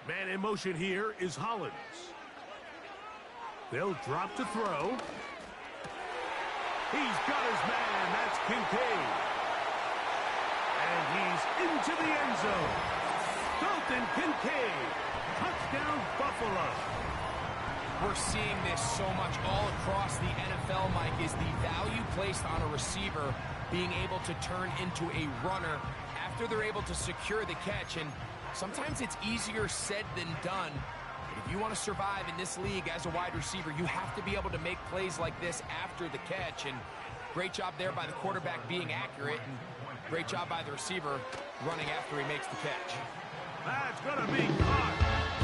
Man in motion here is Hollins. They'll drop to throw. He's got his man. That's Kincaid. And he's into the end zone. Dalton Kincaid. Touchdown, Buffalo. We're seeing this so much all across the NFL, Mike, is the value placed on a receiver being able to turn into a runner after they're able to secure the catch. And sometimes it's easier said than done. But if you want to survive in this league as a wide receiver, you have to be able to make plays like this after the catch. And great job there by the quarterback being accurate, and great job by the receiver running after he makes the catch. That's going to be caught.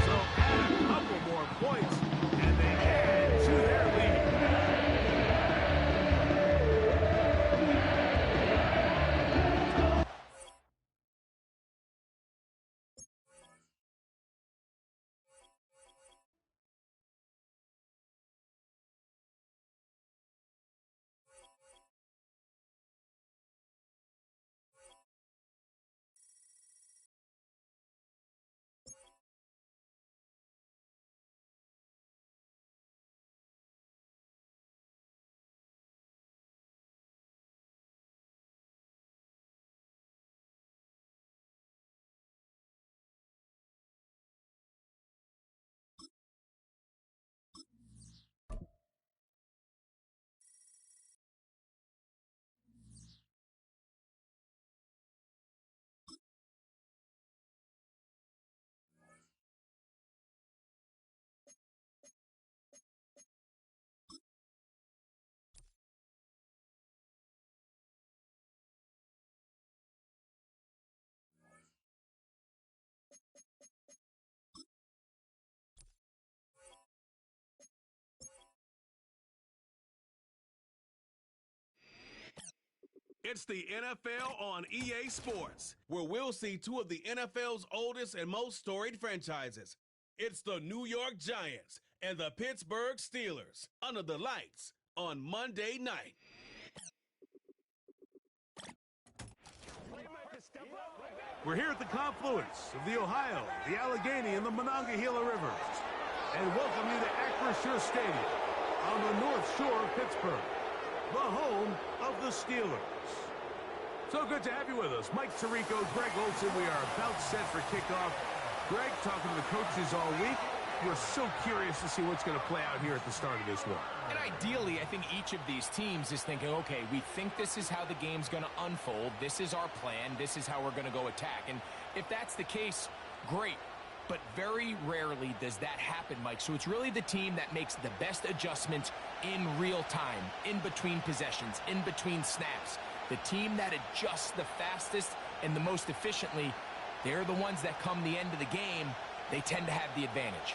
So add a couple more points, and they add to their lead. It's the NFL on EA Sports, where we'll see two of the NFL's oldest and most storied franchises. It's the New York Giants and the Pittsburgh Steelers under the lights on Monday night. We're here at the confluence of the Ohio, the Allegheny, and the Monongahela Rivers, and welcome you to Acrisure Stadium on the North Shore of Pittsburgh, the home of the Steelers. So good to have you with us. Mike Tirico, Greg Olson. We are about set for kickoff. Greg, talking to the coaches all week. We're so curious to see what's going to play out here at the start of this one. And ideally, I think each of these teams is thinking, okay, we think this is how the game's going to unfold. This is our plan. This is how we're going to go attack. And if that's the case, great. But very rarely does that happen, Mike. So it's really the team that makes the best adjustments in real time, in between possessions, in between snaps. The team that adjusts the fastest and the most efficiently, they're the ones that come the end of the game, they tend to have the advantage.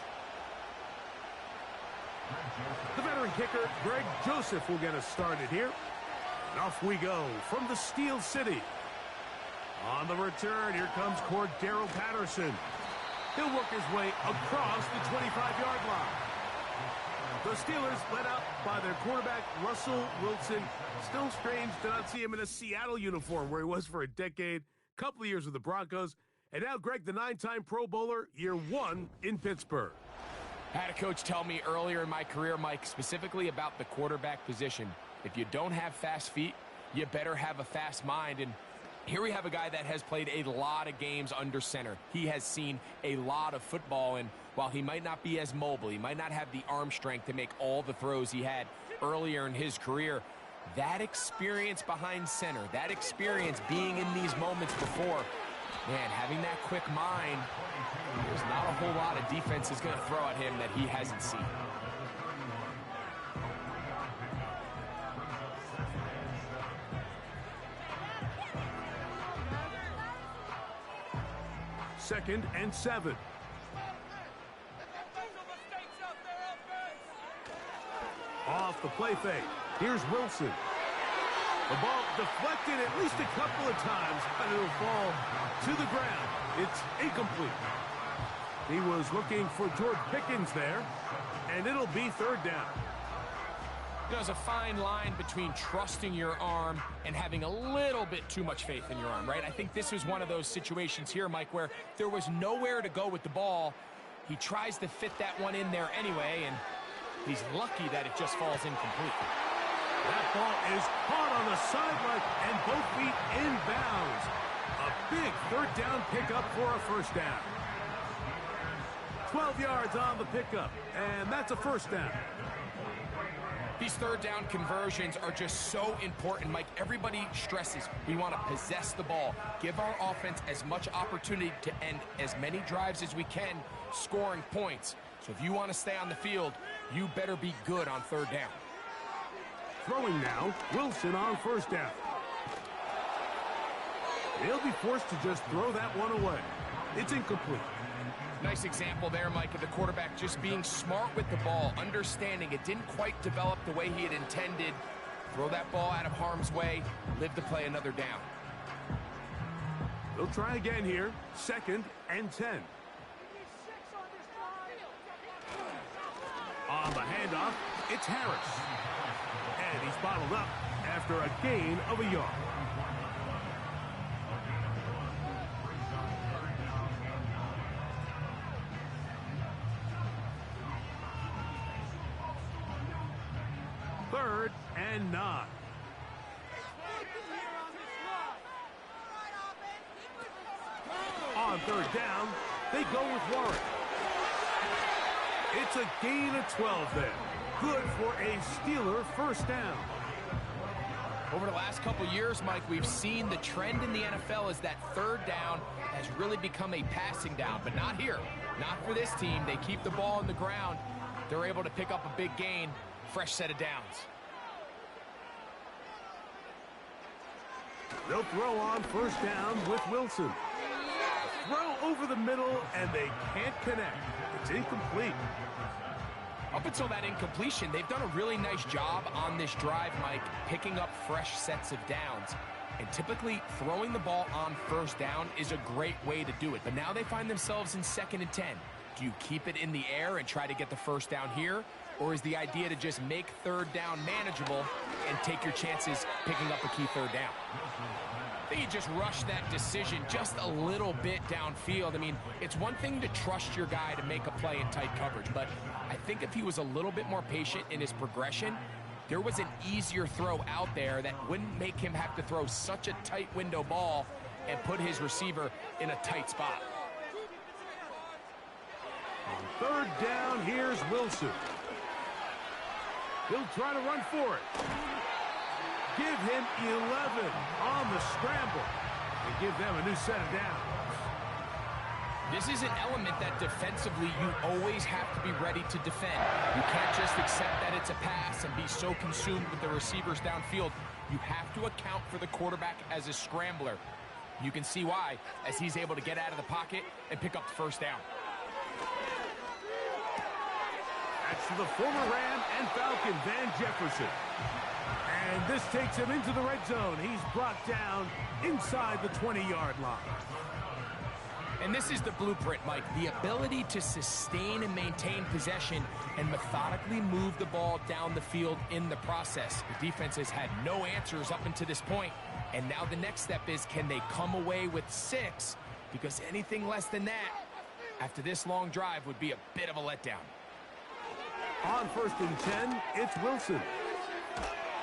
The veteran kicker, Greg Joseph, will get us started here. And off we go from the Steel City. On the return, here comes Cordero Patterson. He'll work his way across the 25-yard line. The Steelers led out by their quarterback, Russell Wilson. Still strange to not see him in a Seattle uniform where he was for a decade, couple of years with the Broncos. And now Greg, the 9-time Pro Bowler, year 1 in Pittsburgh. I had a coach tell me earlier in my career, Mike, specifically about the quarterback position. If you don't have fast feet, you better have a fast mind. And here we have a guy that has played a lot of games under center. He has seen a lot of football, and while he might not be as mobile, he might not have the arm strength to make all the throws he had earlier in his career, that experience behind center, that experience being in these moments before, man, having that quick mind, there's not a whole lot of defense is going to throw at him that he hasn't seen. Second and 7. Off the play fake. Here's Wilson. The ball deflected at least a couple of times, but it'll fall to the ground. It's incomplete. He was looking for George Pickens there, and it'll be third down. There's a fine line between trusting your arm and having a little bit too much faith in your arm, right? I think this was one of those situations here, Mike, where there was nowhere to go with the ball. He tries to fit that one in there anyway, and he's lucky that it just falls incomplete. That ball is caught on the sideline and both feet inbounds. A big third down pickup for a first down. 12 yards on the pickup, and that's a first down. These third down conversions are just so important, Mike. Everybody stresses we want to possess the ball, give our offense as much opportunity to end as many drives as we can, scoring points. So if you want to stay on the field, you better be good on third down. Throwing now, Wilson on first down. They'll be forced to just throw that one away. It's incomplete. Nice example there, Mike, of the quarterback just being smart with the ball, understanding it didn't quite develop the way he had intended. Throw that ball out of harm's way, live to play another down. They'll try again here, 2nd and 10. On the handoff, it's Harris. And he's bottled up after a gain of a yard. Third and 9. On third down, they go with Warren. It's a gain of 12 there. Good for a Steeler first down. Over the last couple years, Mike, we've seen the trend in the NFL is that third down has really become a passing down, but not here. Not for this team. They keep the ball on the ground. They're able to pick up a big gain. Fresh set of downs. They'll throw on first down with Wilson. Throw over the middle, and they can't connect. It's incomplete. Up until that incompletion, they've done a really nice job on this drive, Mike, picking up fresh sets of downs. And typically, throwing the ball on first down is a great way to do it. But now they find themselves in 2nd and 10. Do you keep it in the air and try to get the first down here? Or is the idea to just make third down manageable and take your chances picking up a key third down? I think you just rush that decision just a little bit downfield. I mean, it's one thing to trust your guy to make a play in tight coverage, but I think if he was a little bit more patient in his progression, there was an easier throw out there that wouldn't make him have to throw such a tight window ball and put his receiver in a tight spot. On third down, here's Wilson. He'll try to run for it. Give him 11 on the scramble and give them a new set of downs. This is an element that defensively you always have to be ready to defend. You can't just accept that it's a pass and be so consumed with the receivers downfield. You have to account for the quarterback as a scrambler. You can see why as he's able to get out of the pocket and pick up the first down. That's to the former Ram and Falcon, Van Jefferson. And this takes him into the red zone. He's brought down inside the 20-yard line. And this is the blueprint, Mike. The ability to sustain and maintain possession and methodically move the ball down the field in the process. The defense has had no answers up until this point. And now the next step is, can they come away with 6? Because anything less than that, after this long drive, would be a bit of a letdown. On 1st and 10, it's Wilson.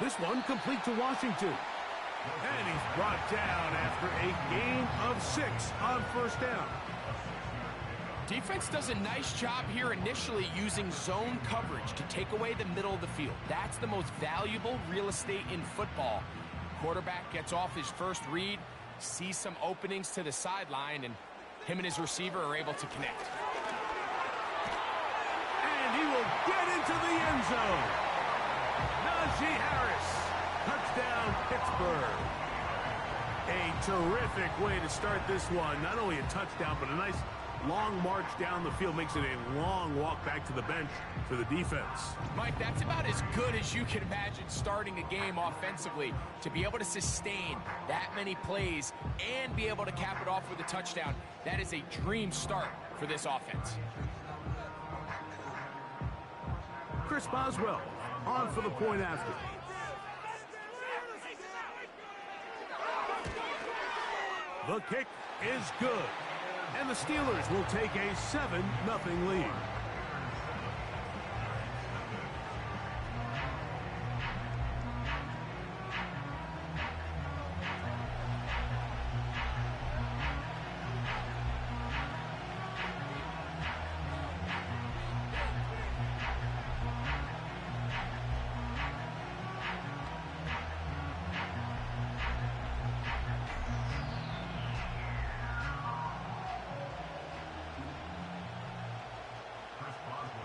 This one complete to Washington. And he's brought down after a gain of 6 on first down. Defense does a nice job here initially using zone coverage to take away the middle of the field. That's the most valuable real estate in football. Quarterback gets off his first read, sees some openings to the sideline, and him and his receiver are able to connect. And he will get into the end zone. Najee Harris, touchdown Pittsburgh. A terrific way to start this one. Not only a touchdown, but a nice long march down the field. Makes it a long walk back to the bench for the defense. Mike, that's about as good as you can imagine starting a game offensively. To be able to sustain that many plays and be able to cap it off with a touchdown, that is a dream start for this offense. Chris Boswell On for the point after. The kick is good. And the Steelers will take a 7-0 lead.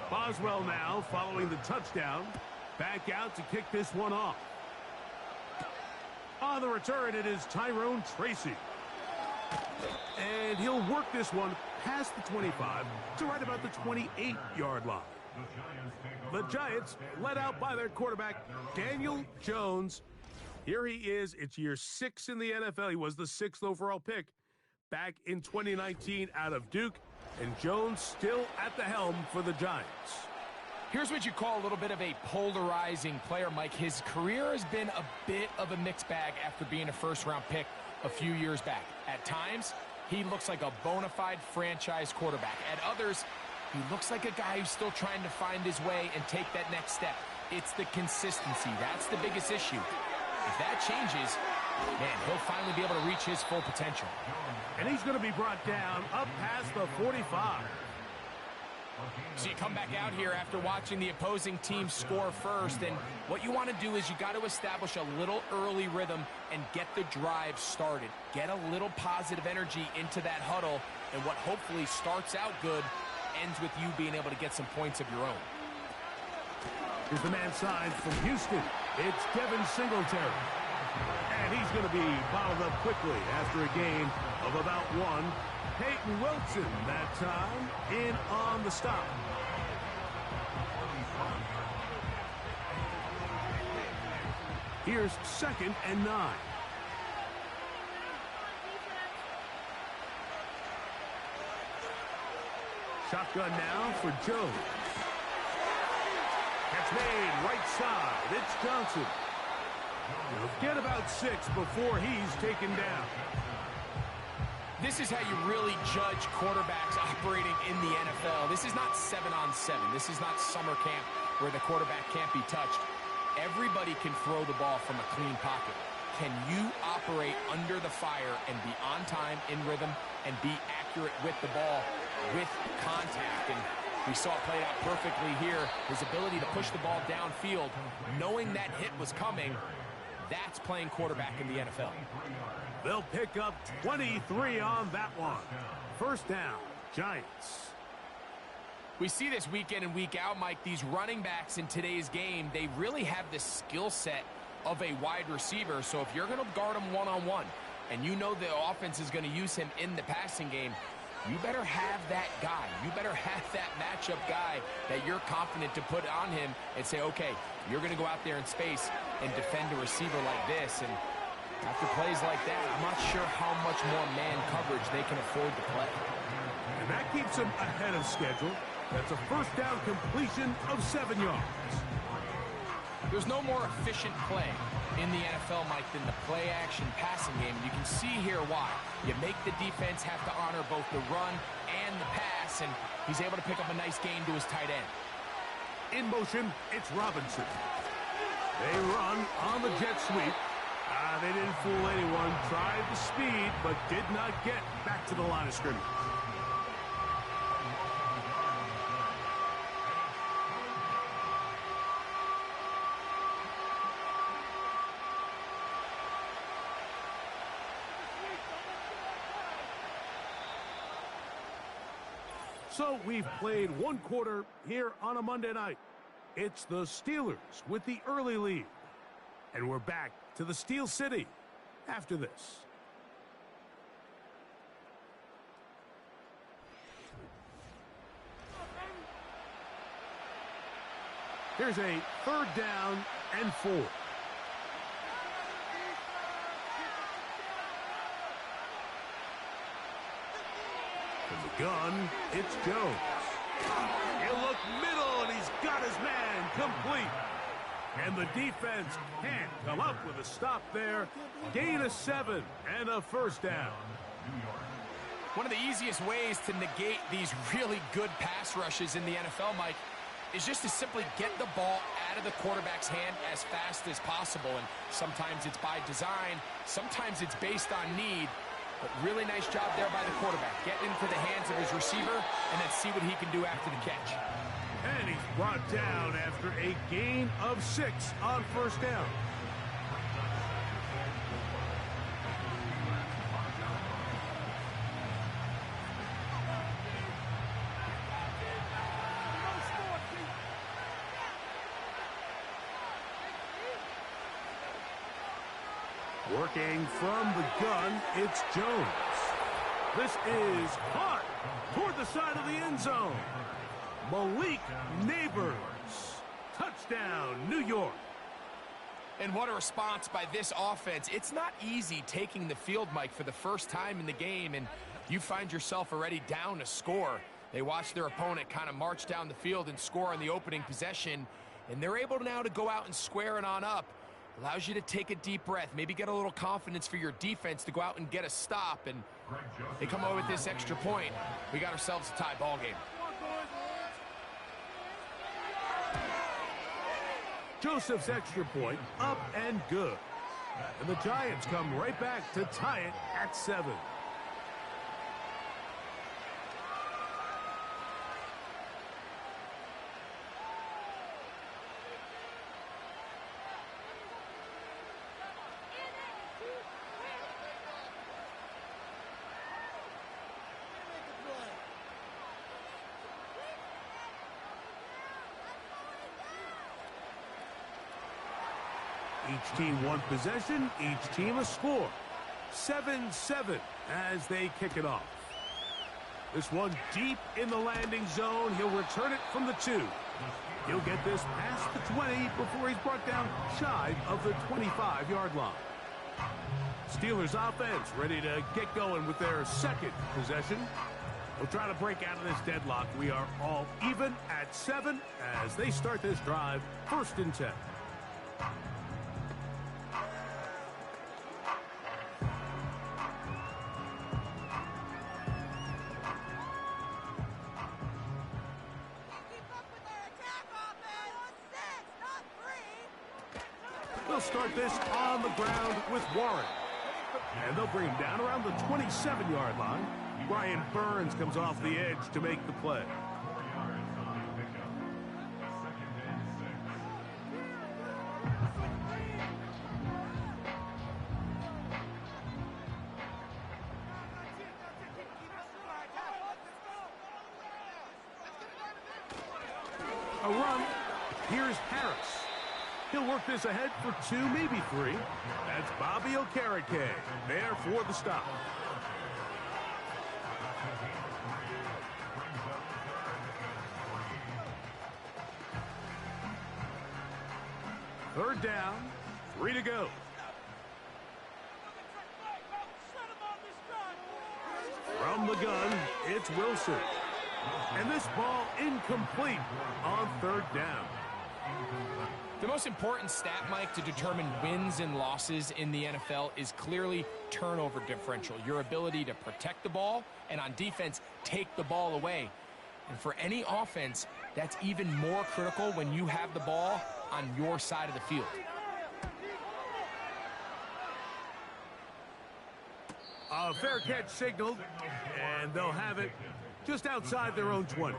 Boswell now following the touchdown. Back out to kick this one off. On the return, it is Tyrone Tracy. And he'll work this one past the 25 to right about the 28-yard line. The Giants led out by their quarterback, Daniel Jones. Here he is. It's year 6 in the NFL. He was the 6th overall pick back in 2019 out of Duke. And Jones still at the helm for the Giants. Here's what you call a little bit of a polarizing player, Mike. His career has been a bit of a mixed bag after being a first-round pick a few years back. At times, he looks like a bona fide franchise quarterback. At others, he looks like a guy who's still trying to find his way and take that next step. It's the consistency. That's the biggest issue. If that changes, man, he'll finally be able to reach his full potential. And he's going to be brought down up past the 45. So you come back out here after watching the opposing team score first, and what you want to do is you got to establish a little early rhythm and get the drive started. Get a little positive energy into that huddle, and what hopefully starts out good ends with you being able to get some points of your own. Here's the man signed from Houston. It's Devin Singletary. And he's going to be bottled up quickly after a gain of about 1. Peyton Wilson that time in on the stop. Here's 2nd and 9. Shotgun now for Jones. That's made right side. It's Johnson. He'll get about 6 before he's taken down. This is how you really judge quarterbacks operating in the NFL. This is not 7-on-7. This is not summer camp where the quarterback can't be touched. Everybody can throw the ball from a clean pocket. Can you operate under the fire and be on time, in rhythm, and be accurate with the ball, with contact? And we saw it played out perfectly here. His ability to push the ball downfield, knowing that hit was coming, that's playing quarterback in the NFL. They'll pick up 23 on that one. First down, Giants. We see this week in and week out, Mike. These running backs in today's game, they really have the skill set of a wide receiver. So if you're going to guard him one-on-one, and you know the offense is going to use him in the passing game, you better have that guy. You better have that matchup guy that you're confident to put on him and say, okay, you're going to go out there in space and defend a receiver like this. And after plays like that, I'm not sure how much more man coverage they can afford to play. And that keeps them ahead of schedule. That's a first down completion of 7 yards. There's no more efficient play in the NFL, Mike, than the play-action passing game. You can see here why. You make the defense have to honor both the run and the pass, and he's able to pick up a nice gain to his tight end. In motion, it's Robinson. They run on the jet sweep. They didn't fool anyone. Tried the speed, but did not get back to the line of scrimmage. So we've played one quarter here on a Monday night. It's the Steelers with the early lead. And we're back to the Steel City after this. Here's a 3rd down and 4. From the gun, it's Jones. He'll look middle, and he's got his man complete. And the defense can't come up with a stop there. Gain of 7 and a first down. One of the easiest ways to negate these really good pass rushes in the NFL, Mike, is just to simply get the ball out of the quarterback's hand as fast as possible. And sometimes it's by design, sometimes it's based on need. But really nice job there by the quarterback. Get into the hands of his receiver and then see what he can do after the catch. And he's brought down after a gain of 6 on first down. Working from the gun, it's Jones. This is caught toward the side of the end zone. Malik Neighbors. Touchdown, New York. And what a response by this offense. It's not easy taking the field, Mike, for the first time in the game, and you find yourself already down a score. They watch their opponent kind of march down the field and score on the opening possession, and they're able now to go out and square it on up. Allows you to take a deep breath, maybe get a little confidence for your defense to go out and get a stop, and they come away with this extra point. We got ourselves a tie ball game. Joseph's extra point up and good. And the Giants come right back to tie it at 7. Each team one possession, each team a score. 7-7 as they kick it off. This one deep in the landing zone. He'll return it from the 2. He'll get this past the 20 before he's brought down shy of the 25-yard line. Steelers offense ready to get going with their second possession. We'll try to break out of this deadlock. We are all even at 7 as they start this drive, 1st and 10. They'll start this on the ground with Warren. And they'll bring him down around the 27-yard line. Brian Burns comes off the edge to make the play. A run. Here's Harris. He'll work this ahead for 2, maybe 3. That's Bobby Okereke there for the stop. Third down, 3 to go. From the gun, it's Wilson. And this ball incomplete on 3rd down. The most important stat, Mike, to determine wins and losses in the NFL is clearly turnover differential, your ability to protect the ball and on defense take the ball away. And for any offense, that's even more critical when you have the ball on your side of the field. A fair catch signaled, and they'll have it just outside their own 20.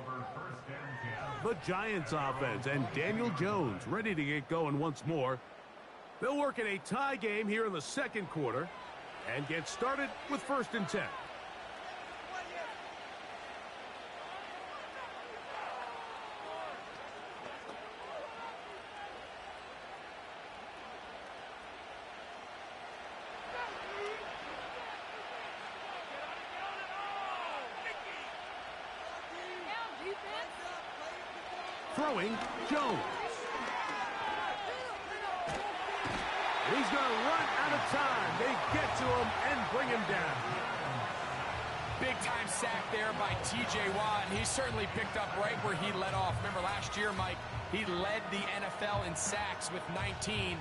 The Giants offense and Daniel Jones ready to get going once more. They'll work in a tie game here in the 2nd quarter and get started with 1st and 10. Throwing, Jones. He's going to run out of time. They get to him and bring him down. Big-time sack there by T.J. Watt, and he certainly picked up right where he led off. Remember last year, Mike, he led the NFL in sacks with 19.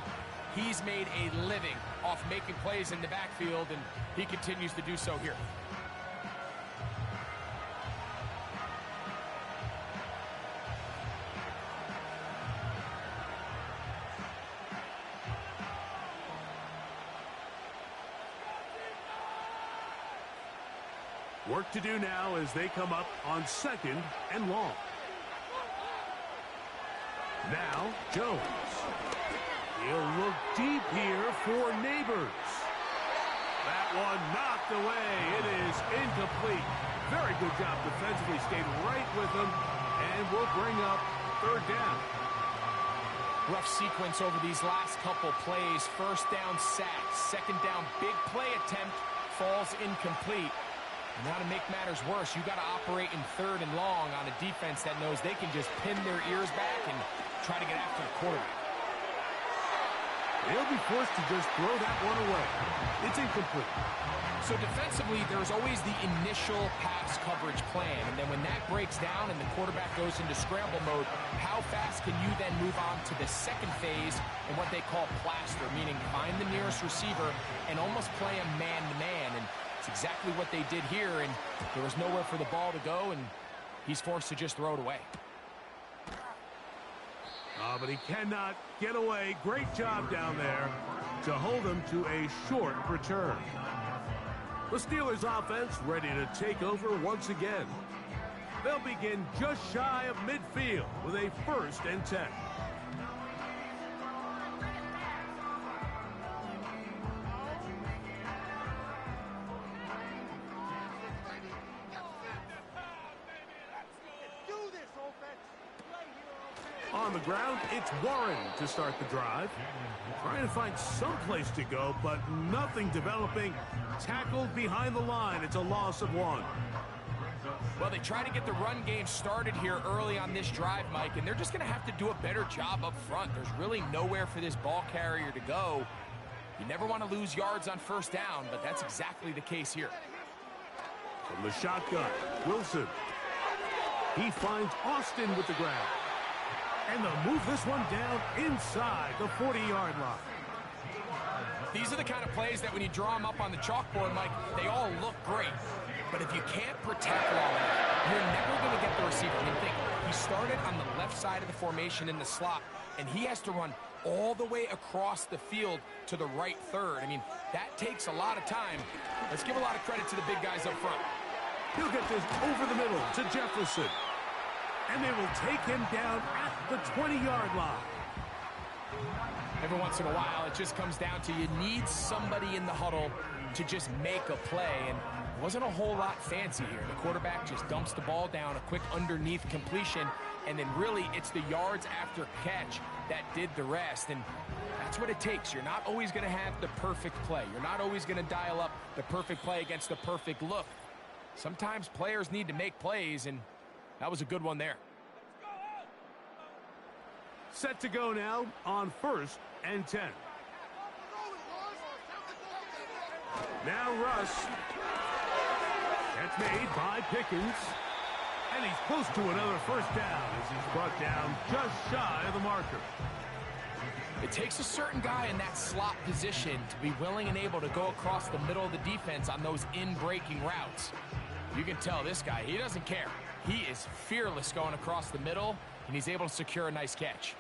He's made a living off making plays in the backfield, and he continues to do so here. Work to do now as they come up on 2nd and long. Now, Jones. He'll look deep here for Neighbors. That one knocked away. It is incomplete. Very good job defensively. Stayed right with him and will bring up 3rd down. Rough sequence over these last couple plays. 1st down sack. 2nd down big play attempt falls incomplete. Now to make matters worse, you got to operate in 3rd and long on a defense that knows they can just pin their ears back and try to get after the quarterback. They'll be forced to just throw that one away. It's incomplete. So defensively, there's always the initial pass coverage plan, and then when that breaks down and the quarterback goes into scramble mode, how fast can you then move on to the 2nd phase and what they call plaster, meaning find the nearest receiver and almost play a man-to-man, and it's exactly what they did here, and there was nowhere for the ball to go, and he's forced to just throw it away. But he cannot get away. Great job down there to hold him to a short return. The Steelers offense ready to take over once again. They'll begin just shy of midfield with a 1st and 10. On the ground, it's Warren to start the drive. Trying to find some place to go, but nothing developing. Tackled behind the line. It's a loss of 1. Well, they try to get the run game started here early on this drive, Mike, and they're just going to have to do a better job up front. There's really nowhere for this ball carrier to go. You never want to lose yards on 1st down, but that's exactly the case here. From the shotgun, Wilson. He finds Austin with the grab. And they'll move this one down inside the 40-yard line. These are the kind of plays that when you draw them up on the chalkboard, Mike, they all look great. But if you can't protect long enough, you're never going to get the receiver. I mean, think, he started on the left side of the formation in the slot, and he has to run all the way across the field to the right 3rd. I mean, that takes a lot of time. Let's give a lot of credit to the big guys up front. He'll get this over the middle to Jefferson. And they will take him down at the 20-yard line. Every once in a while, it just comes down to you need somebody in the huddle to just make a play, and it wasn't a whole lot fancy here. The quarterback just dumps the ball down, a quick underneath completion, and then really it's the yards after catch that did the rest, and that's what it takes. You're not always going to have the perfect play. You're not always going to dial up the perfect play against the perfect look. Sometimes players need to make plays, and that was a good one there. Set to go now on 1st and 10. Now Russ. That's made by Pickens. And he's close to another 1st down as he's brought down just shy of the marker. It takes a certain guy in that slot position to be willing and able to go across the middle of the defense on those in-breaking routes. You can tell this guy, he doesn't care. He is fearless going across the middle, and he's able to secure a nice catch.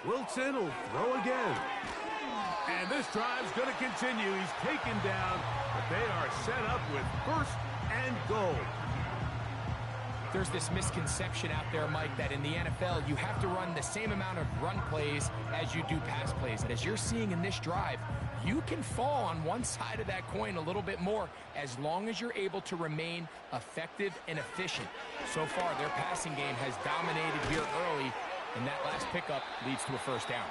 Wilson will throw again. And this drive's going to continue. He's taken down, but they are set up with 1st and goal. There's this misconception out there, Mike, that in the NFL, you have to run the same amount of run plays as you do pass plays. And as you're seeing in this drive, you can fall on one side of that coin a little bit more as long as you're able to remain effective and efficient. So far, their passing game has dominated here early, and that last pickup leads to a 1st down.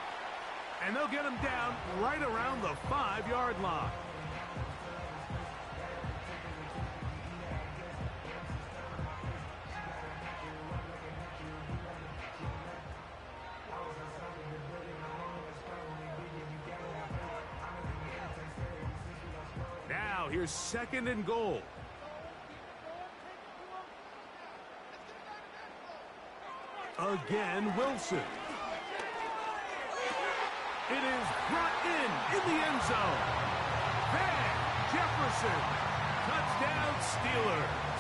And they'll get him down right around the 5-yard line. Now here's 2nd and goal. Again, Wilson. It is brought in the end zone. Van Jefferson. Touchdown, Steelers.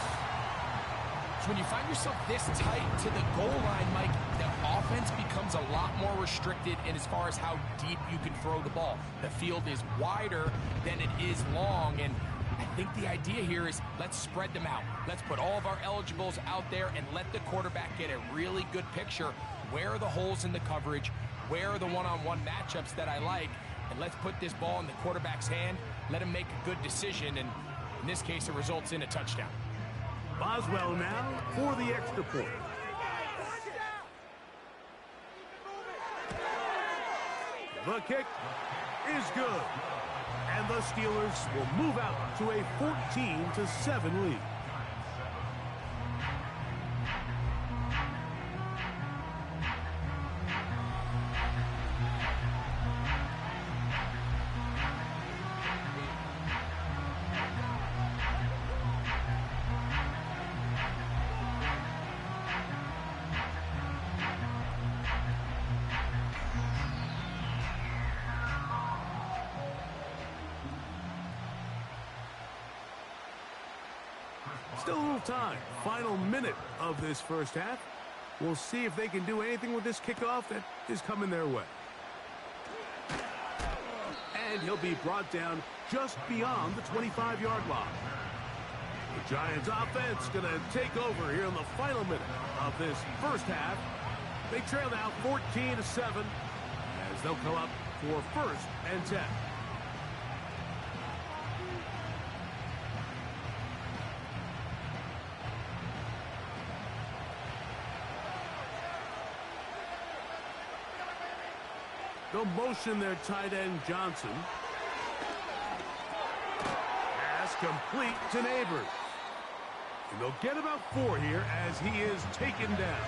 So when you find yourself this tight to the goal line, Mike, the offense becomes a lot more restricted in as far as how deep you can throw the ball. The field is wider than it is long, and I think the idea here is let's spread them out. Let's put all of our eligibles out there and let the quarterback get a really good picture. Where are the holes in the coverage? Where are the one-on-one matchups that I like? And let's put this ball in the quarterback's hand. Let him make a good decision, and in this case, it results in a touchdown. Boswell now for the extra point. The kick is good. And the Steelers will move out to a 14-7 lead. Still a little time. Final minute of this first half. We'll see if they can do anything with this kickoff that is coming their way. And he'll be brought down just beyond the 25-yard line. The Giants offense going to take over here in the final minute of this first half. They trail now 14-7 as they'll come up for 1st and 10. They'll motion their tight end, Johnson. Pass complete to Neighbors. And they'll get about 4 here as he is taken down.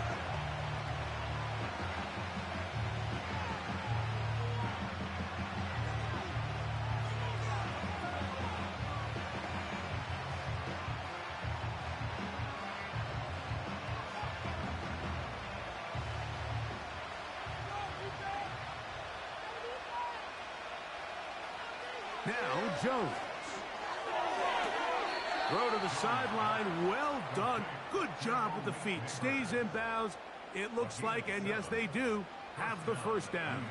Now Jones. Throw to the sideline. Well done. Good job with the feet. Stays in bounds. It looks like, and yes, they do, have the first down.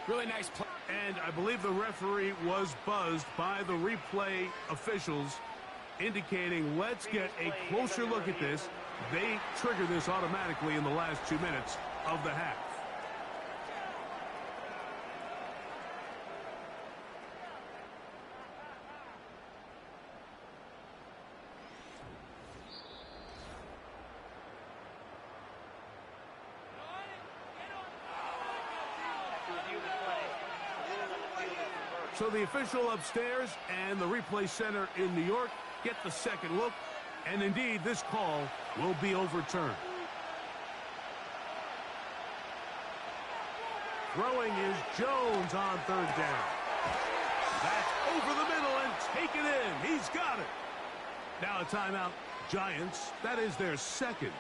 Really nice play. And I believe the referee was buzzed by the replay officials, indicating let's get a closer look at this. They trigger this automatically in the last 2 minutes of the half. So the official upstairs and the replay center in New York get the second look, and indeed this call will be overturned. Throwing is Jones on 3rd down. That's over the middle and taken in. He's got it. Now a timeout. Giants, that is their second.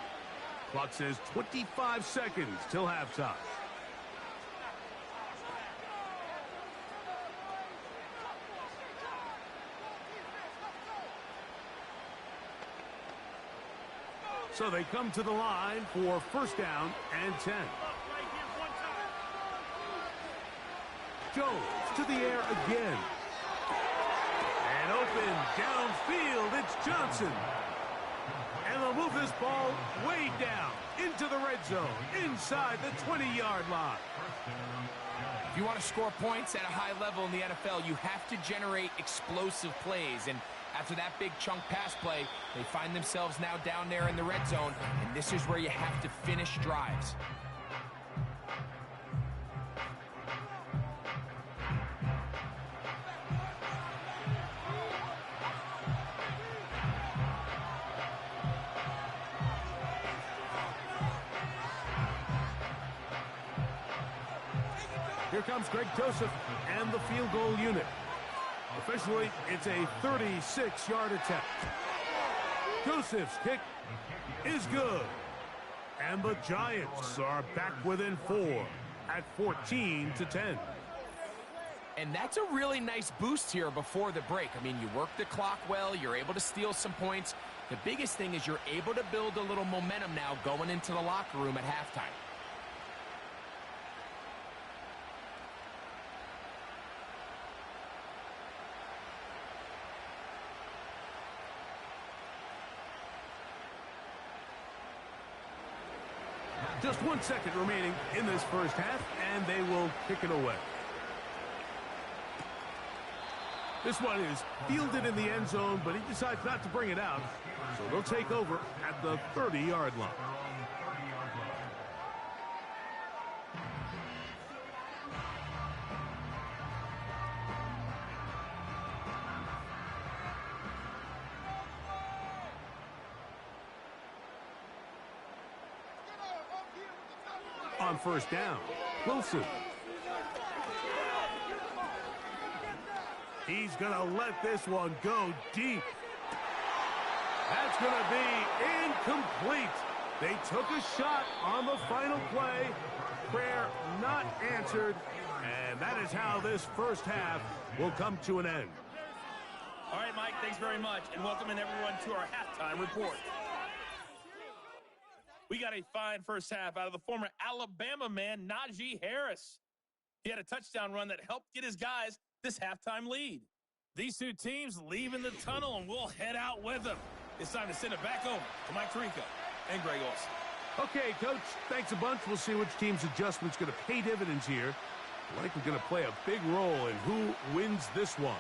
Clock says 25 seconds till halftime. So they come to the line for 1st down and 10. Jones to the air again. And open downfield, it's Johnson. And they'll move this ball way down into the red zone, inside the 20-yard line. If you want to score points at a high level in the NFL, you have to generate explosive plays. And after that big chunk pass play, they find themselves now down there in the red zone, and this is where you have to finish drives. Here comes Greg Joseph and the field goal unit. Officially, it's a 36-yard attempt. Joseph's kick is good. And the Giants are back within 4 at 14-10. And that's a really nice boost here before the break. I mean, you work the clock well. You're able to steal some points. The biggest thing is you're able to build a little momentum now going into the locker room at halftime. Just 1 second remaining in this first half, and they will kick it away. This one is fielded in the end zone, but he decides not to bring it out. So they'll take over at the 30-yard line. On first down, Wilson. He's going to let this one go deep. That's going to be incomplete. They took a shot on the final play. Prayer not answered. And that is how this first half will come to an end. All right, Mike, thanks very much. And welcome in everyone to our halftime report. We got a fine first half out of the former Alabama man, Najee Harris. He had a touchdown run that helped get his guys this halftime lead. These two teams leaving the tunnel, and we'll head out with them. It's time to send it back over to Mike Tirico and Greg Olson. Okay, Coach, thanks a bunch. We'll see which team's adjustment's going to pay dividends here. Likely going to play a big role in who wins this one.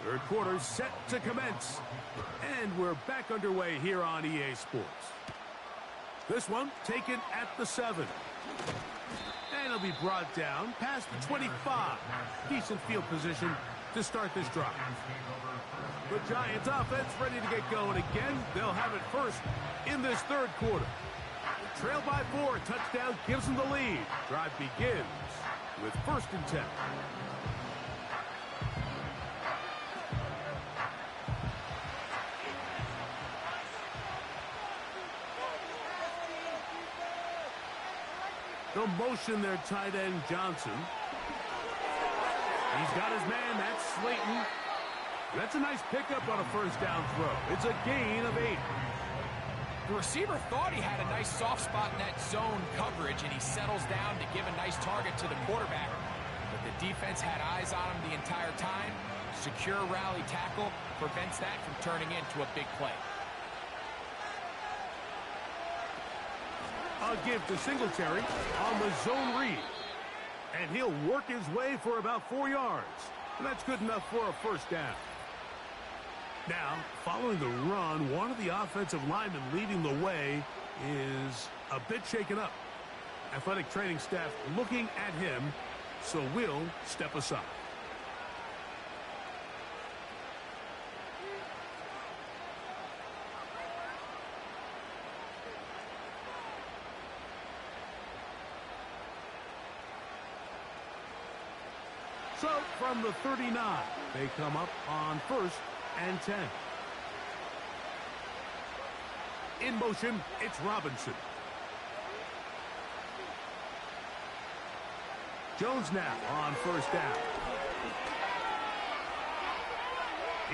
Third quarter set to commence. And we're back underway here on EA Sports. This one taken at the 7. And it'll be brought down past the 25. Decent field position to start this drive. The Giants offense ready to get going again. They'll have it first in this third quarter. Trailed by 4, touchdown gives them the lead. Drive begins with 1st and 10. They'll motion their tight end, Johnson. He's got his man, that's Slayton. That's a nice pickup on a first down throw. It's a gain of 8. The receiver thought he had a nice soft spot in that zone coverage, and he settles down to give a nice target to the quarterback. But the defense had eyes on him the entire time. Secure rally tackle prevents that from turning into a big play. A give to Singletary on the zone read. And he'll work his way for about 4 yards. And that's good enough for a first down. Now, following the run, one of the offensive linemen leading the way is a bit shaken up. Athletic training staff looking at him, so we'll step aside. So, from the 39, they come up on 1st and 10. In motion, it's Robinson. Jones now on 1st down.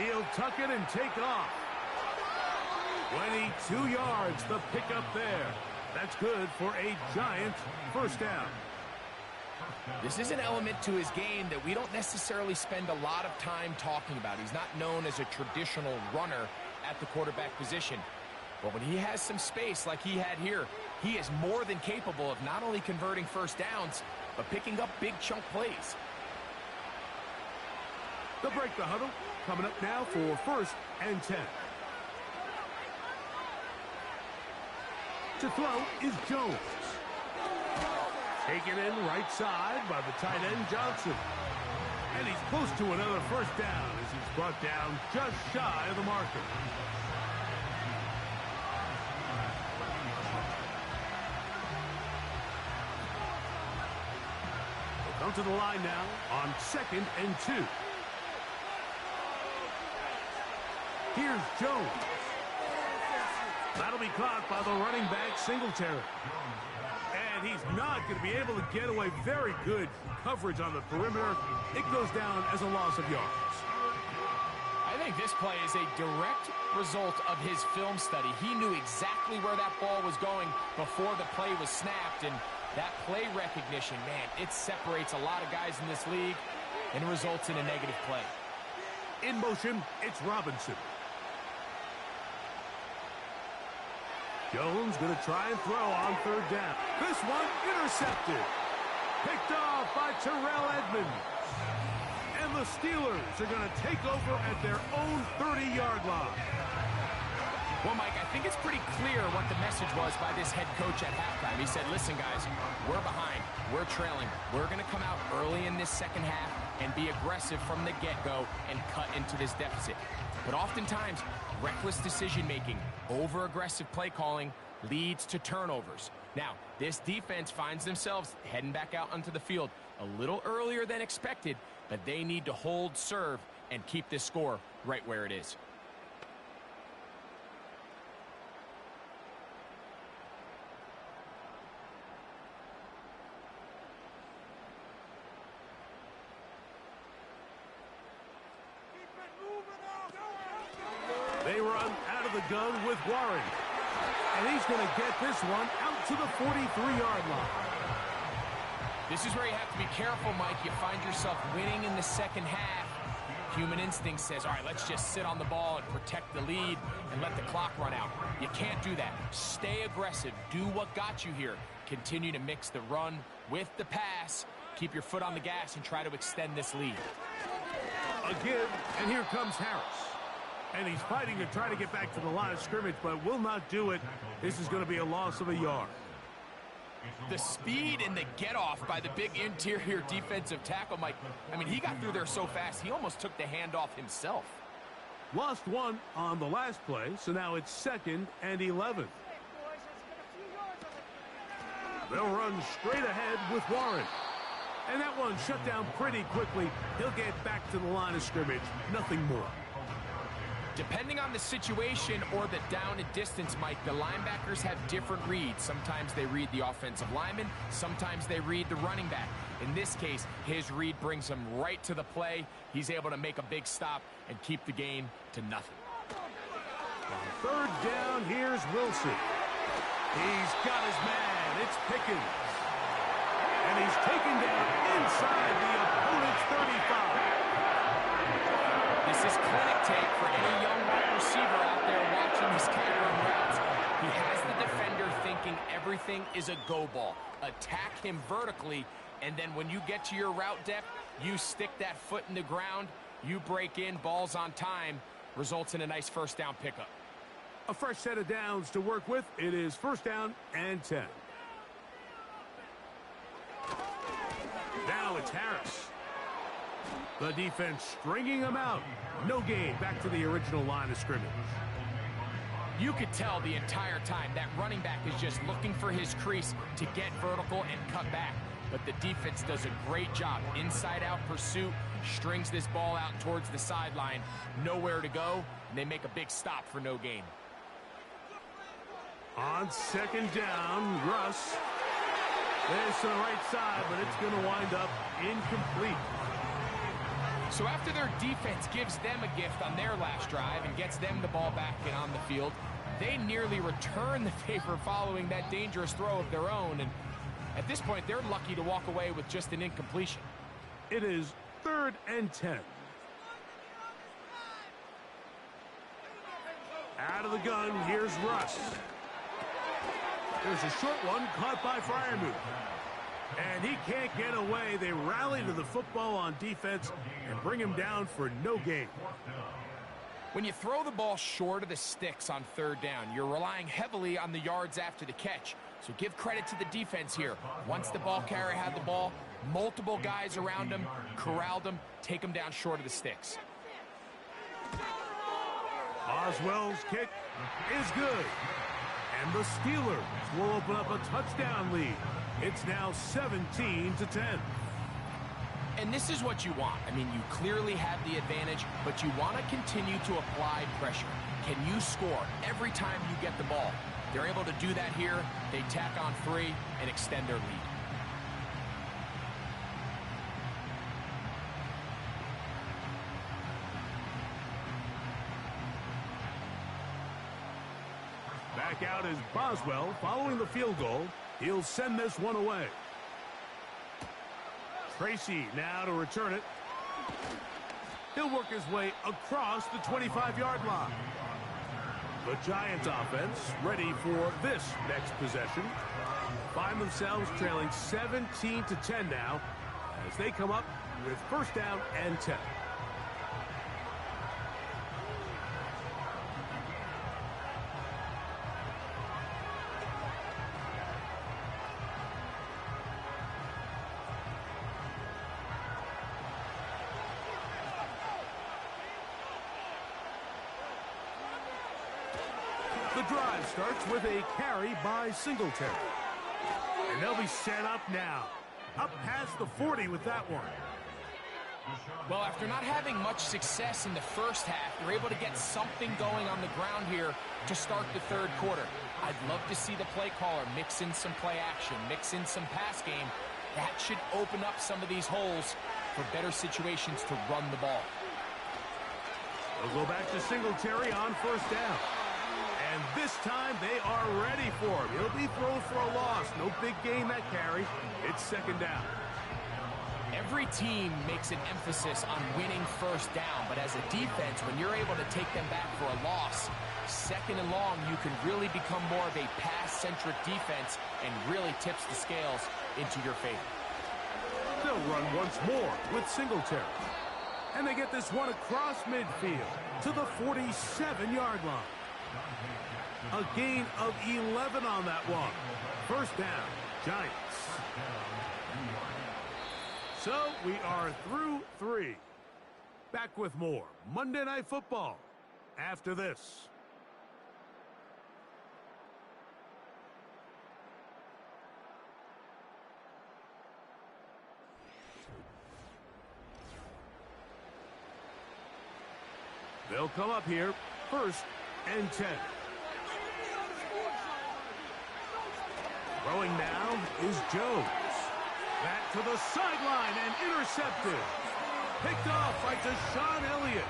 He'll tuck it and take off. 22 yards, the pickup there. That's good for a Giant first down. This is an element to his game that we don't necessarily spend a lot of time talking about. He's not known as a traditional runner at the quarterback position. But when he has some space like he had here, he is more than capable of not only converting first downs, but picking up big chunk plays. They'll break the huddle. Coming up now for 1st and 10. To throw is Jones. Taken in right side by the tight end, Johnson. And he's close to another first down as he's brought down just shy of the marker. to the line now on 2nd and 2. Here's Jones. That'll be caught by the running back, Singletary. And he's not going to be able to get away. Very good coverage on the perimeter. It goes down as a loss of yards. I think this play is a direct result of his film study. He knew exactly where that ball was going before the play was snapped, and that play recognition, man, it separates a lot of guys in this league and results in a negative play. In motion, it's Robinson. Jones going to try and throw on 3rd down. This one intercepted. Picked off by Terrell Edmonds. And the Steelers are going to take over at their own 30-yard line. Well, Mike, I think it's pretty clear what the message was by this head coach at halftime. He said, listen, guys, we're behind. We're trailing. We're going to come out early in this second half and be aggressive from the get-go and cut into this deficit. But oftentimes, reckless decision-making, over-aggressive play calling leads to turnovers. Now, this defense finds themselves heading back out onto the field a little earlier than expected, but they need to hold serve and keep this score right where it is. They run out of the gun with Warren. And he's going to get this one out to the 43-yard line. This is where you have to be careful, Mike. You find yourself winning in the second half. Human instinct says, all right, let's just sit on the ball and protect the lead and let the clock run out. You can't do that. Stay aggressive. Do what got you here. Continue to mix the run with the pass. Keep your foot on the gas and try to extend this lead. A give, and here comes Harris. And he's fighting to try to get back to the line of scrimmage, but will not do it. This is going to be a loss of a yard. The speed and the get-off by the big interior defensive tackle, Mike. I mean, he got through there so fast, he almost took the handoff himself. Lost one on the last play, so now it's 2nd and 11. They'll run straight ahead with Warren. And that one shut down pretty quickly. He'll get back to the line of scrimmage. Nothing more. Depending on the situation or the down and distance, Mike, the linebackers have different reads. Sometimes they read the offensive lineman. Sometimes they read the running back. In this case, his read brings him right to the play. He's able to make a big stop and keep the game to nothing. On 3rd down, here's Wilson. He's got his man. It's Pickens. And he's taken down inside the opponent's 35. This is clinic tape for any young wide receiver out there watching this kind of run routes. He has the defender thinking everything is a go ball. Attack him vertically, and then when you get to your route depth, you stick that foot in the ground, you break in, balls on time, results in a nice 1st down pickup. A fresh set of downs to work with. It is 1st down and 10. Now it's Harris. The defense stringing him out. No gain. Back to the original line of scrimmage. You could tell the entire time that running back is just looking for his crease to get vertical and cut back. But the defense does a great job. Inside-out pursuit, strings this ball out towards the sideline. Nowhere to go, and they make a big stop for no gain. On 2nd down, Russ. This to the right side, but it's going to wind up incomplete. So after their defense gives them a gift on their last drive and gets them the ball back and on the field, they nearly return the favor following that dangerous throw of their own. And at this point, they're lucky to walk away with just an incompletion. It is 3rd and 10. Out of the gun, here's Russ. There's a short one caught by Freiermuth. And he can't get away. They rally to the football on defense and bring him down for no gain. When you throw the ball short of the sticks on 3rd down, you're relying heavily on the yards after the catch. So give credit to the defense here. Once the ball carrier had the ball, multiple guys around him, corralled him, take him down short of the sticks. Oswell's kick is good. And the Steelers will open up a touchdown lead. It's now 17-10. And this is what you want. I mean, you clearly have the advantage, but you want to continue to apply pressure. Can you score every time you get the ball? They're able to do that here. They tack on 3 and extend their lead. Back out is Boswell following the field goal. He'll send this one away. Tracy now to return it. He'll work his way across the 25-yard line. The Giants offense ready for this next possession. Find themselves trailing 17-10 now as they come up with first down and 10. The drive starts with a carry by Singletary. And they'll be set up now. Up past the 40 with that one. Well, after not having much success in the first half, they're able to get something going on the ground here to start the third quarter. I'd love to see the play caller mix in some play action, mix in some pass game. That should open up some of these holes for better situations to run the ball. They'll go back to Singletary on first down. And this time they are ready for him. He'll be thrown for a loss. No big gain that carry. It's second down. Every team makes an emphasis on winning first down, but as a defense, when you're able to take them back for a loss, second and long, you can really become more of a pass-centric defense and really tips the scales into your favor. They'll run once more with Singletary. And they get this one across midfield to the 47-yard line. A gain of 11 on that one. First down, Giants. So we are through 3. Back with more Monday Night Football after this. They'll come up here first and 10. Throwing now is Jones. Back to the sideline and intercepted. Picked off by Deshaun Elliott.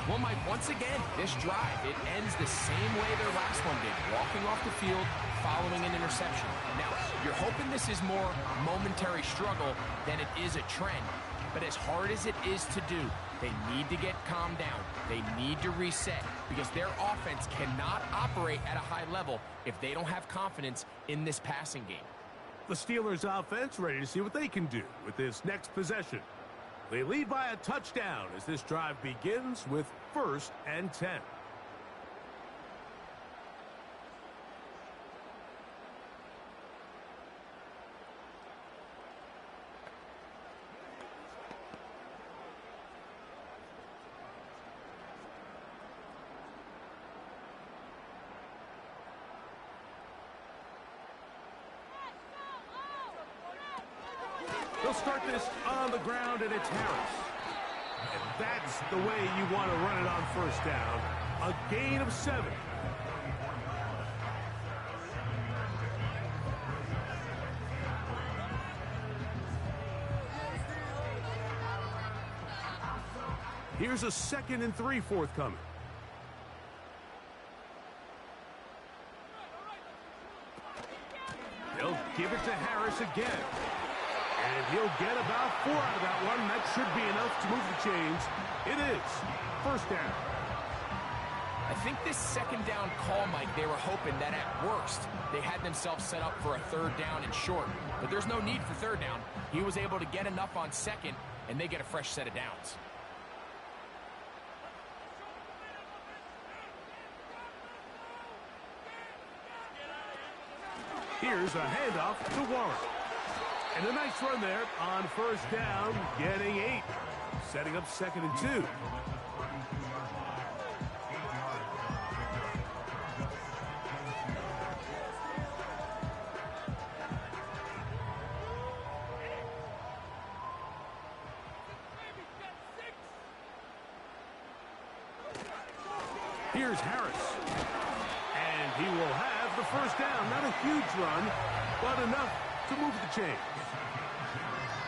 Well, Mike, once again, this drive, it ends the same way their last one did, walking off the field following an interception. Now, you're hoping this is more momentary struggle than it is a trend. But as hard as it is to do, they need to get calmed down. They need to reset because their offense cannot operate at a high level if they don't have confidence in this passing game. The Steelers offense ready to see what they can do with this next possession. They lead by a touchdown as this drive begins with first and 10. They'll start this on the ground, and it's Harris. And that's the way you want to run it on first down. A gain of 7. Here's a 2nd and 3 forthcoming. They'll give it to Harris again. And he'll get about 4 out of that one. That should be enough to move the chains. It is first down. I think this second down call, Mike, they were hoping that at worst they had themselves set up for a third down and short. But there's no need for third down. He was able to get enough on second, and they get a fresh set of downs. Here's a handoff to Warren. And a nice run there on first down, getting 8. Setting up 2nd and 2. Here's Harris. And he will have the first down. Not a huge run, but enough to move the chains.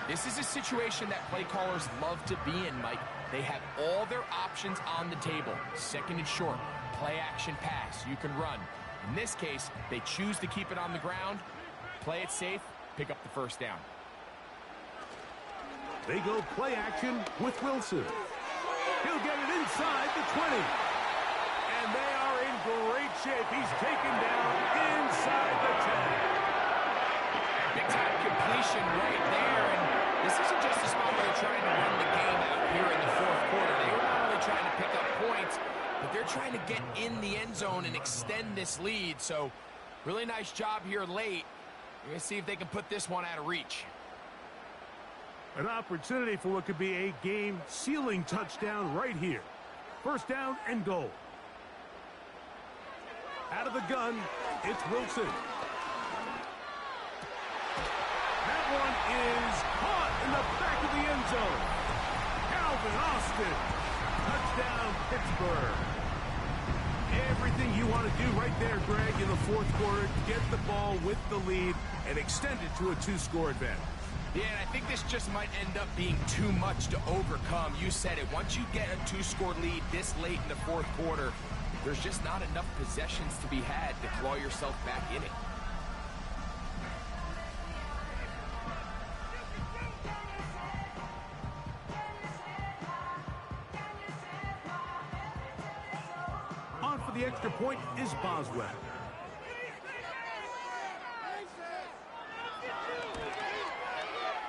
This is a situation that play callers love to be in, Mike. They have all their options on the table. Second and short, play action pass, you can run. In this case, they choose to keep it on the ground, play it safe, pick up the first down. They go play action with Wilson. He'll get it inside the 20. And they are in great shape. He's taken down inside the 10. Big time completion right there. And this isn't just a spot where they're trying to run the game out here in the fourth quarter. They were not only trying to pick up points, but they're trying to get in the end zone and extend this lead. So really nice job here late. We're going to see if they can put this one out of reach. An opportunity for what could be a game-sealing touchdown right here. First down and goal. Out of the gun, it's Wilson. That one is caught in the back of the end zone. Calvin Austin. Touchdown, Pittsburgh. Everything you want to do right there, Greg, in the fourth quarter. Get the ball with the lead and extend it to a two-score advantage. Yeah, and I think this just might end up being too much to overcome. You said it. Once you get a two-score lead this late in the fourth quarter, there's just not enough possessions to be had to claw yourself back in it. On for the extra point is Boswell.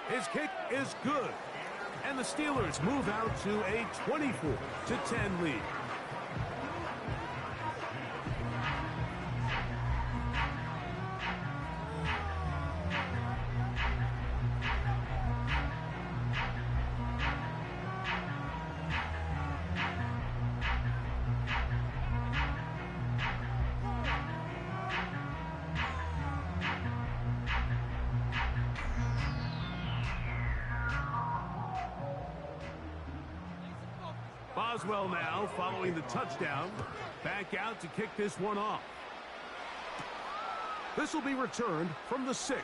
His kick is good. And the Steelers move out to a 24-10 lead. Boswell now following the touchdown. Back out to kick this one off. This will be returned from the 6.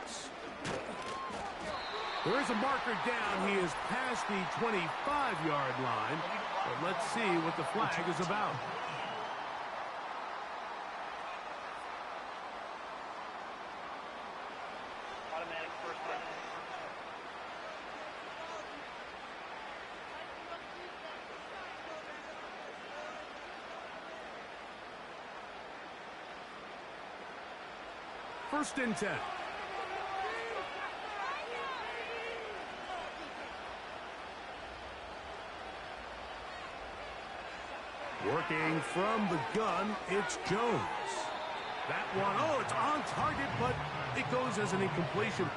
There is a marker down. He is past the 25-yard line. But let's see what the flag is about. First and 10. Working from the gun, it's Jones. That one, oh, it's on target, but it goes as an incompletion.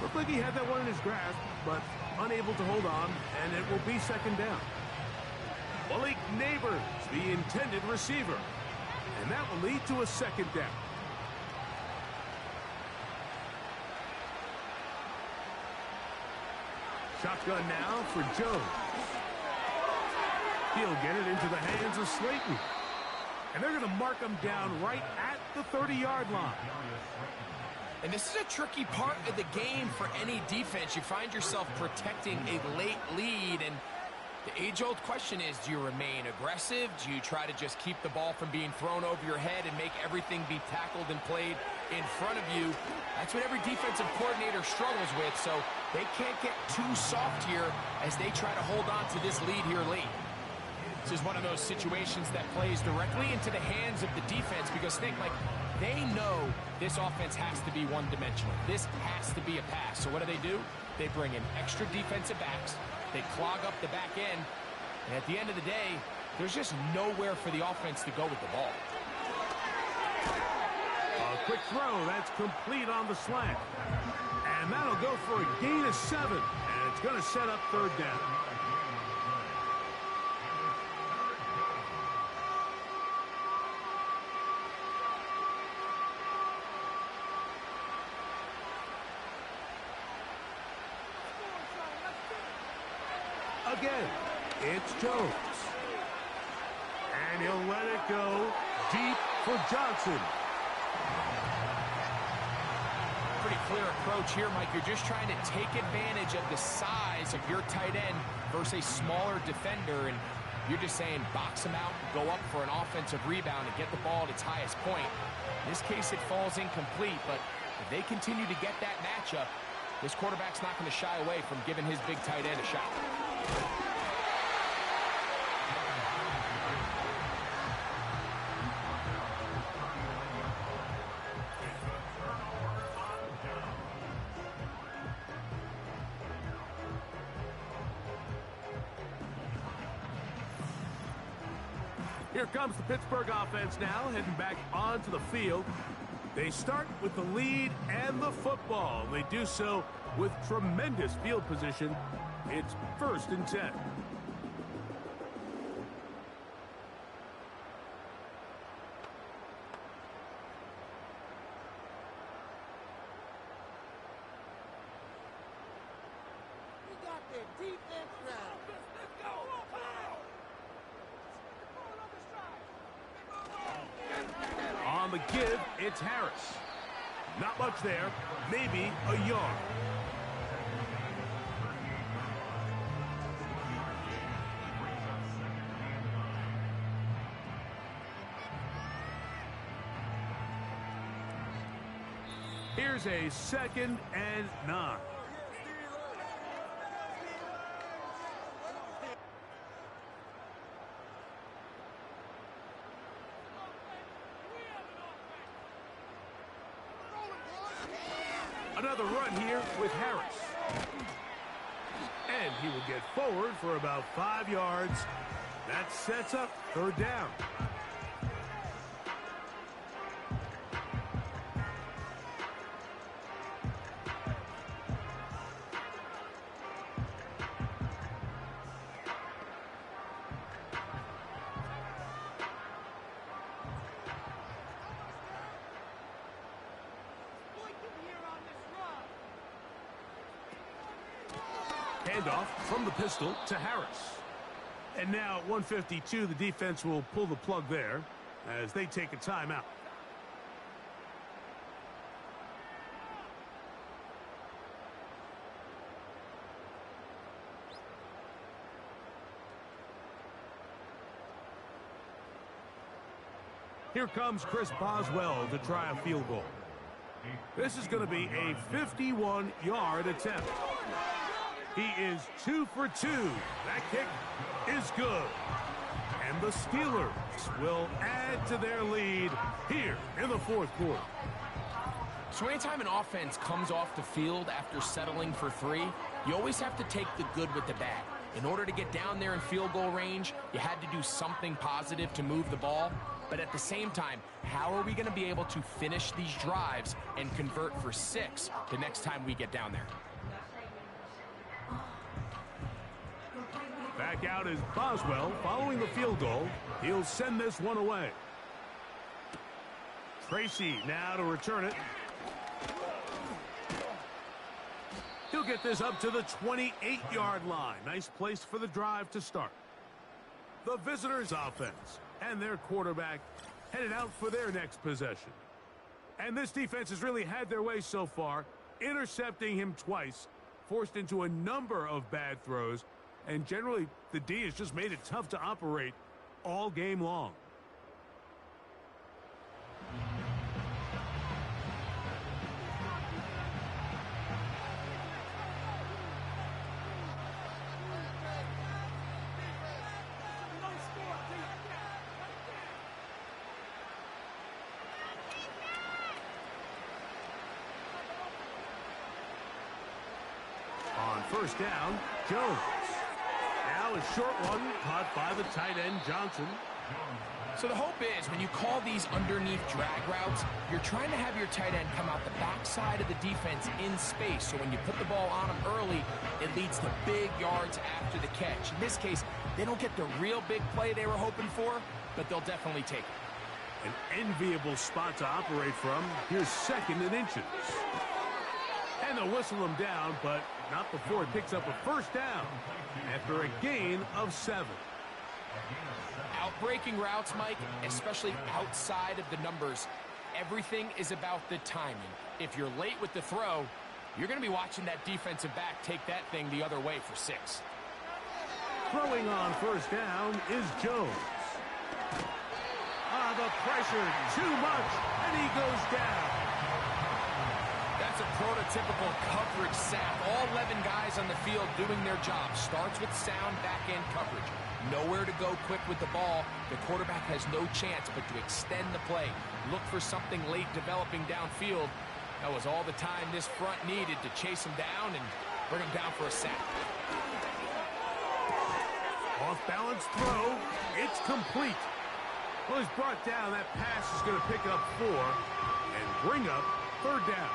Looked like he had that one in his grasp, but unable to hold on, and it will be second down. Malik Neighbors, the intended receiver. And that will lead to a second down. Shotgun now for Jones. He'll get it into the hands of Slayton. And they're going to mark him down right at the 30-yard line. And this is a tricky part of the game for any defense. You find yourself protecting a late lead, and the age-old question is, do you remain aggressive? Do you try to just keep the ball from being thrown over your head and make everything be tackled and played in front of you? That's what every defensive coordinator struggles with, so they can't get too soft here as they try to hold on to this lead here late. This is one of those situations that plays directly into the hands of the defense because think, like, they know this offense has to be one-dimensional. This has to be a pass. So what do? They bring in extra defensive backs. They clog up the back end. And at the end of the day, there's just nowhere for the offense to go with the ball. A quick throw. That's complete on the slant. And that'll go for a gain of 7. And it's going to set up third down. Again, it's Jones. And he'll let it go deep for Johnson. Pretty clear approach here, Mike. You're just trying to take advantage of the size of your tight end versus a smaller defender, and you're just saying box him out, go up for an offensive rebound and get the ball at its highest point. In this case, it falls incomplete, but if they continue to get that matchup, this quarterback's not going to shy away from giving his big tight end a shot. Here comes the Pittsburgh offense now, heading back onto the field. They start with the lead and the football. They do so with tremendous field position. It's 1st and 10. We got their defense now. On the give, it's Harris. Not much there, maybe a yard. Here's a 2nd and 9. Another run here with Harris. And he will get forward for about 5 yards. That sets up 3rd down. Handoff from the pistol to Harris. And now at 1:52, the defense will pull the plug there as they take a timeout. Here comes Chris Boswell to try a field goal. This is going to be a 51-yard attempt. He is 2 for 2. That kick is good. And the Steelers will add to their lead here in the 4th quarter. So anytime an offense comes off the field after settling for 3, you always have to take the good with the bad. In order to get down there in field goal range, you had to do something positive to move the ball. But at the same time, how are we going to be able to finish these drives and convert for 6 the next time we get down there? Back out is Boswell following the field goal. He'll send this one away. Tracy now to return it. He'll get this up to the 28-yard line. Nice place for the drive to start. The visitors' offense and their quarterback headed out for their next possession. And this defense has really had their way so far, intercepting him twice, forced into a number of bad throws, and generally the D has just made it tough to operate all game long. On 1st down, Jones. Now a short one caught by the tight end Johnson. So the hope is when you call these underneath drag routes, you're trying to have your tight end come out the backside of the defense in space. So when you put the ball on him early, it leads to big yards after the catch. In this case, they don't get the real big play they were hoping for, but they'll definitely take it. An enviable spot to operate from. Here's 2nd and inches. And they'll whistle him down, but not before it picks up a 1st down after a gain of 7. Outbreaking routes, Mike, especially outside of the numbers, everything is about the timing. If you're late with the throw, you're going to be watching that defensive back take that thing the other way for 6. Throwing on first down is Jones. The pressure, too much, and he goes down. That's a prototypical coverage sack. All 11 guys on the field doing their job. Starts with sound back-end coverage. Nowhere to go quick with the ball. The quarterback has no chance but to extend the play. Look for something late developing downfield. That was all the time this front needed to chase him down and bring him down for a sack. Off-balance throw. It's complete. Well, he's brought down. That pass is going to pick up 4 and bring up 3rd down.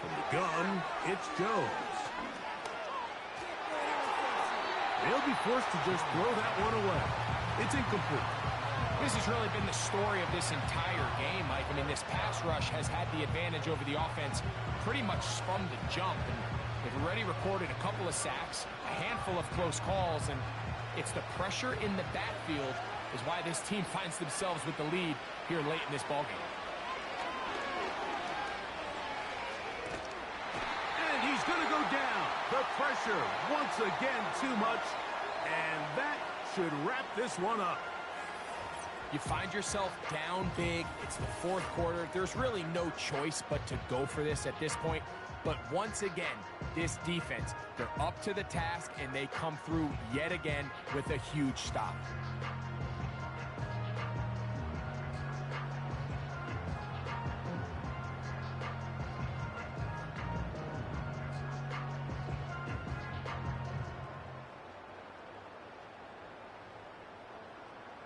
From the gun, it's Jones. They'll be forced to just throw that one away. It's incomplete. This has really been the story of this entire game, Mike. I mean, this pass rush has had the advantage over the offense pretty much from the jump. And they've already recorded a couple of sacks, a handful of close calls, and it's the pressure in the backfield is why this team finds themselves with the lead here late in this ballgame. And he's going to go down. The pressure, once again, too much. And that should wrap this one up. You find yourself down big. It's the 4th quarter. There's really no choice but to go for this at this point. But once again, this defense, they're up to the task, and they come through yet again with a huge stop.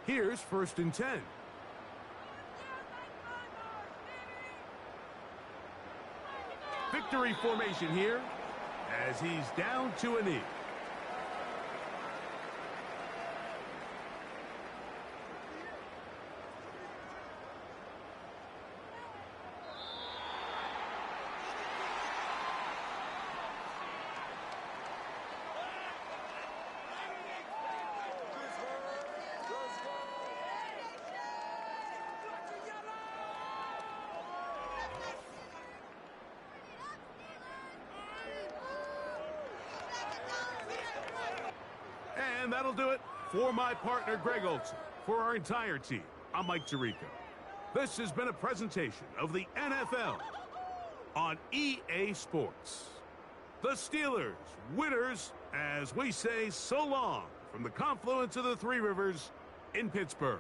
Here's 1st and 10. Victory formation here as he's down to a knee. And that'll do it for my partner, Greg Olson. For our entire team, I'm Mike Tirico. This has been a presentation of the NFL on EA Sports. The Steelers, winners, as we say so long from the confluence of the Three Rivers in Pittsburgh.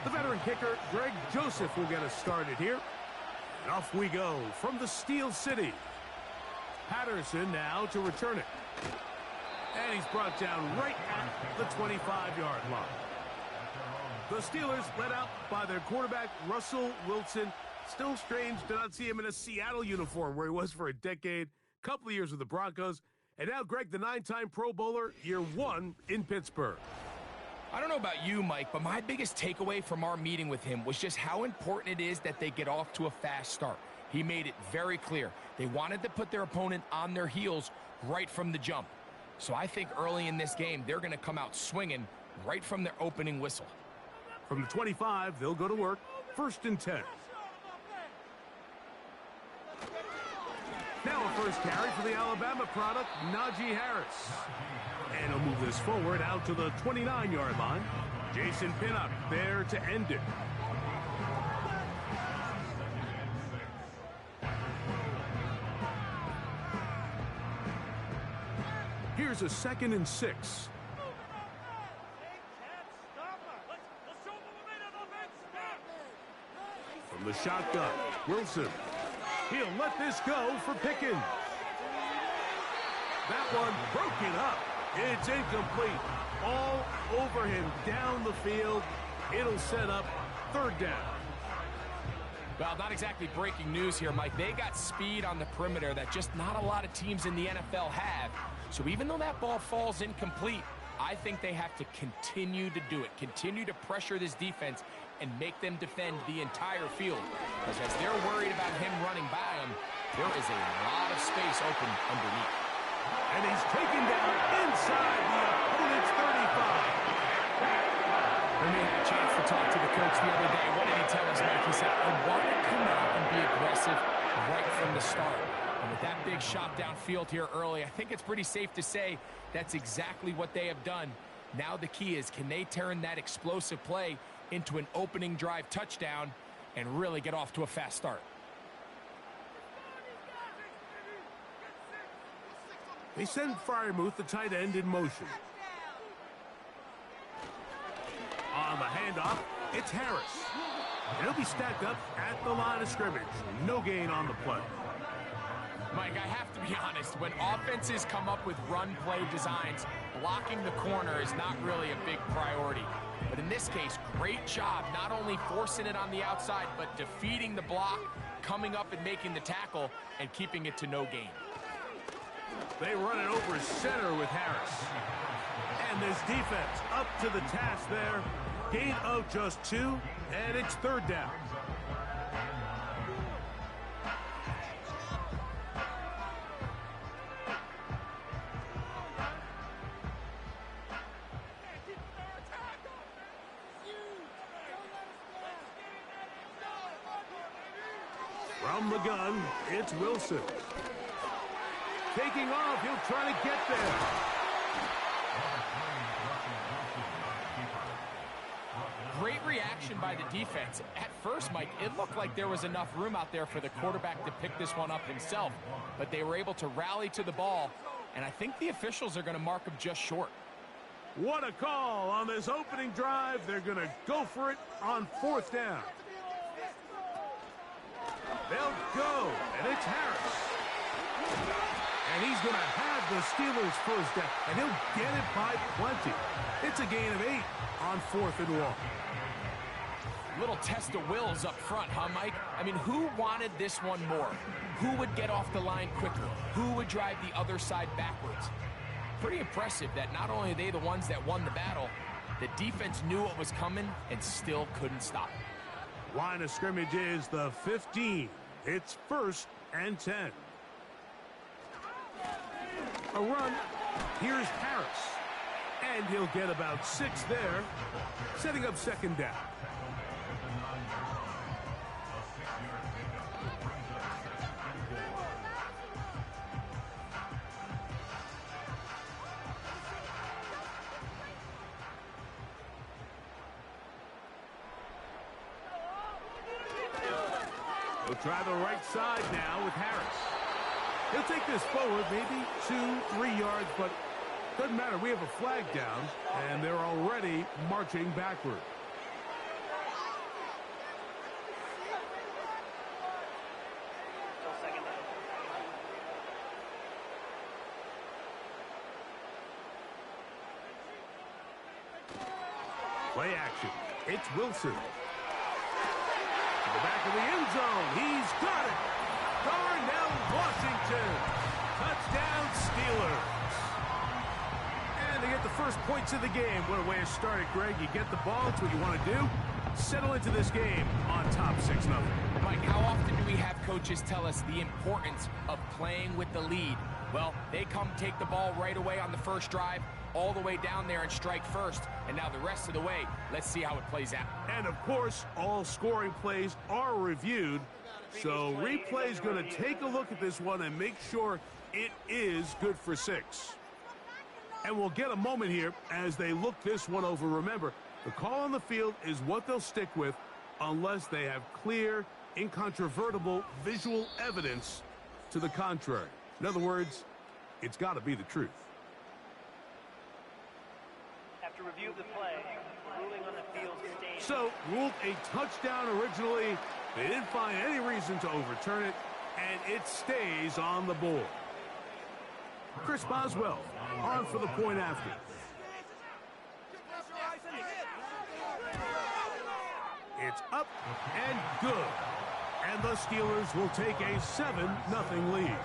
The veteran kicker, Greg Joseph, will get us started here. And off we go from the Steel City. Patterson now to return it. And he's brought down right at the 25-yard line. The Steelers led out by their quarterback, Russell Wilson. Still strange to not see him in a Seattle uniform where he was for a decade, couple of years with the Broncos. And now Greg, the 9-time Pro Bowler, year 1 in Pittsburgh. I don't know about you, Mike, but my biggest takeaway from our meeting with him was just how important it is that they get off to a fast start. He made it very clear. They wanted to put their opponent on their heels right from the jump. So I think early in this game, they're going to come out swinging right from their opening whistle. From the 25, they'll go to work. 1st and 10. Now a first carry for the Alabama product, Najee Harris. And he'll move this forward out to the 29-yard line. Jason Pinnock there to end it. Here's a 2nd and 6. From the shotgun, Wilson. He'll let this go for Pickens. That one broken up. It's incomplete. All over him down the field. It'll set up 3rd down. Well, not exactly breaking news here, Mike. They got speed on the perimeter that just not a lot of teams in the NFL have. So even though that ball falls incomplete, I think they have to continue to do it. Continue to pressure this defense and make them defend the entire field. Because as they're worried about him running by them, there is a lot of space open underneath. And he's taken down inside the opponent's 35. I made a chance to talk to the coach the other day. What did he tell us, Mike? He said, I want to come out and be aggressive right from the start. And with that big shot downfield here early, I think it's pretty safe to say that's exactly what they have done. Now the key is, can they turn that explosive play into an opening drive touchdown and really get off to a fast start? They send Freiermuth, the tight end, in motion. On the handoff, it's Harris. And he'll be stacked up at the line of scrimmage. No gain on the play. Mike, I have to be honest, when offenses come up with run play designs, blocking the corner is not really a big priority. But in this case, great job not only forcing it on the outside, but defeating the block, coming up and making the tackle, and keeping it to no gain. They run it over center with Harris. And this defense up to the task there. Gain of just 2, and it's 3rd down. From the gun, it's Wilson. Taking off, he'll try to get there. Great reaction by the defense. At first, Mike, it looked like there was enough room out there for the quarterback to pick this one up himself, but they were able to rally to the ball, and I think the officials are going to mark him just short. What a call on this opening drive. They're going to go for it on 4th down. They'll go, and it's Harris. And he's going to have the Steelers' 1st down, and he'll get it by plenty. It's a gain of 8 on 4th and 1. Little test of wills up front, huh, Mike? I mean, who wanted this one more? Who would get off the line quicker? Who would drive the other side backwards? Pretty impressive that not only are they the ones that won the battle, the defense knew what was coming and still couldn't stop it. Line of scrimmage is the 15. It's 1st and 10. A run. Here's Harris. And he'll get about 6 there, setting up 2nd down. He'll try the right side now with Harris. He'll take this forward, maybe 2-3 yards, but doesn't matter. We have a flag down, and they're already marching backward. Play action. It's Wilson. To the back of the end zone. He's got it. Darnell Washington. Touchdown Steelers. And they get the first points of the game. What a way to start it, Greg. You get the ball. It's what you want to do. Settle into this game on top 6-0. Mike, how often do we have coaches tell us the importance of playing with the lead? Well, they come take the ball right away on the first drive, all the way down there and strike first. And now the rest of the way, let's see how it plays out. And, of course, all scoring plays are reviewed. So replay's going to take a look at this one and make sure it is good for 6. And we'll get a moment here as they look this one over. Remember, the call on the field is what they'll stick with unless they have clear, incontrovertible visual evidence to the contrary. In other words, it's got to be the truth. After review of the play, ruling on the field stays. So, ruled a touchdown originally. They didn't find any reason to overturn it, and it stays on the board. Chris Boswell on for the point after. It's up and good. And the Steelers will take a 7-0 lead.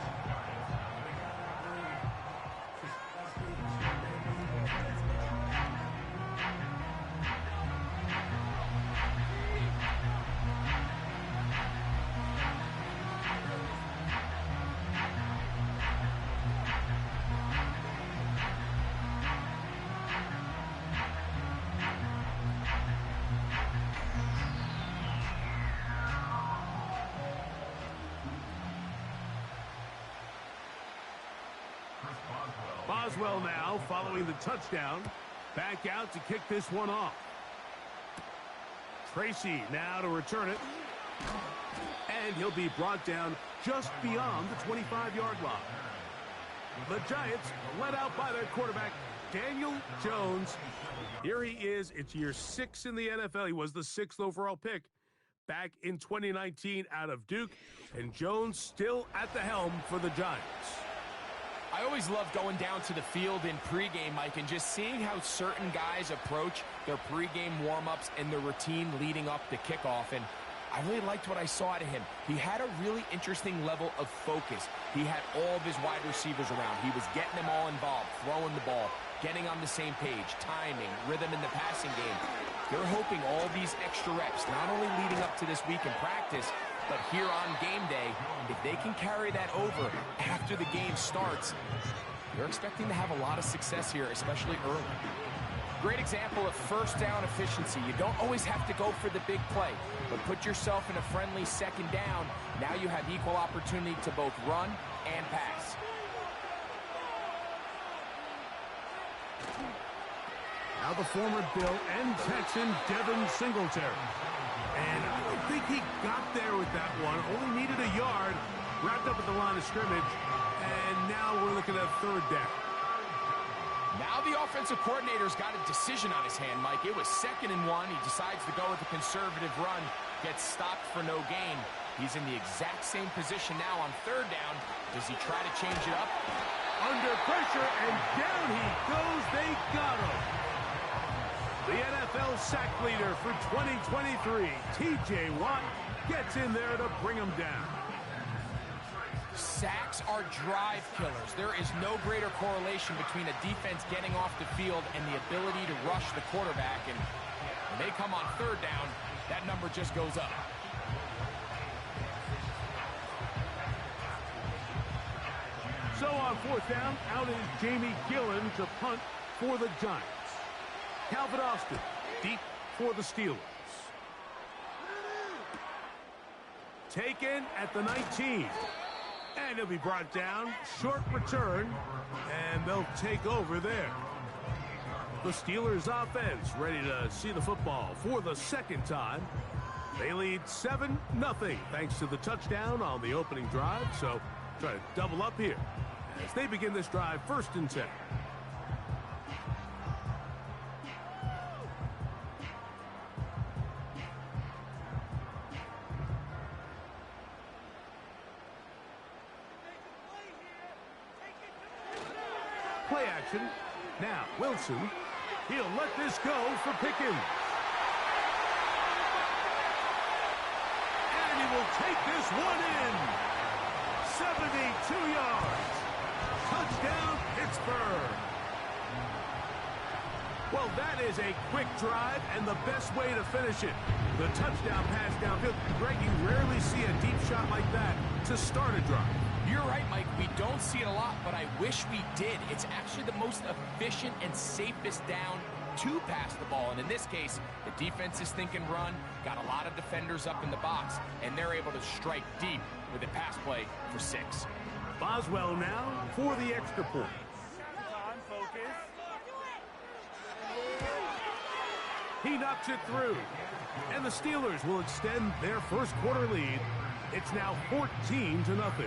Boswell now following the touchdown. Back out to kick this one off. Tracy now to return it. And he'll be brought down just beyond the 25-yard line. The Giants led out by their quarterback, Daniel Jones. Here he is. It's year 6 in the NFL. He was the 6th overall pick back in 2019 out of Duke. And Jones still at the helm for the Giants. I always love going down to the field in pregame, Mike, and just seeing how certain guys approach their pregame warm-ups and their routine leading up to kickoff. And I really liked what I saw out of him. He had a really interesting level of focus. He had all of his wide receivers around. He was getting them all involved, throwing the ball, getting on the same page, timing, rhythm in the passing game. They're hoping all these extra reps, not only leading up to this week in practice, but here on game day, if they can carry that over after the game starts, they're expecting to have a lot of success here, especially early. Great example of first down efficiency. You don't always have to go for the big play, but put yourself in a friendly second down. Now you have equal opportunity to both run and pass. Now the former Bill and Texan Devin Singletary. And I don't think he got there with that one. Only needed a yard. Wrapped up at the line of scrimmage. And now we're looking at third down. Now the offensive coordinator's got a decision on his hand, Mike. It was 2nd and 1. He decides to go with a conservative run. Gets stopped for no gain. He's in the exact same position now on 3rd down. Does he try to change it up? Under pressure, and down he goes. They got him. The NFL sack leader for 2023, T.J. Watt, gets in there to bring him down. Sacks are drive killers. There is no greater correlation between a defense getting off the field and the ability to rush the quarterback. And when they come on 3rd down, that number just goes up. So on 4th down, out is Jamie Gillen to punt for the Giants. Calvin Austin, deep for the Steelers. Taken at the 19. And he'll be brought down. Short return. And they'll take over there. The Steelers offense ready to see the football for the 2nd time. They lead 7-0 thanks to the touchdown on the opening drive. So try to double up here as they begin this drive 1st and 10. Play action. Now Wilson. He'll let this go for Pickens. And he will take this one in. 72 yards. Touchdown, Pittsburgh. Well, that is a quick drive and the best way to finish it. The touchdown pass downfield. Greg, you rarely see a deep shot like that to start a drive. You're right, Mike. We don't see it a lot, but I wish we did. It's actually the most efficient and safest down to pass the ball. And in this case, the defense is thinking run, got a lot of defenders up in the box, and they're able to strike deep with a pass play for 6. Boswell now for the extra point. He knocks it through. And the Steelers will extend their first quarter lead. It's now 14-0.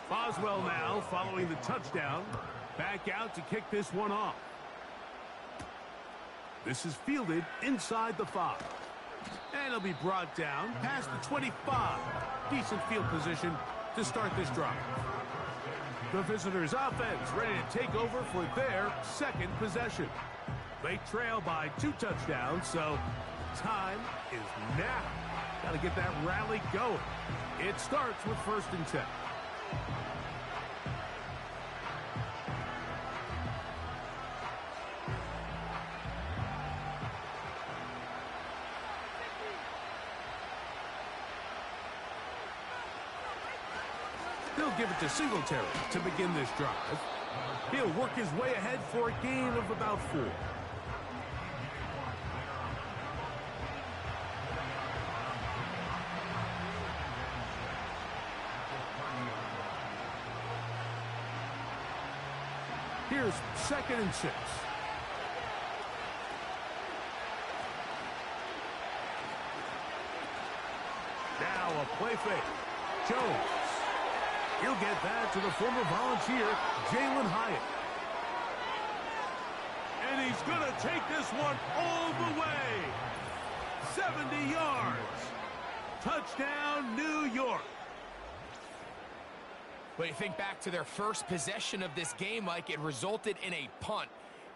Boswell now following the touchdown. Back out to kick this one off. This is fielded inside the 5. And it'll be brought down past the 25. Decent field position to start this drive. The visitors' offense ready to take over for their second possession. They trail by 2 touchdowns, so time is now. Got to get that rally going. It starts with 1st and 10. He'll give it to Singletary to begin this drive. He'll work his way ahead for a gain of about 4. Here's 2nd and 6. Now a play fake. Jones. He'll get that to the former Volunteer, Jalen Hyatt. And he's going to take this one all the way. 70 yards. Touchdown, New York. But you think back to their first possession of this game, Mike, it resulted in a punt.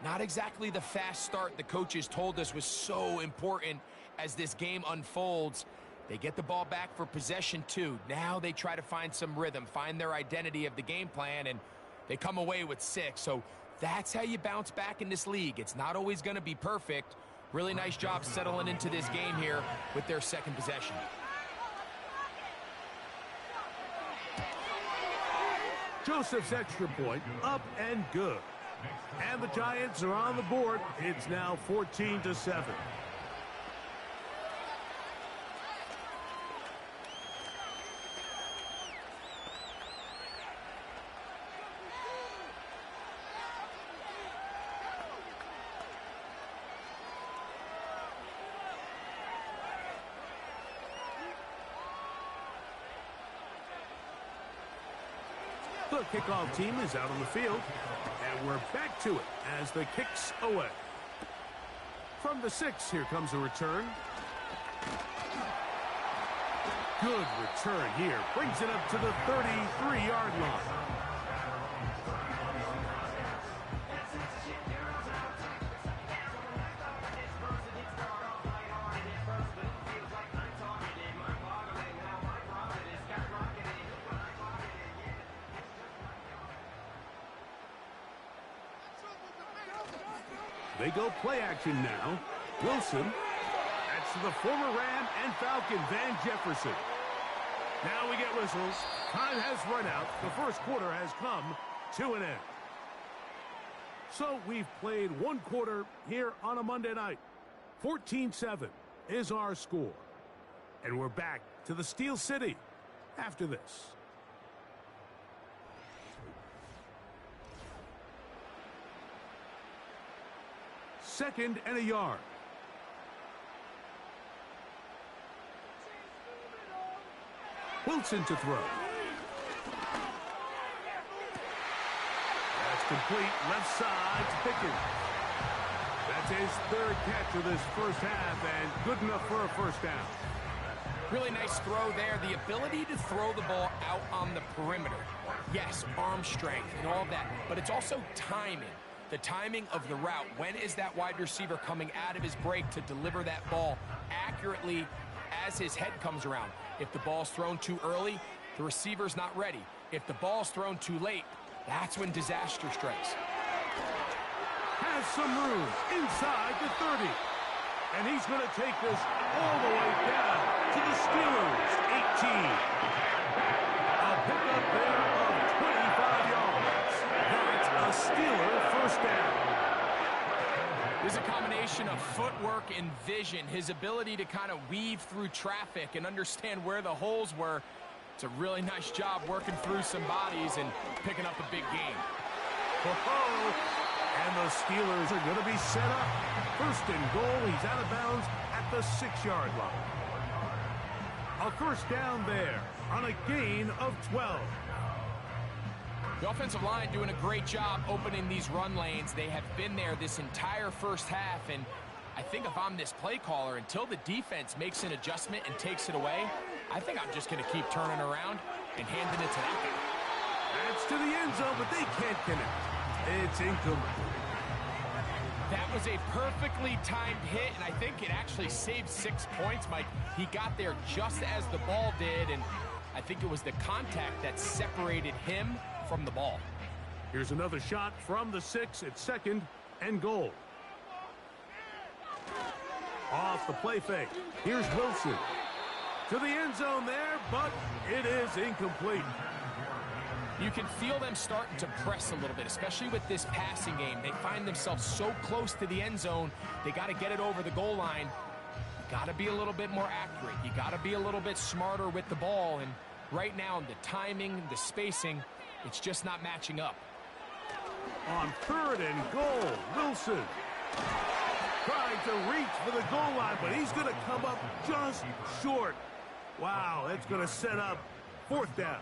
Not exactly the fast start the coaches told us was so important as this game unfolds. They get the ball back for possession 2. Now they try to find some rhythm, find their identity of the game plan, and they come away with 6. So that's how you bounce back in this league. It's not always going to be perfect. Really nice job settling into this game here with their second possession. Joseph's extra point up and good. And the Giants are on the board. It's now 14-7. The kickoff team is out on the field, and we're back to it as the kick's away. From the 6, here comes a return. Good return here. Brings it up to the 33-yard line. They go play action now. Wilson. That's to the former Ram and Falcon, Van Jefferson. Now we get whistles. Time has run out. The first quarter has come to an end. So we've played 1 quarter here on a Monday night. 14-7 is our score. And we're back to the Steel City after this. Second and a yard. Wilson to throw. That's complete. Left side to Pickens. That's his 3rd catch of this first half, and good enough for a first down. Really nice throw there. The ability to throw the ball out on the perimeter. Yes, arm strength and all of that, but it's also timing. The timing of the route. When is that wide receiver coming out of his break to deliver that ball accurately as his head comes around? If the ball's thrown too early, the receiver's not ready. If the ball's thrown too late, that's when disaster strikes. Has some room inside the 30. And he's going to take this all the way down to the Steelers' 18. A pickup there of 25 yards. That's a Steeler first down. There's a combination of footwork and vision, his ability to kind of weave through traffic and understand where the holes were. It's a really nice job working through some bodies and picking up a big gain. And the Steelers are going to be set up. First and goal, he's out of bounds at the 6-yard line. A first down there on a gain of 12. The offensive line doing a great job opening these run lanes. They have been there this entire first half, and I think if I'm this play caller, until the defense makes an adjustment and takes it away, I think I'm just going to keep turning around and handing it to that guy. That's to the end zone, but they can't connect. It's incomplete. That was a perfectly timed hit, and I think it actually saved 6 points, Mike. He got there just as the ball did, and I think it was the contact that separated him from the ball. Here's another shot from the 6 at second and goal. Off the play fake. Here's Wilson. To the end zone there, but it is incomplete. You can feel them starting to press a little bit, especially with this passing game. They find themselves so close to the end zone, they got to get it over the goal line. You got to be a little bit more accurate. You got to be a little bit smarter with the ball, and right now, the timing, the spacing, it's just not matching up. On third and goal, Wilson trying to reach for the goal line, but he's going to come up just short. Wow, that's going to set up fourth down.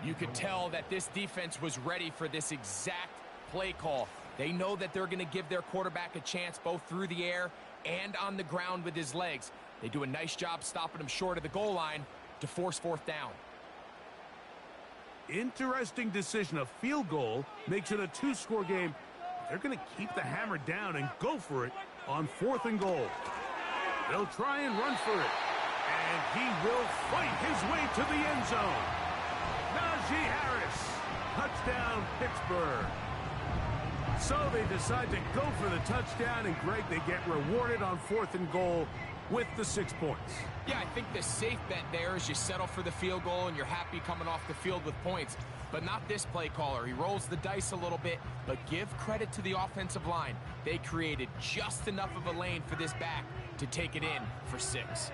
You could tell that this defense was ready for this exact play call. They know that they're going to give their quarterback a chance both through the air and on the ground with his legs. They do a nice job stopping him short of the goal line to force fourth down. Interesting decision. A field goal makes it a 2-score game. They're going to keep the hammer down and go for it on fourth and goal. They'll try and run for it. And he will fight his way to the end zone. Najee Harris. Touchdown, Pittsburgh. So they decide to go for the touchdown, and Greg, they get rewarded on fourth and goal with the 6 points. Yeah, I think the safe bet there is you settle for the field goal and you're happy coming off the field with points. But not this play caller. He rolls the dice a little bit, but give credit to the offensive line. They created just enough of a lane for this back to take it in for 6.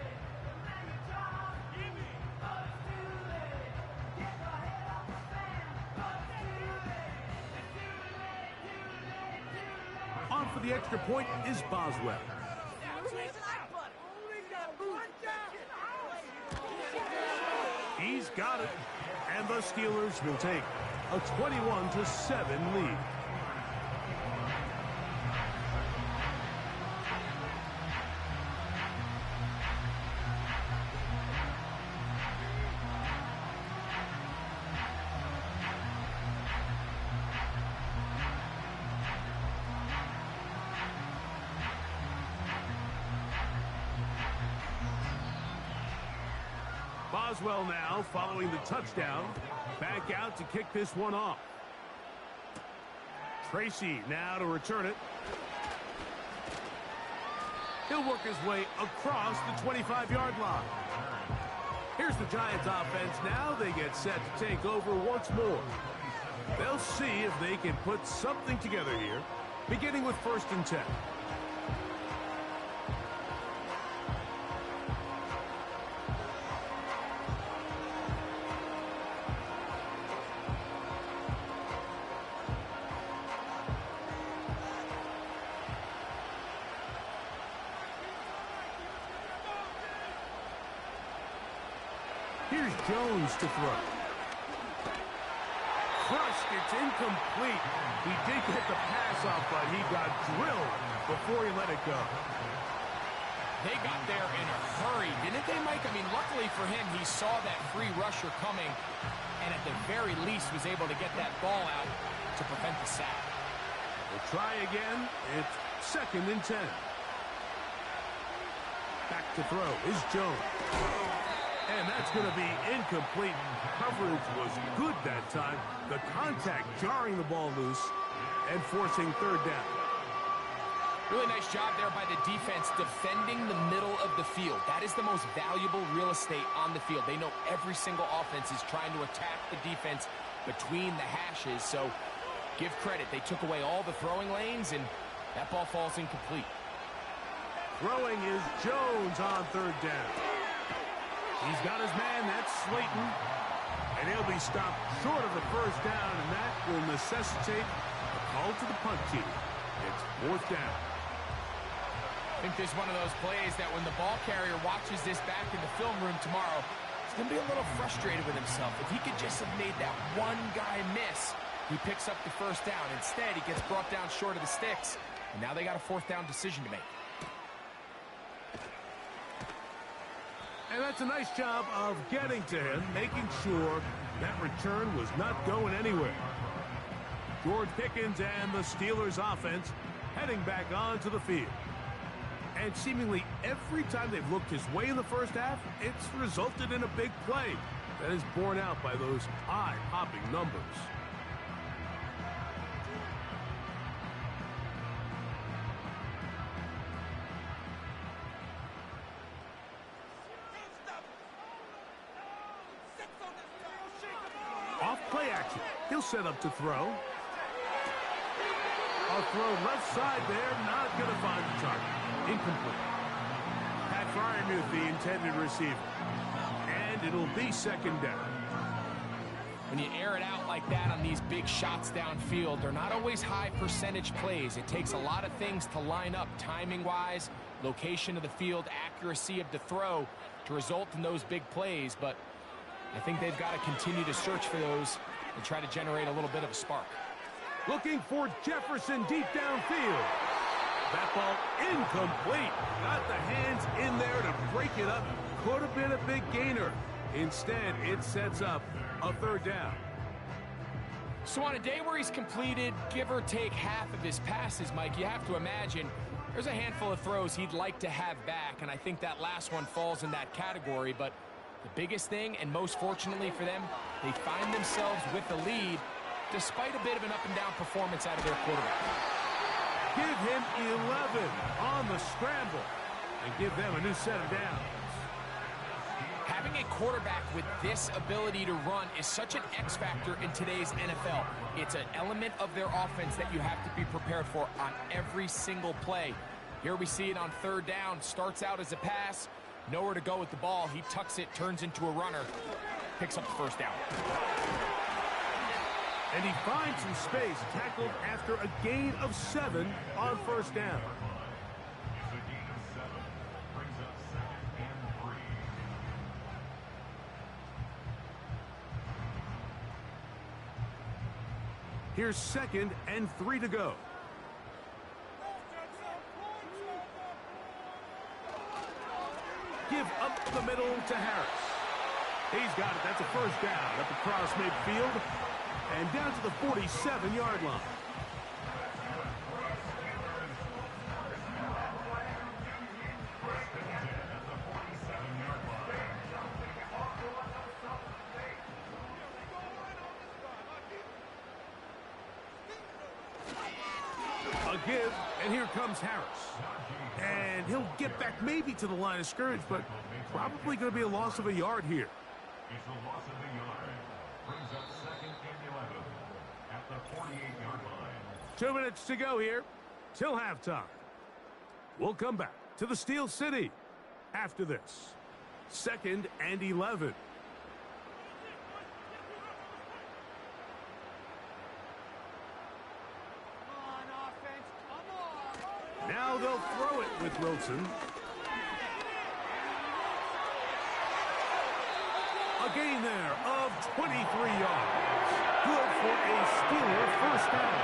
On for the extra point is Boswell. He's got it. And the Steelers will take a 21-7 lead. Boswell now following the touchdown. Back out to kick this one off. Tracy now to return it. He'll work his way across the 25-yard line. Here's the Giants offense now. They get set to take over once more. They'll see if they can put something together here, beginning with 1st and 10. Here's Jones to throw. Crushed, it's incomplete. He did get the pass off, but he got drilled before he let it go. They got there in a hurry, didn't they, Mike? I mean, luckily for him, he saw that free rusher coming, and at the very least was able to get that ball out to prevent the sack. We'll try again. It's 2nd and 10. Back to throw is Jones. And that's going to be incomplete. Coverage was good that time. The contact jarring the ball loose and forcing 3rd down. Really nice job there by the defense defending the middle of the field. That is the most valuable real estate on the field. They know every single offense is trying to attack the defense between the hashes. So give credit. They took away all the throwing lanes, and that ball falls incomplete. Throwing is Jones on 3rd down. He's got his man. That's Slayton. And he'll be stopped short of the 1st down, and that will necessitate a call to the punt team. It's 4th down. I think this is one of those plays that when the ball carrier watches this back in the film room tomorrow, he's going to be a little frustrated with himself. If he could just have made that one guy miss, he picks up the 1st down. Instead, he gets brought down short of the sticks, and now they got a 4th down decision to make. And that's a nice job of getting to him, making sure that return was not going anywhere. George Pickens and the Steelers offense heading back onto the field. And seemingly every time they've looked his way in the 1st half, it's resulted in a big play that is borne out by those eye-popping numbers. Off play action. He'll set up to throw. A throw left side there, not going to find the target. Incomplete. Pat Freiermuth, the intended receiver. And it'll be 2nd down. When you air it out like that on these big shots downfield, they're not always high percentage plays. It takes a lot of things to line up timing-wise, location of the field, accuracy of the throw to result in those big plays. But I think they've got to continue to search for those and try to generate a little bit of a spark. Looking for Jefferson deep downfield. That ball incomplete. Got the hands in there to break it up. Could have been a big gainer. Instead, it sets up a 3rd down. So on a day where he's completed, give or take half of his passes, Mike, you have to imagine there's a handful of throws he'd like to have back, and I think that last one falls in that category. But the biggest thing, and most fortunately for them, they find themselves with the lead despite a bit of an up-and-down performance out of their quarterback. Give him 11 on the scramble and give them a new set of downs. Having a quarterback with this ability to run is such an X factor in today's NFL. It's an element of their offense that you have to be prepared for on every single play. Here we see it on 3rd down. Starts out as a pass. Nowhere to go with the ball. He tucks it, turns into a runner. Picks up the 1st down. And he finds some space, tackled after a gain of 7 on 1st down. Here's 2nd and 3 to go. Give up the middle to Harris. He's got it. That's a 1st down up across midfield and down to the 47-yard line. A give, and here comes Harris. And he'll get back maybe to the line of scrimmage, but probably going to be a loss of a yard here. It's a loss of a yard. Brings up 2nd and 11 at the 48-yard line. 2 minutes to go here till halftime. We'll come back to the Steel City after this. 2nd and 11. Now they'll throw it with Wilson. A gain there of 23 yards. Good for a Steeler 1st down.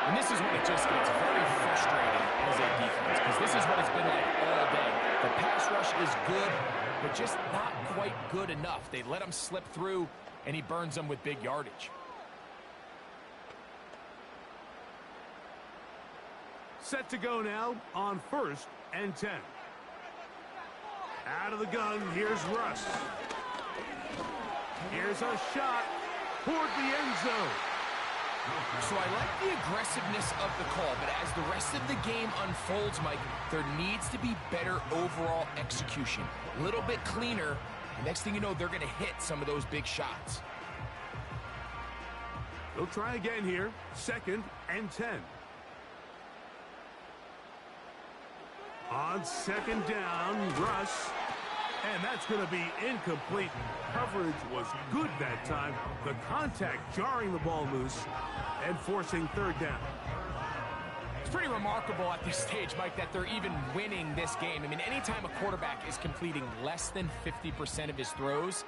And this is when it just gets very frustrating as a defense, because this is what it's been like all day. The pass rush is good, but just not quite good enough. They let him slip through, and he burns them with big yardage. Set to go now on 1st and 10. Out of the gun, here's Russ. Here's a shot toward the end zone. So I like the aggressiveness of the call, but as the rest of the game unfolds, Mike, there needs to be better overall execution. A little bit cleaner. The next thing you know, they're going to hit some of those big shots. They'll try again here. 2nd and 10. On 2nd down, Russ. And that's going to be incomplete. Coverage was good that time. The contact jarring the ball loose and forcing 3rd down. It's pretty remarkable at this stage, Mike, that they're even winning this game. I mean, anytime a quarterback is completing less than 50% of his throws,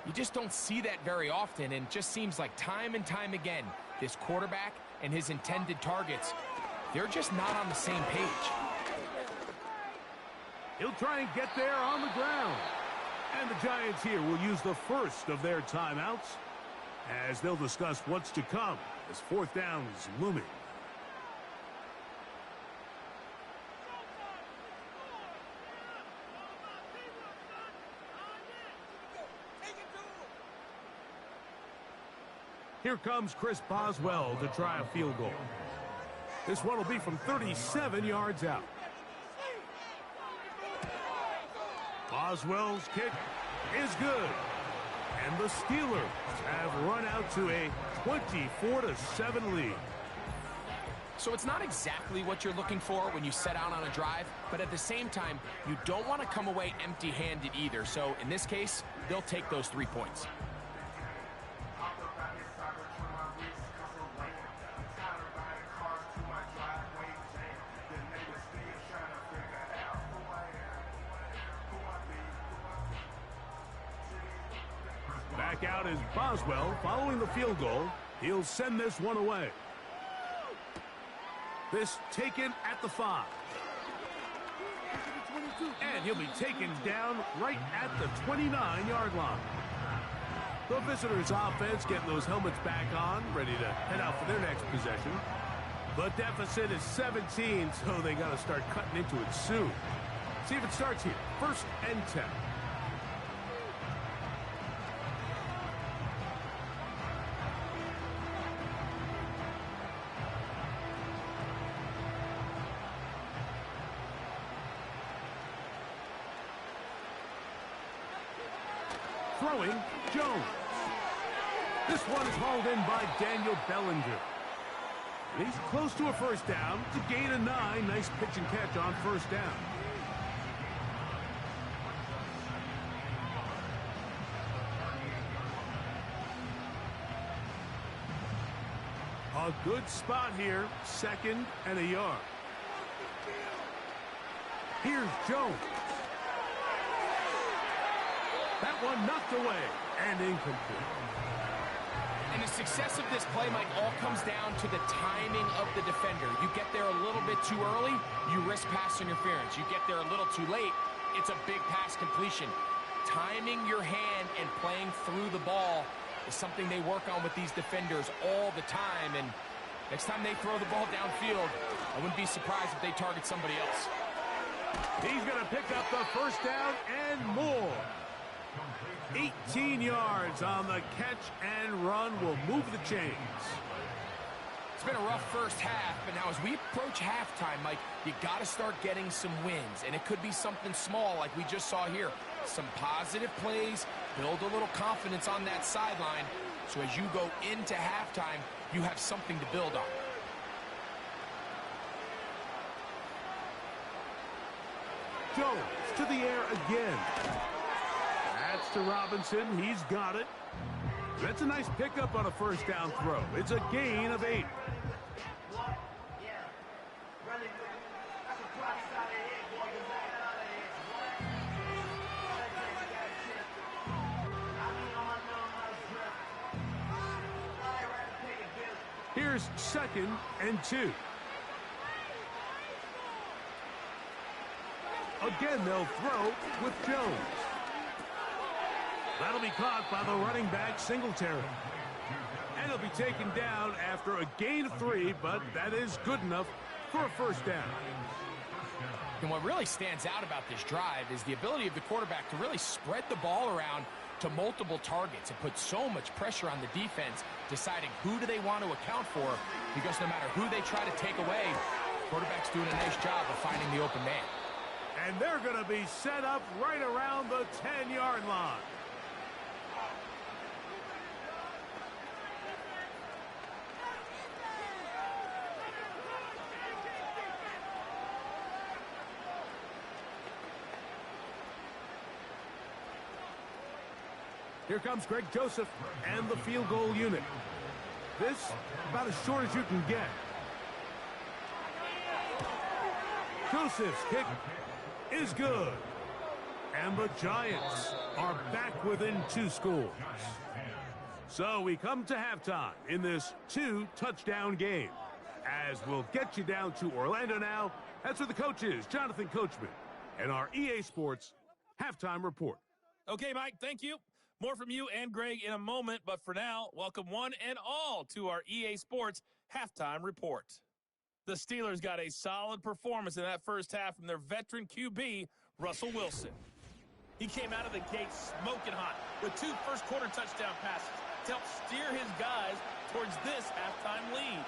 you just don't see that very often, and it just seems like time and time again, this quarterback and his intended targets, they're just not on the same page. He'll try and get there on the ground. And the Giants here will use the first of their timeouts as they'll discuss what's to come as 4th down is looming. Here comes Chris Boswell to try a field goal. This one will be from 37 yards out. Boswell's kick is good. And the Steelers have run out to a 24-7 lead. So it's not exactly what you're looking for when you set out on a drive, but at the same time, you don't want to come away empty-handed either. So in this case, they'll take those 3 points. Back out is Boswell following the field goal. He'll send this one away. This taken at the 5. And he'll be taken down right at the 29-yard line. The visitors' offense getting those helmets back on, ready to head out for their next possession. The deficit is 17, so they got to start cutting into it soon. See if it starts here. 1st and 10. Throwing, Jones. This one is hauled in by Daniel Bellinger. And he's close to a 1st down. It's a gain of 9. Nice pitch and catch on 1st down. A good spot here. 2nd and a yard. Here's Jones. That one knocked away and incomplete. And the success of this play, Mike, all comes down to the timing of the defender. You get there a little bit too early, you risk pass interference. You get there a little too late, it's a big pass completion. Timing your hand and playing through the ball is something they work on with these defenders all the time. And next time they throw the ball downfield, I wouldn't be surprised if they target somebody else. He's going to pick up the 1st down and more. 18 yards on the catch and run will move the chains. It's been a rough first half, but now as we approach halftime, Mike, you got to start getting some wins. And it could be something small like we just saw here. Some positive plays, build a little confidence on that sideline. So as you go into halftime, you have something to build on. Jones to the air again. That's to Robinson. He's got it. That's a nice pickup on a 1st down throw. It's a gain of 8. Here's 2nd and 2. Again, they'll throw with Jones. That'll be caught by the running back, Singletary. And he'll be taken down after a gain of 3, but that is good enough for a first down. And what really stands out about this drive is the ability of the quarterback to really spread the ball around to multiple targets and put so much pressure on the defense, deciding who do they want to account for, because no matter who they try to take away, quarterback's doing a nice job of finding the open man. And they're going to be set up right around the 10-yard line. Here comes Greg Joseph and the field goal unit. This about as short as you can get. Joseph's kick is good. And the Giants are back within 2 scores. So we come to halftime in this 2-touchdown game. As we'll get you down to Orlando now. That's where the coach is, Jonathan Coachman, and our EA Sports halftime report. Okay, Mike, thank you. More from you and Greg in a moment, but for now, welcome one and all to our EA Sports halftime report. The Steelers got a solid performance in that first half from their veteran QB, Russell Wilson. He came out of the gate smoking hot with 2 first-quarter touchdown passes to help steer his guys towards this halftime lead.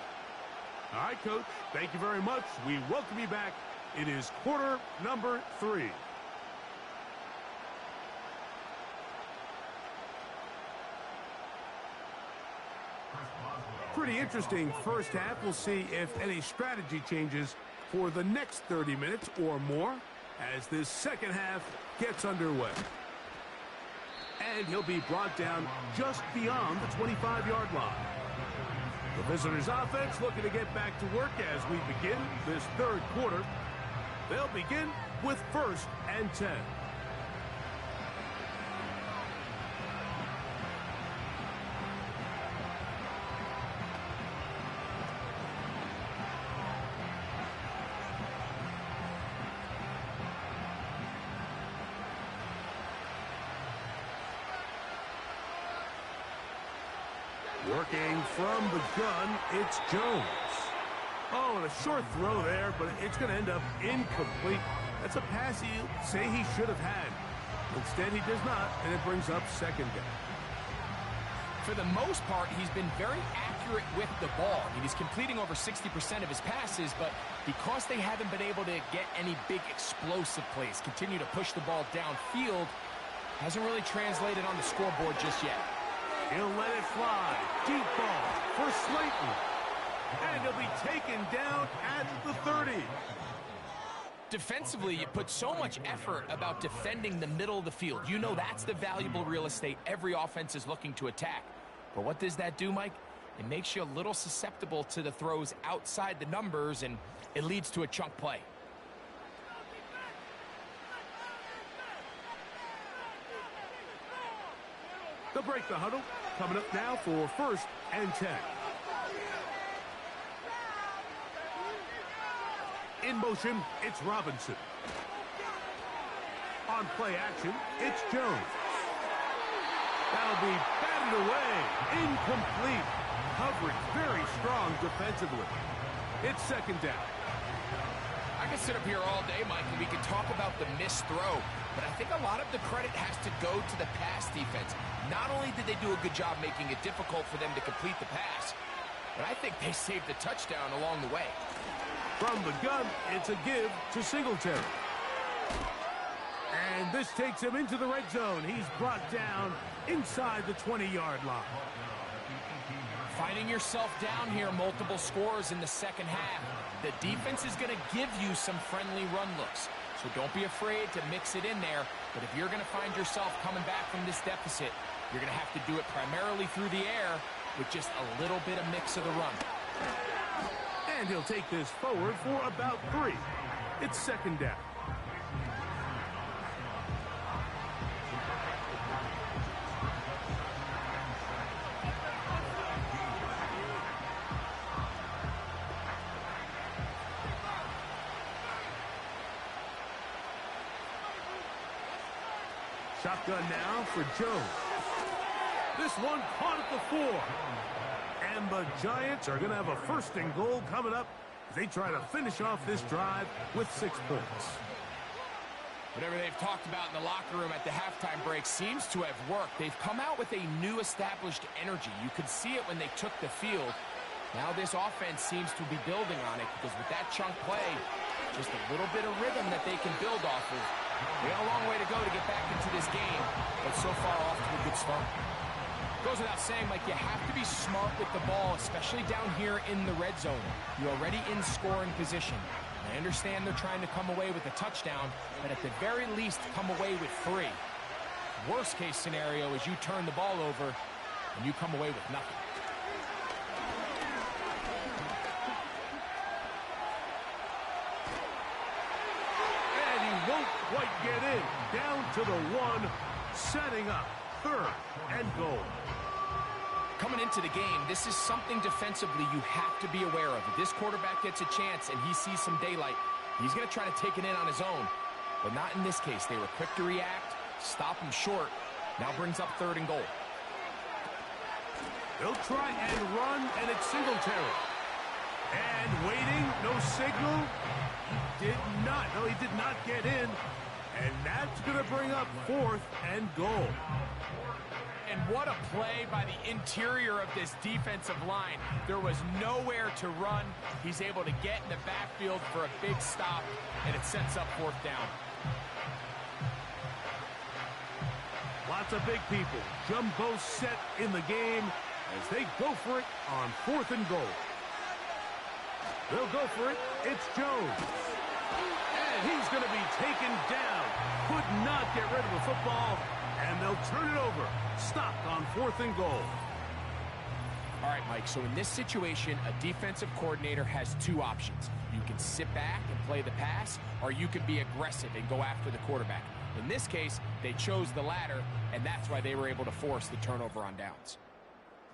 All right, Coach, thank you very much. We welcome you back. It is quarter number 3. Pretty interesting first half. We'll see if any strategy changes for the next 30 minutes or more as this second half gets underway. And he'll be brought down just beyond the 25-yard line. The visitors' offense looking to get back to work as we begin this third quarter. They'll begin with 1st and 10. Working from the gun, it's Jones. Oh, and a short throw there, but it's going to end up incomplete. That's a pass he'll say he should have had. Instead, he does not, and it brings up 2nd down. For the most part, he's been very accurate with the ball. He's completing over 60% of his passes, but because they haven't been able to get any big explosive plays, continue to push the ball downfield, hasn't really translated on the scoreboard just yet. He'll let it fly. Deep ball for Slayton. And he'll be taken down at the 30. Defensively, you put so much effort about defending the middle of the field. You know that's the valuable real estate every offense is looking to attack. But what does that do, Mike? It makes you a little susceptible to the throws outside the numbers, and it leads to a chunk play. They'll break the huddle. Coming up now for 1st and 10. In motion, it's Robinson. On play action, it's Jones. That'll be batted away. Incomplete. Coverage very strong defensively. It's 2nd down. I could sit up here all day, Mike, and we could talk about the missed throw, but I think a lot of the credit has to go to the pass defense. Not only did they do a good job making it difficult for them to complete the pass, but I think they saved a touchdown along the way. From the gun, it's a give to Singletary. And this takes him into the red zone. He's brought down inside the 20-yard line. Finding yourself down here, multiple scores in the second half. The defense is going to give you some friendly run looks. So don't be afraid to mix it in there. But if you're going to find yourself coming back from this deficit, you're going to have to do it primarily through the air with just a little bit of mix of the run. And he'll take this forward for about 3. It's 2nd down. Shotgun now for Jones. This one caught at the 4. And the Giants are going to have a 1st and goal coming up. They try to finish off this drive with 6 points. Whatever they've talked about in the locker room at the halftime break seems to have worked. They've come out with a new established energy. You could see it when they took the field. Now this offense seems to be building on it because with that chunk play, just a little bit of rhythm that they can build off of. They got a long way to go to get back into this game, but so far off to a good start. Goes without saying, Mike, you have to be smart with the ball, especially down here in the red zone. You're already in scoring position. I understand they're trying to come away with a touchdown, but at the very least, come away with 3. Worst case scenario is you turn the ball over and you come away with nothing. And he won't quite get in. Down to the 1, setting up 3rd and goal. Coming into the game, this is something defensively you have to be aware of. If this quarterback gets a chance and he sees some daylight, he's going to try to take it in on his own. But not in this case. They were quick to react, stop him short. Now brings up 3rd and goal. They'll try and run, and it's Singletary. And waiting, no signal. He did not get in. And that's going to bring up 4th and goal. And what a play by the interior of this defensive line. There was nowhere to run. He's able to get in the backfield for a big stop, and it sets up 4th down. Lots of big people. Jumbo set in the game as they go for it on 4th and goal. They'll go for it. It's Jones. And he's going to be taken down. Could not get rid of the football. And they'll turn it over. Stopped on 4th and goal. All right, Mike, so in this situation, a defensive coordinator has 2 options. You can sit back and play the pass, or you can be aggressive and go after the quarterback. In this case, they chose the latter, and that's why they were able to force the turnover on downs.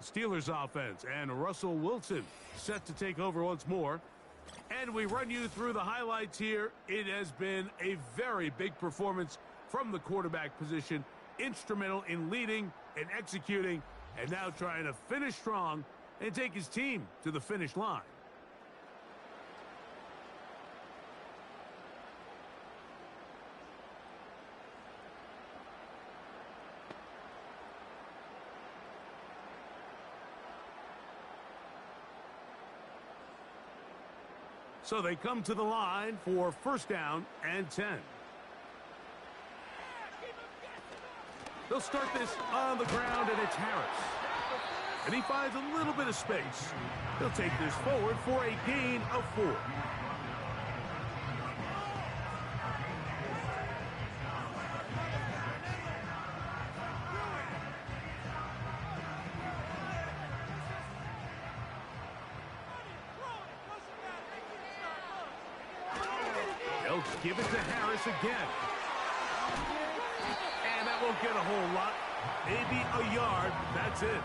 Steelers offense and Russell Wilson set to take over once more. And we run you through the highlights here. It has been a very big performance from the quarterback position. Instrumental in leading and executing, and now trying to finish strong and take his team to the finish line. So they come to the line for 1st down and 10. They'll start this on the ground, and it's Harris. And he finds a little bit of space. He'll take this forward for a gain of 4. They'll give it to Harris again. And that won't get a whole lot. Maybe a yard. That's it.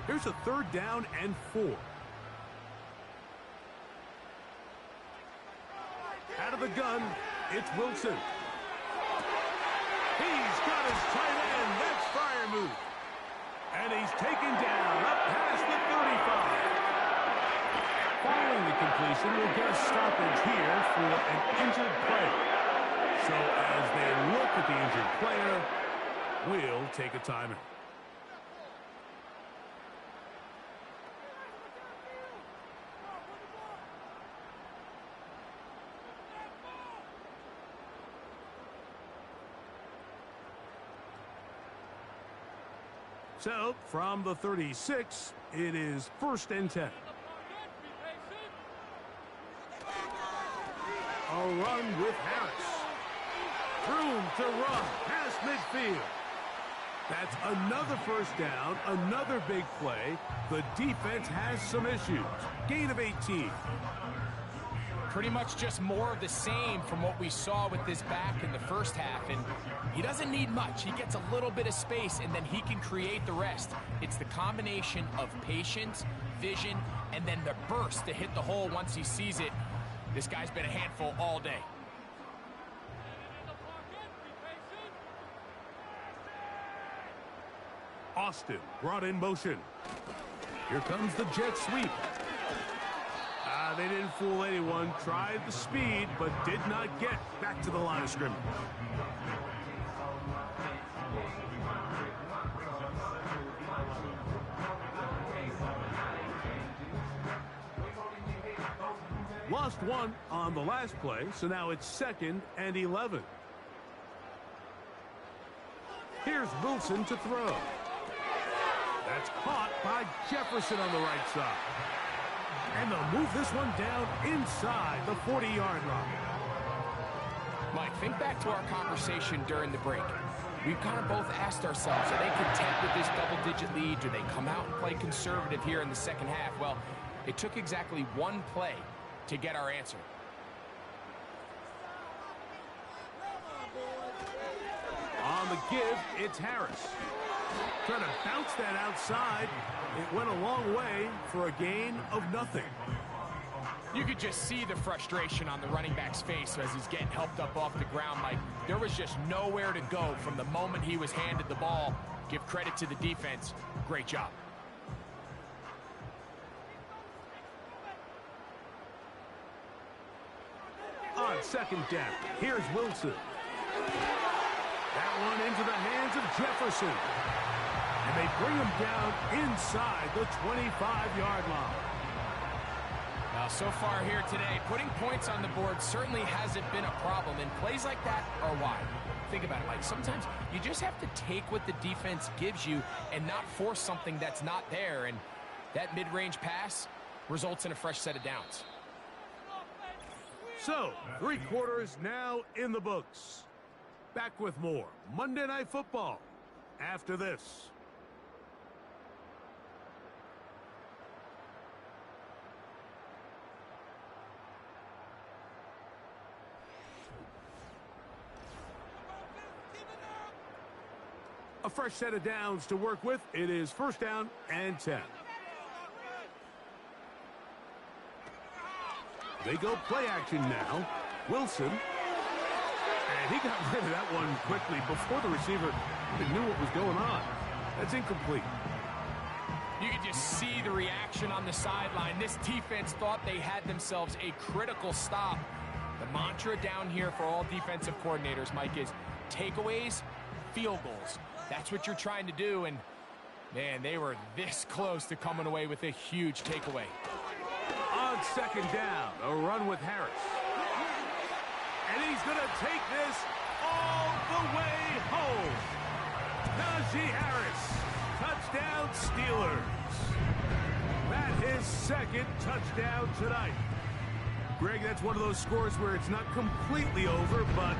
Here's a 3rd down and 4. Out of the gun, it's Wilson. He's got his tight end. That's Freiermuth. And he's taken down up past the 35. Following the completion, we'll get a stoppage here for an injured player. So as they look at the injured player, we'll take a timeout. So, from the 36, it is 1st and 10. A run with Harris. Room to run past midfield. That's another 1st down, another big play. The defense has some issues. Gain of 18. pretty much just more of the same from what we saw with this back in the first half, and he doesn't need much. He gets a little bit of space, and then he can create the rest. It's the combination of patience, vision, and then the burst to hit the hole once he sees it. This guy's been a handful all day. Austin brought in motion. Here comes the jet sweep. They didn't fool anyone. Tried the speed, but did not get back to the line of scrimmage. Lost one on the last play, so now it's 2nd and 11. Here's Wilson to throw. That's caught by Jefferson on the right side. And they'll move this one down inside the 40-yard line. Mike, think back to our conversation during the break. We've kind of both asked ourselves, are they content with this double-digit lead? Do they come out and play conservative here in the second half? Well, it took exactly one play to get our answer. On the give, it's Harris. Trying to bounce that outside. It went a long way for a gain of nothing. You could just see the frustration on the running back's face as he's getting helped up off the ground. Mike, there was just nowhere to go from the moment he was handed the ball. Give credit to the defense. Great job. On 2nd down, here's Wilson. That one into the hands of Jefferson. And they bring him down inside the 25-yard line. Now, so far here today, putting points on the board certainly hasn't been a problem, and plays like that are why. Think about it, Mike. Sometimes you just have to take what the defense gives you and not force something that's not there, and that mid-range pass results in a fresh set of downs. So, 3 quarters now in the books. Back with more Monday Night Football after this. A fresh set of downs to work with. It is 1st down and 10. They go play action now. Wilson. And he got rid of that one quickly before the receiver even knew what was going on. That's incomplete. You can just see the reaction on the sideline. This defense thought they had themselves a critical stop. The mantra down here for all defensive coordinators, Mike, is takeaways, field goals. That's what you're trying to do, and, man, they were this close to coming away with a huge takeaway. On 2nd down, a run with Harris. And he's going to take this all the way home. Najee Harris, touchdown Steelers. That is 2nd touchdown tonight. Greg, that's one of those scores where it's not completely over, but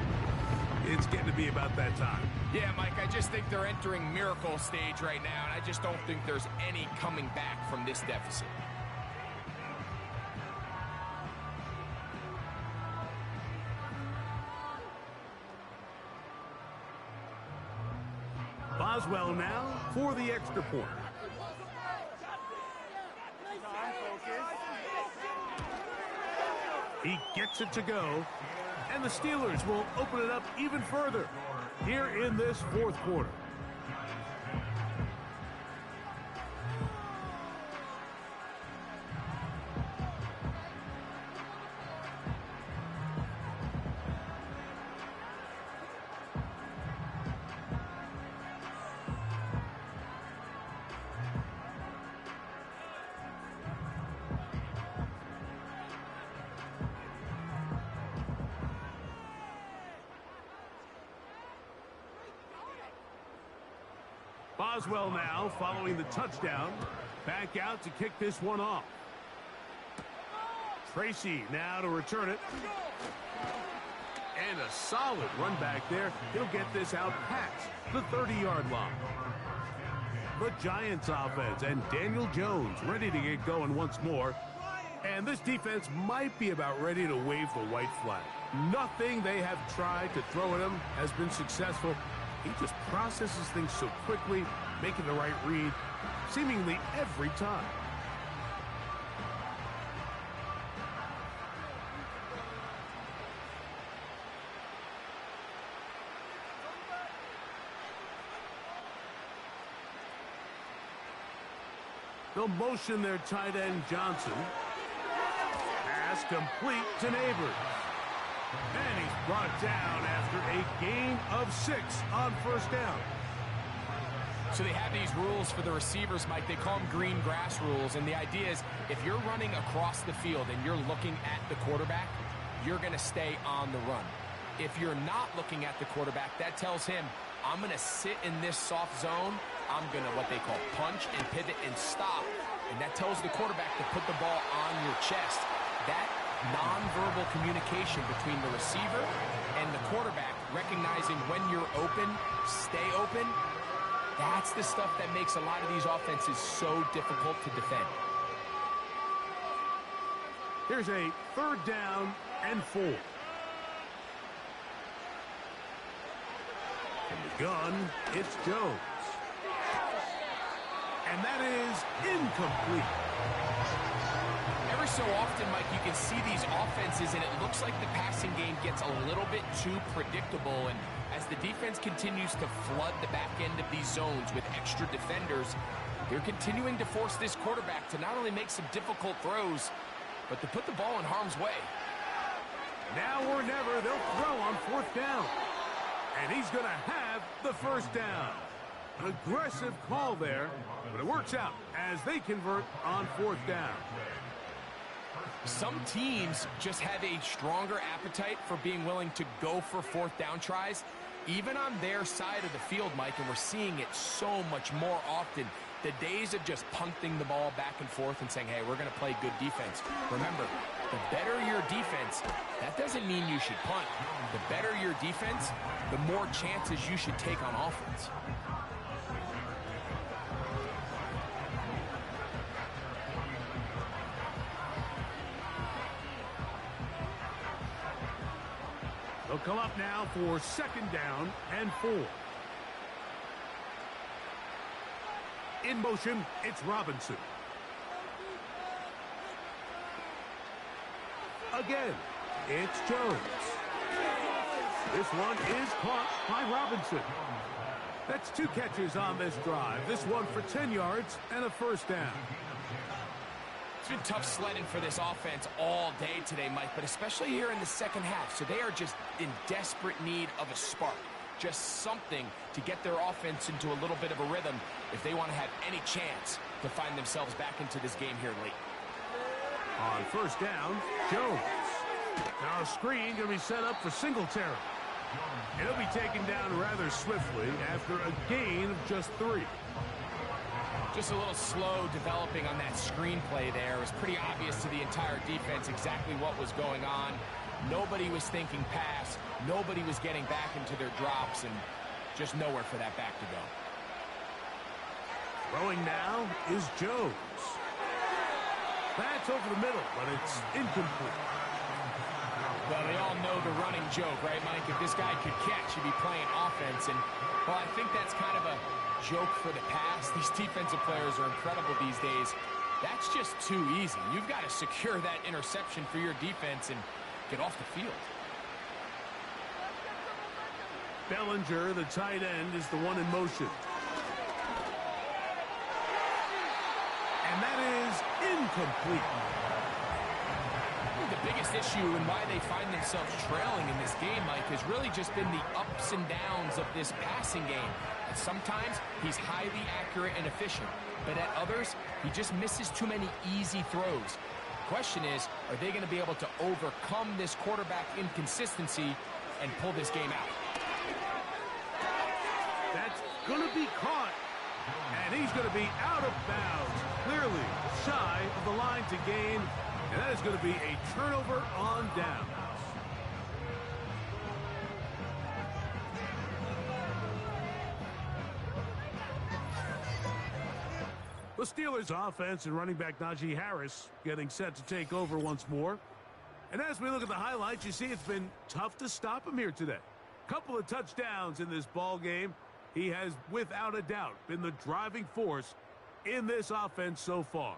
it's getting to be about that time. Yeah, Mike, I just think they're entering miracle stage right now, and I just don't think there's any coming back from this deficit. Boswell now for the extra point. He gets it to go, and the Steelers will open it up even further here in this 4th quarter. Boswell now following the touchdown. Back out to kick this one off. Tracy now to return it. And a solid run back there. He'll get this out past the 30-yard line. The Giants offense and Daniel Jones ready to get going once more. And this defense might be about ready to wave the white flag. Nothing they have tried to throw at him has been successful. He just processes things so quickly, making the right read, seemingly every time. They'll motion their tight end Johnson. Pass complete to Neighbors. And he's brought down after a gain of 6 on first down. So they have these rules for the receivers, Mike. They call them green grass rules. And the idea is if you're running across the field and you're looking at the quarterback, you're going to stay on the run. If you're not looking at the quarterback, that tells him, I'm going to sit in this soft zone. I'm going to what they call punch and pivot and stop. And that tells the quarterback to put the ball on your chest. That nonverbal communication between the receiver and the quarterback, recognizing when you're open, stay open, that's the stuff that makes a lot of these offenses so difficult to defend. Here's a 3rd down and 4. From the gun, it's Jones. And that is incomplete. Every so often, Mike, you can see these offenses, and it looks like the passing game gets a little bit too predictable. And as the defense continues to flood the back end of these zones with extra defenders, they're continuing to force this quarterback to not only make some difficult throws, but to put the ball in harm's way. Now or never, they'll throw on 4th down. And he's going to have the first down. An aggressive call there, but it works out as they convert on 4th down. Some teams just have a stronger appetite for being willing to go for 4th down tries, even on their side of the field, Mike, and we're seeing it so much more often. The days of just punting the ball back and forth and saying, hey, we're going to play good defense. Remember, the better your defense, that doesn't mean you should punt. The better your defense, the more chances you should take on offense. They'll come up now for 2nd down and 4. In motion, it's Robinson. Again, it's Jones. This one is caught by Robinson. That's 2 catches on this drive. This one for 10 yards and a first down. It's been tough sledding for this offense all day today, Mike, but especially here in the second half. So they are just in desperate need of a spark, just something to get their offense into a little bit of a rhythm if they want to have any chance to find themselves back into this game here late. On first down, Jones. Now a screen going to be set up for Singletary. It'll be taken down rather swiftly after a gain of just 3. Just a little slow developing on that screenplay there. It was pretty obvious to the entire defense exactly what was going on. Nobody was thinking pass. Nobody was getting back into their drops, and just nowhere for that back to go. Throwing now is Jones. That's over the middle, but it's incomplete. Well, they all know the running joke, right, Mike? If this guy could catch, he'd be playing offense. And, well, I think that's kind of a joke for the past. These defensive players are incredible these days. That's just too easy. You've got to secure that interception for your defense and get off the field. Bellinger, the tight end, is the one in motion. And that is incomplete. The biggest issue and why they find themselves trailing in this game, Mike, has really just been the ups and downs of this passing game. And sometimes he's highly accurate and efficient, but at others, he just misses too many easy throws. Question is, are they going to be able to overcome this quarterback inconsistency and pull this game out? That's going to be caught, and he's going to be out of bounds, clearly shy of the line to gain, and that is going to be a turnover on down. The Steelers' offense and running back Najee Harris getting set to take over once more. And as we look at the highlights, you see it's been tough to stop him here today. Couple of touchdowns in this ball game. He has, without a doubt, been the driving force in this offense so far.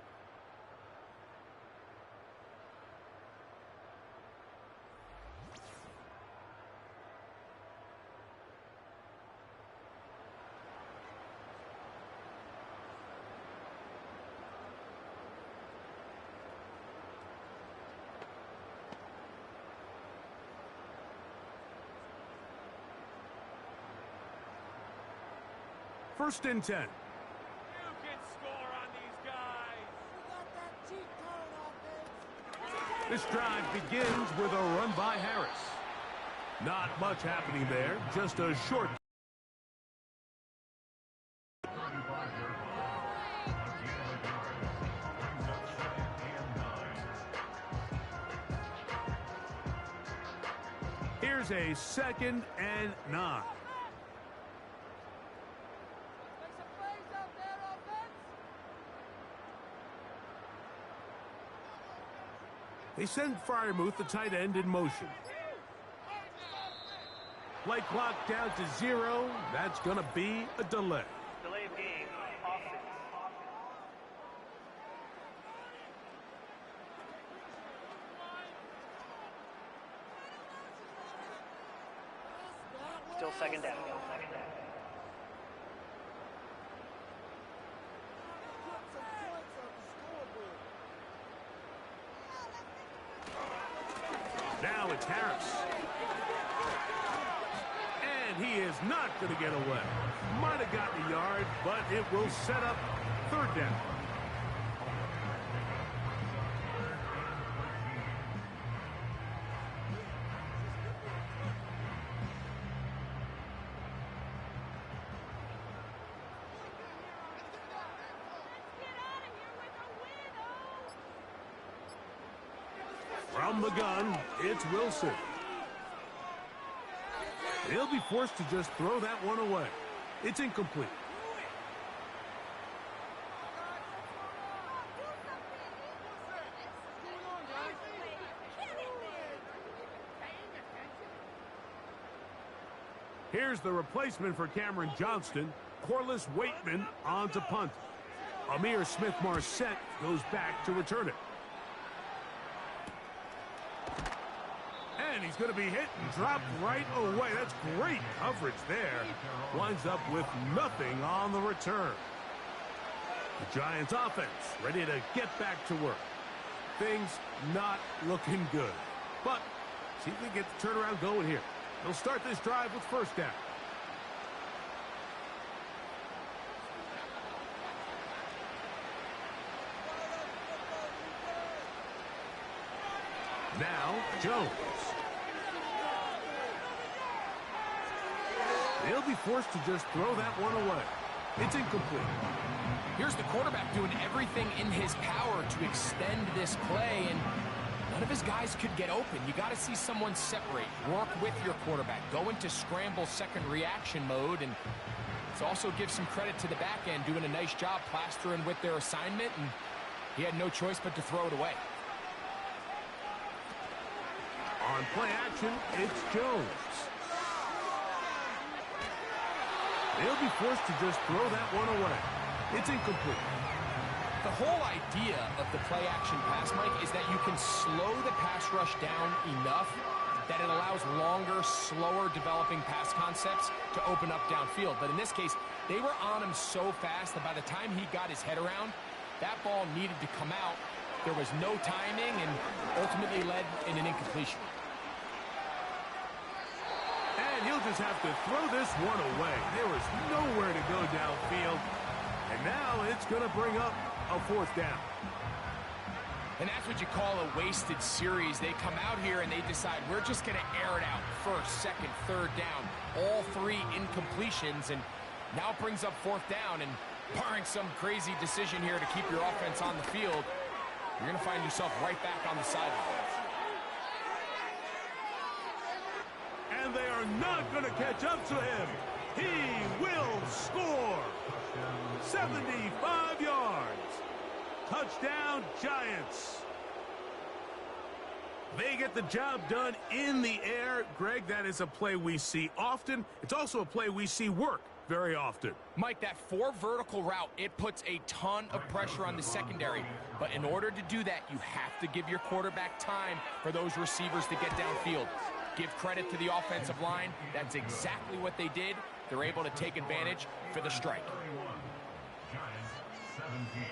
First and 10. You can score on these guys. We got that cheat code offense. This drive begins with a run by Harris. Not much happening there, just a short. Here's a 2nd and 9. They send Freiermuth, the tight end, in motion. Play clock down to 0. That's going to be a delay. Delay of game, offense. Still second down. Now it's Harris. And he is not going to get away. Might have gotten a yard, but it will set up 3rd down. From the gun, it's Wilson. He'll be forced to just throw that one away. It's incomplete. Here's the replacement for Cameron Johnston. Corliss Waitman on to punt. Amir Smith-Marset goes back to return it. And he's going to be hit and dropped right away. That's great coverage there. Winds up with nothing on the return. The Giants offense ready to get back to work. Things not looking good. But see if they get the turnaround going here. They'll start this drive with 1st down. Now, Jones. They'll be forced to just throw that one away. It's incomplete. Here's the quarterback doing everything in his power to extend this play, and none of his guys could get open. You got to see someone separate, work with your quarterback, go into scramble second reaction mode, and it also gives some credit to the back end doing a nice job plastering with their assignment, and he had no choice but to throw it away. On play action, it's Jones. They'll be forced to just throw that one away. It's incomplete. The whole idea of the play action pass, Mike, is that you can slow the pass rush down enough that it allows longer, slower developing pass concepts to open up downfield. But in this case, they were on him so fast that by the time he got his head around, that ball needed to come out. There was no timing and ultimately led in an incompletion. And he'll just have to throw this one away. There was nowhere to go downfield. And now it's going to bring up a 4th down. And that's what you call a wasted series. They come out here and they decide we're just going to air it out. 1st, 2nd, 3rd down. All 3 incompletions. And now it brings up 4th down. And barring some crazy decision here to keep your offense on the field, you're going to find yourself right back on the sideline. And they are not going to catch up to him. He will score. 75 yards. Touchdown, Giants. They get the job done in the air. Greg, that is a play we see often. It's also a play we see work very often. Mike, that 4 vertical route, it puts a ton of pressure on the secondary. But in order to do that, you have to give your quarterback time for those receivers to get downfield. Give credit to the offensive line. That's exactly what they did. They're able to take advantage for the strike. Giants 17.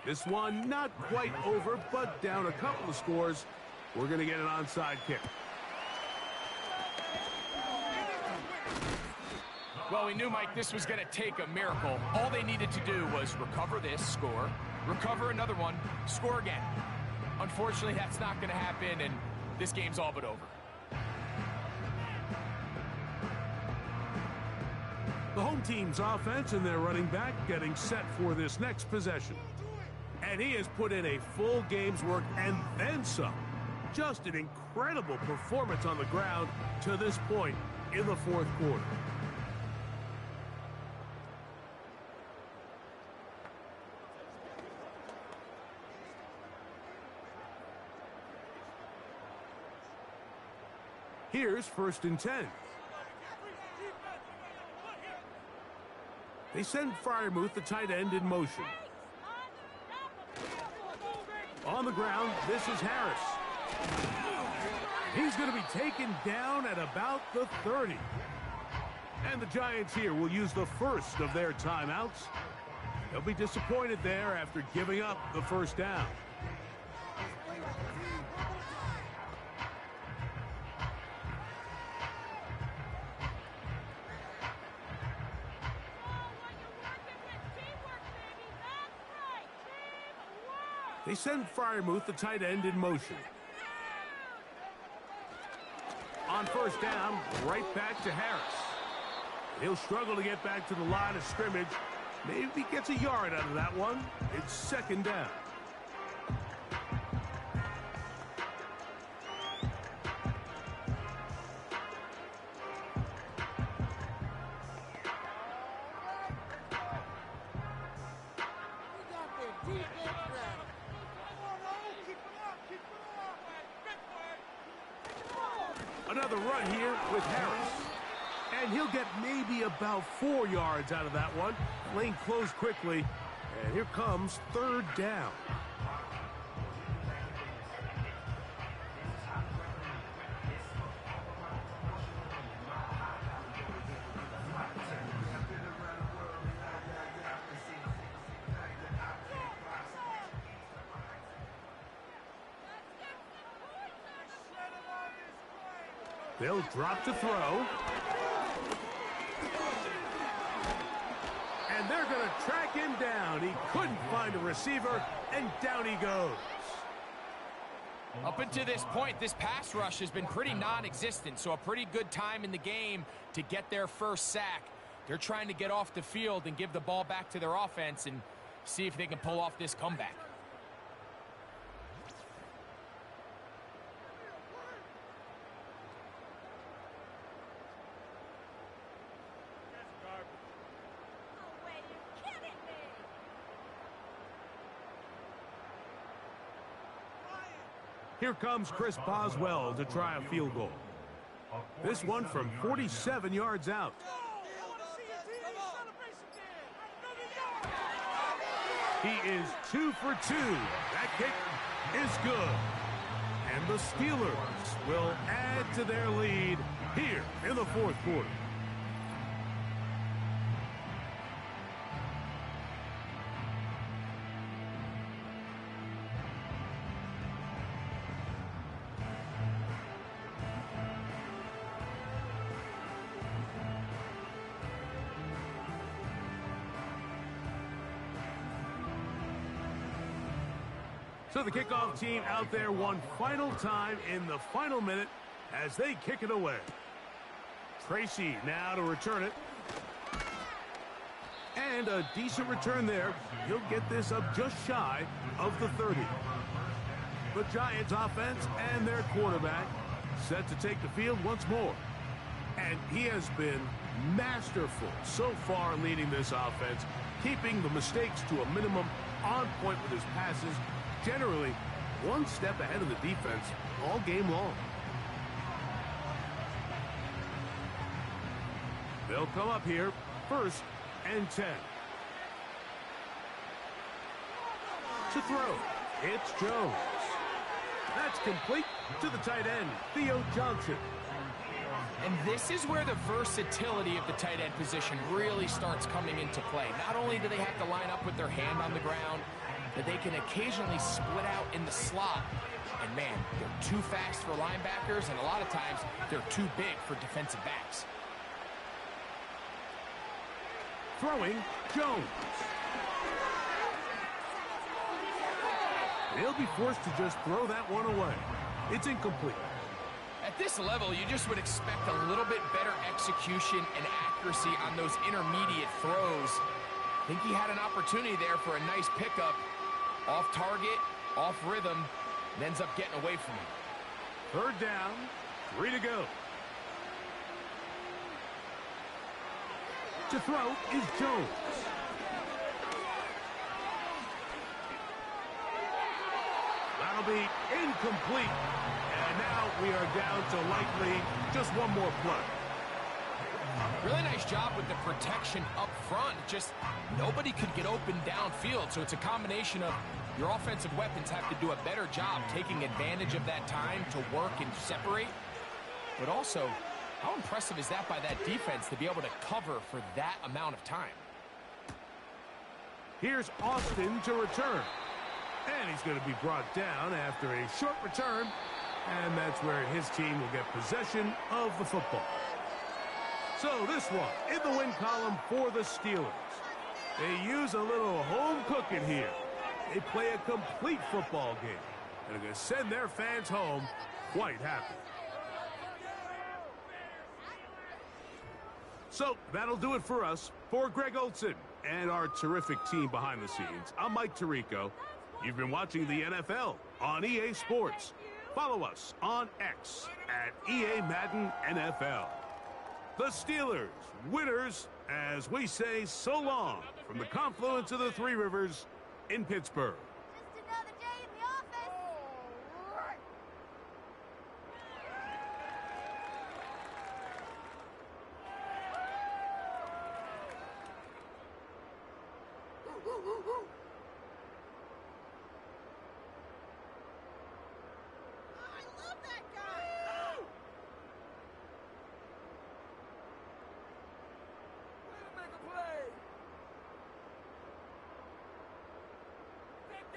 This one not quite over, but down a couple of scores. We're going to get an onside kick. Well, we knew, Mike, this was going to take a miracle. All they needed to do was recover this, score, recover another one, score again. Unfortunately, that's not going to happen, and this game's all but over. The home team's offense and their running back getting set for this next possession. And he has put in a full game's work and then some. Just an incredible performance on the ground to this point in the fourth quarter. Here's 1st and 10. They send Freiermuth, the tight end, in motion. On the ground, this is Harris. He's going to be taken down at about the 30. And the Giants here will use the first of their timeouts. They'll be disappointed there after giving up the first down. They send Freiermuth, the tight end, in motion. On 1st down, right back to Harris. He'll struggle to get back to the line of scrimmage. Maybe he gets a yard out of that one. It's 2nd down. Another run here with Harris. And he'll get maybe about 4 yards out of that one. Lane closed quickly. And here comes 3rd down. They'll drop to throw. And they're going to track him down. He couldn't find a receiver, and down he goes. Up until this point, this pass rush has been pretty non-existent, so a pretty good time in the game to get their first sack. They're trying to get off the field and give the ball back to their offense and see if they can pull off this comeback. Here comes Chris Boswell to try a field goal. This one from 47 yards out. He is 2 for 2. That kick is good. And the Steelers will add to their lead here in the fourth quarter. So the kickoff team out there one final time in the final minute as they kick it away. Tracy now to return it. And a decent return there. He'll get this up just shy of the 30. The Giants offense and their quarterback set to take the field once more. And he has been masterful so far leading this offense, keeping the mistakes to a minimum, on point with his passes, generally one step ahead of the defense all game long. They'll come up here, 1st and 10. To throw, it's Jones. That's complete to the tight end, Theo Johnson. And this is where the versatility of the tight end position really starts coming into play. Not only do they have to line up with their hand on the ground, but they can occasionally split out in the slot. And man, they're too fast for linebackers, and a lot of times they're too big for defensive backs. Throwing, Jones. He'll be forced to just throw that one away. It's incomplete. At this level, you just would expect a little bit better execution and accuracy on those intermediate throws. I think he had an opportunity there for a nice pickup. Off target, off rhythm, and ends up getting away from him. 3rd down, 3 to go. To throw is Jones. That'll be incomplete. And now we are down to likely just one more play. Really nice job with the protection up front. Just nobody could get open downfield. So it's a combination of your offensive weapons have to do a better job taking advantage of that time to work and separate. But also, how impressive is that by that defense to be able to cover for that amount of time? Here's Austin to return. And he's going to be brought down after a short return. And that's where his team will get possession of the football. So this one in the win column for the Steelers. They use a little home cooking here. They play a complete football game. And they're going to send their fans home quite happy. So that'll do it for us. For Greg Olson and our terrific team behind the scenes, I'm Mike Tirico. You've been watching the NFL on EA Sports. Follow us on X at EA Madden NFL. The Steelers, winners, as we say so long from the confluence of the Three Rivers in Pittsburgh. Just another day in the office. I love that guy. Way to make a play. Take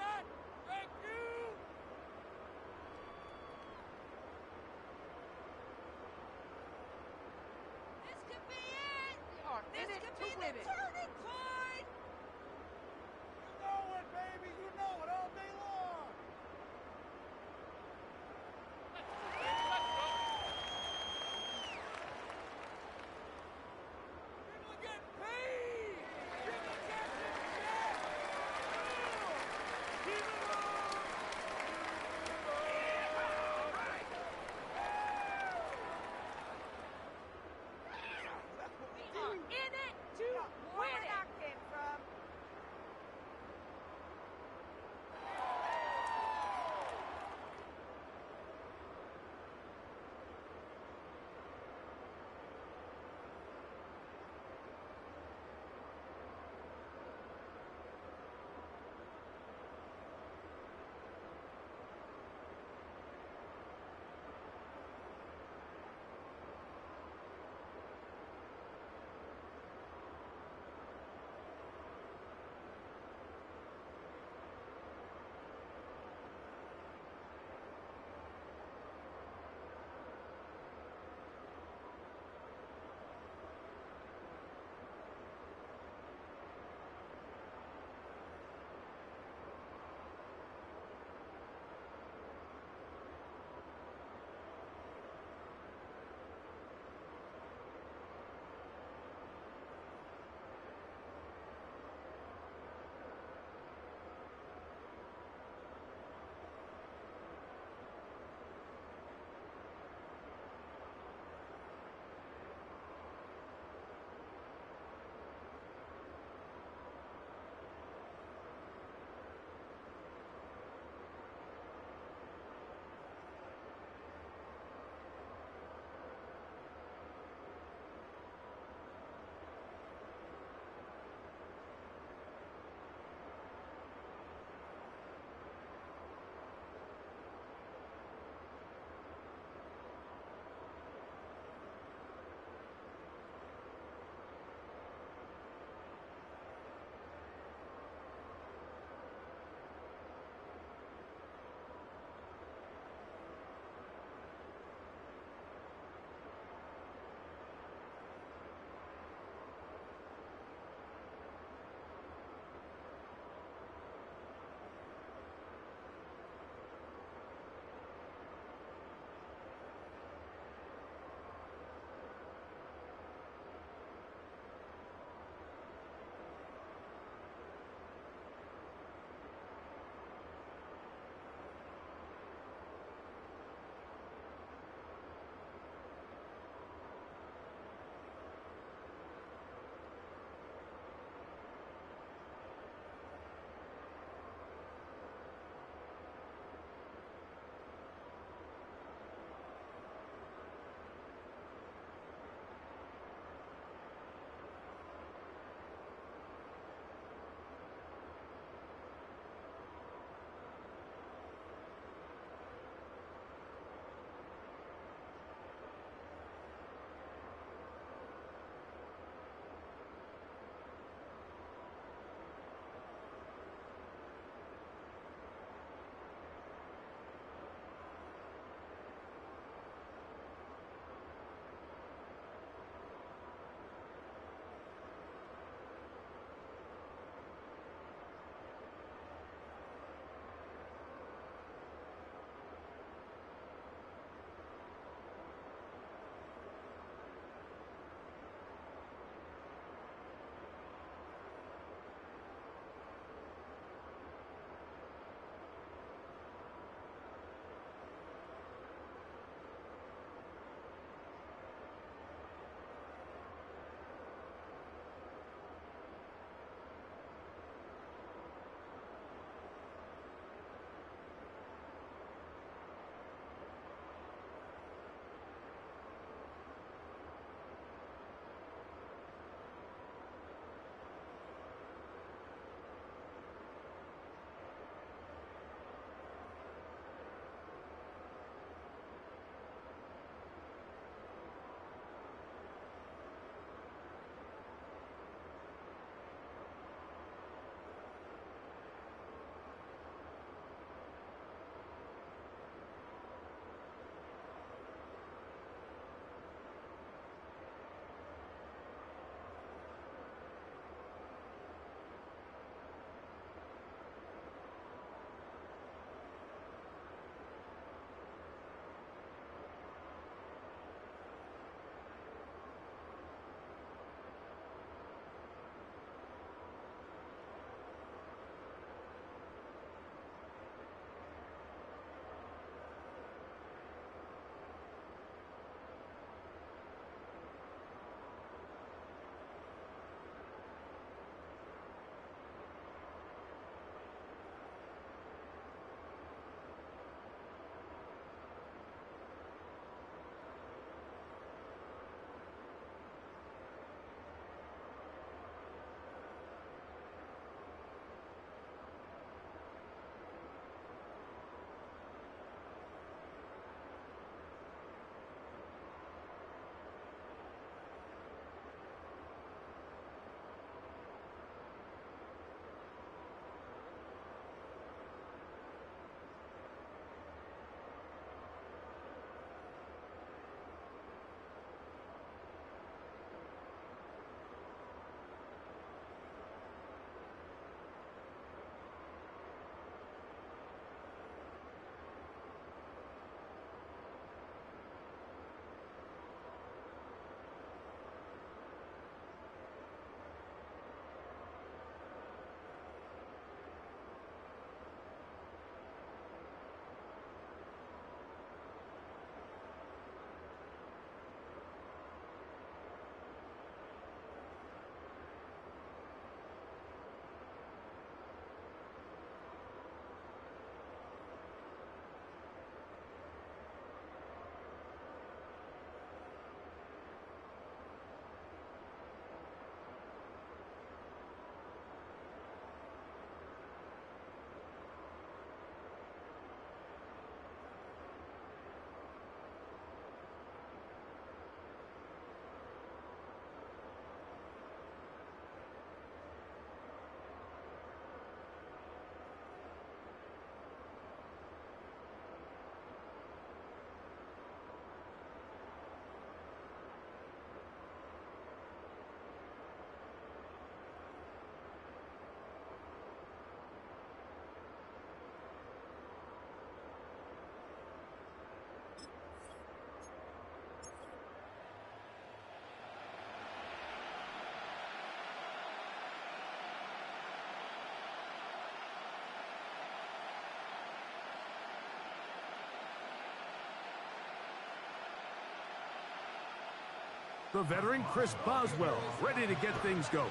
The veteran Chris Boswell ready to get things going.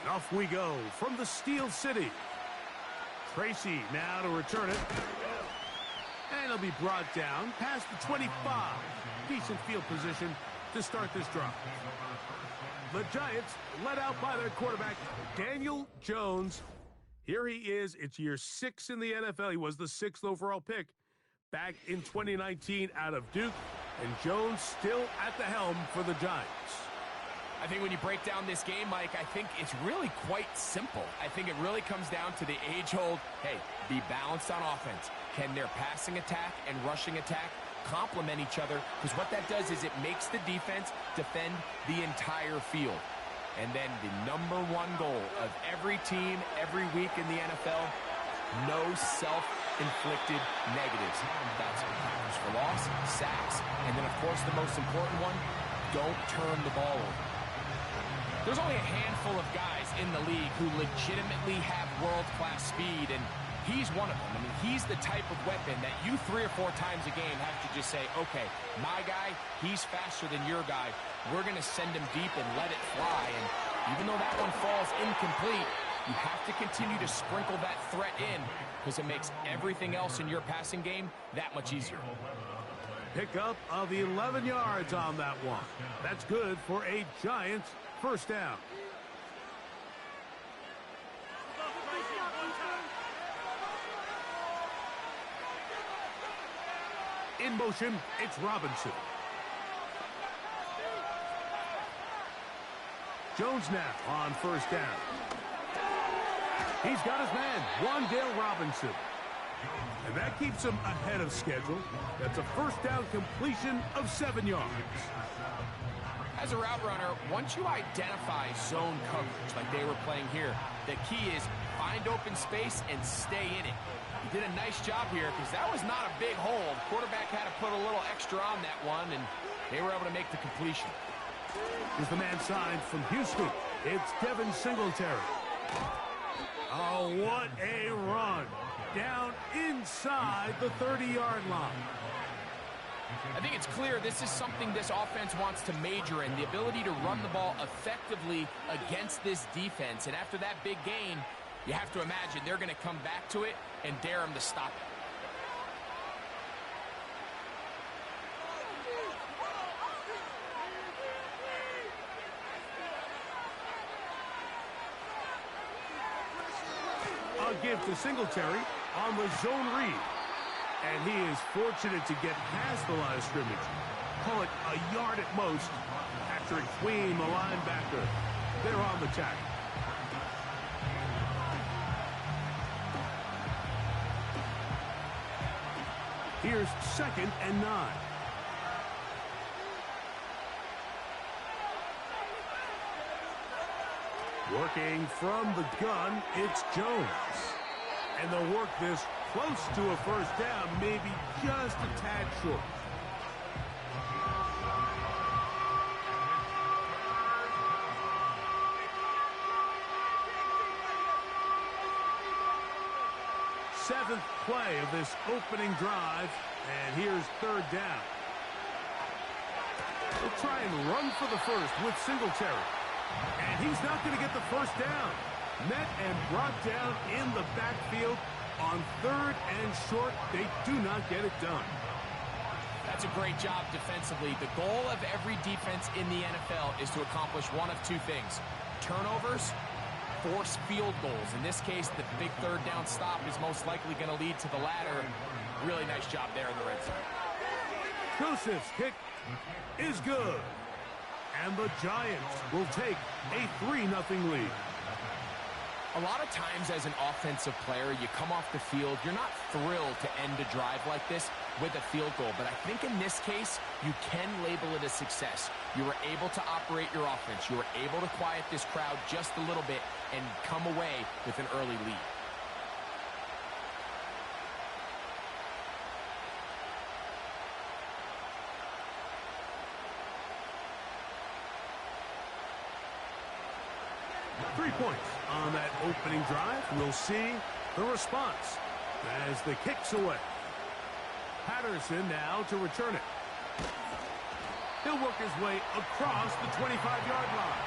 And off we go from the Steel City. Tracy now to return it. And it'll be brought down past the 25. Decent field position to start this drive. The Giants led out by their quarterback, Daniel Jones. Here he is. It's year 6 in the NFL. He was the 6th overall pick back in 2019 out of Duke. And Jones still at the helm for the Giants. I think when you break down this game, Mike, I think it's really quite simple. I think it really comes down to the age-old, hey, be balanced on offense. Can their passing attack and rushing attack complement each other? Because what that does is it makes the defense defend the entire field. And then the #1 goal of every team, every week in the NFL, no self-inflicted negatives. That's tackles for loss, sacks, and then, of course, the most important one, don't turn the ball over. There's only a handful of guys in the league who legitimately have world-class speed, and he's one of them. I mean, he's the type of weapon that you 3 or 4 times a game have to just say, okay, my guy, he's faster than your guy. We're going to send him deep and let it fly. And even though that one falls incomplete, you have to continue to sprinkle that threat in because it makes everything else in your passing game that much easier. Pickup of 11 yards on that one. That's good for a Giants first down. In motion, it's Robinson. Jones now on first down. He's got his man, Wan'Dale Robinson. And that keeps him ahead of schedule. That's a first down completion of 7 yards. As a route runner, once you identify zone coverage like they were playing here, the key is find open space and stay in it. He did a nice job here because that was not a big hole. The quarterback had to put a little extra on that one, and they were able to make the completion. Here's the man signed from Houston. It's Devin Singletary. Oh, what a run. Down inside the 30-yard line. I think it's clear this is something this offense wants to major in, the ability to run the ball effectively against this defense. And after that big gain, you have to imagine they're going to come back to it and dare them to stop it. A give to Singletary on the zone read. And he is fortunate to get past the line of scrimmage. Call it a yard at most. Patrick Queen, the linebacker. They're on the tackle. Here's 2nd and 9. Working from the gun, it's Jones. And they'll work this close to a first down, maybe just a tad short. Seventh play of this opening drive, and here's 3rd down. They'll try and run for the first with Singletary. And he's not going to get the first down. Met and brought down in the backfield on 3rd and short. They do not get it done. That's a great job defensively. The goal of every defense in the NFL is to accomplish one of 2 things. Turnovers, force field goals. In this case, the big 3rd down stop is most likely going to lead to the latter. Really nice job there in the red zone. Joseph's kick is good. And the Giants will take a 3-0 lead. A lot of times as an offensive player, you come off the field, you're not thrilled to end a drive like this with a field goal. But I think in this case, you can label it a success. You were able to operate your offense. You were able to quiet this crowd just a little bit and come away with an early lead. Three points on that opening drive. We'll see the response as the kick's away. Patterson now to return it. He'll work his way across the 25-yard line.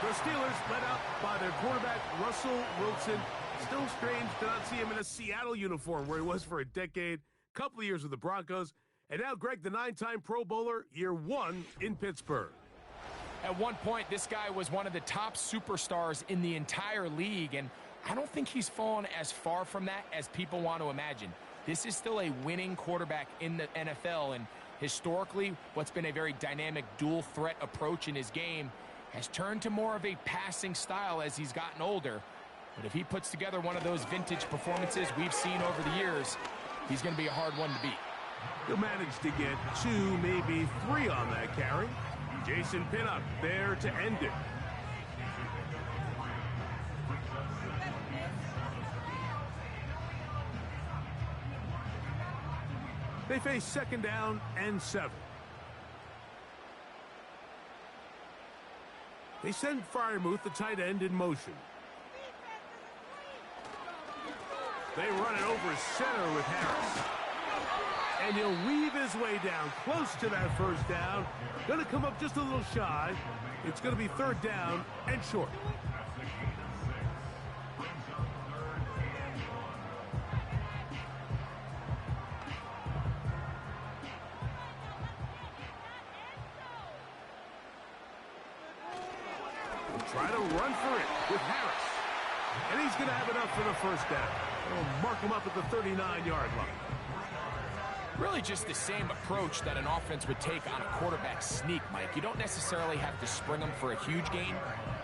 The Steelers led out by their quarterback, Russell Wilson. Still strange to not see him in a Seattle uniform where he was for a decade, couple of years with the Broncos. And now Greg, the 9-time Pro Bowler, year 1 in Pittsburgh. At one point, this guy was one of the top superstars in the entire league, and I don't think he's fallen as far from that as people want to imagine. This is still a winning quarterback in the NFL, and historically, what's been a very dynamic dual-threat approach in his game has turned to more of a passing style as he's gotten older. But if he puts together one of those vintage performances we've seen over the years, he's going to be a hard one to beat. He'll manage to get 2, maybe 3 on that carry. Jason Pinnock there to end it. They face 2nd down and 7. They send Freiermuth, the tight end, in motion. They run it over center with Harris. And he'll weave his way down close to that 1st down. Going to come up just a little shy. It's going to be 3rd down and short. Try to run for it with Harris. And he's going to have enough for the 1st down. They'll mark him up at the 39-yard line. Really just the same approach that an offense would take on a quarterback sneak, Mike. You don't necessarily have to spring them for a huge gain.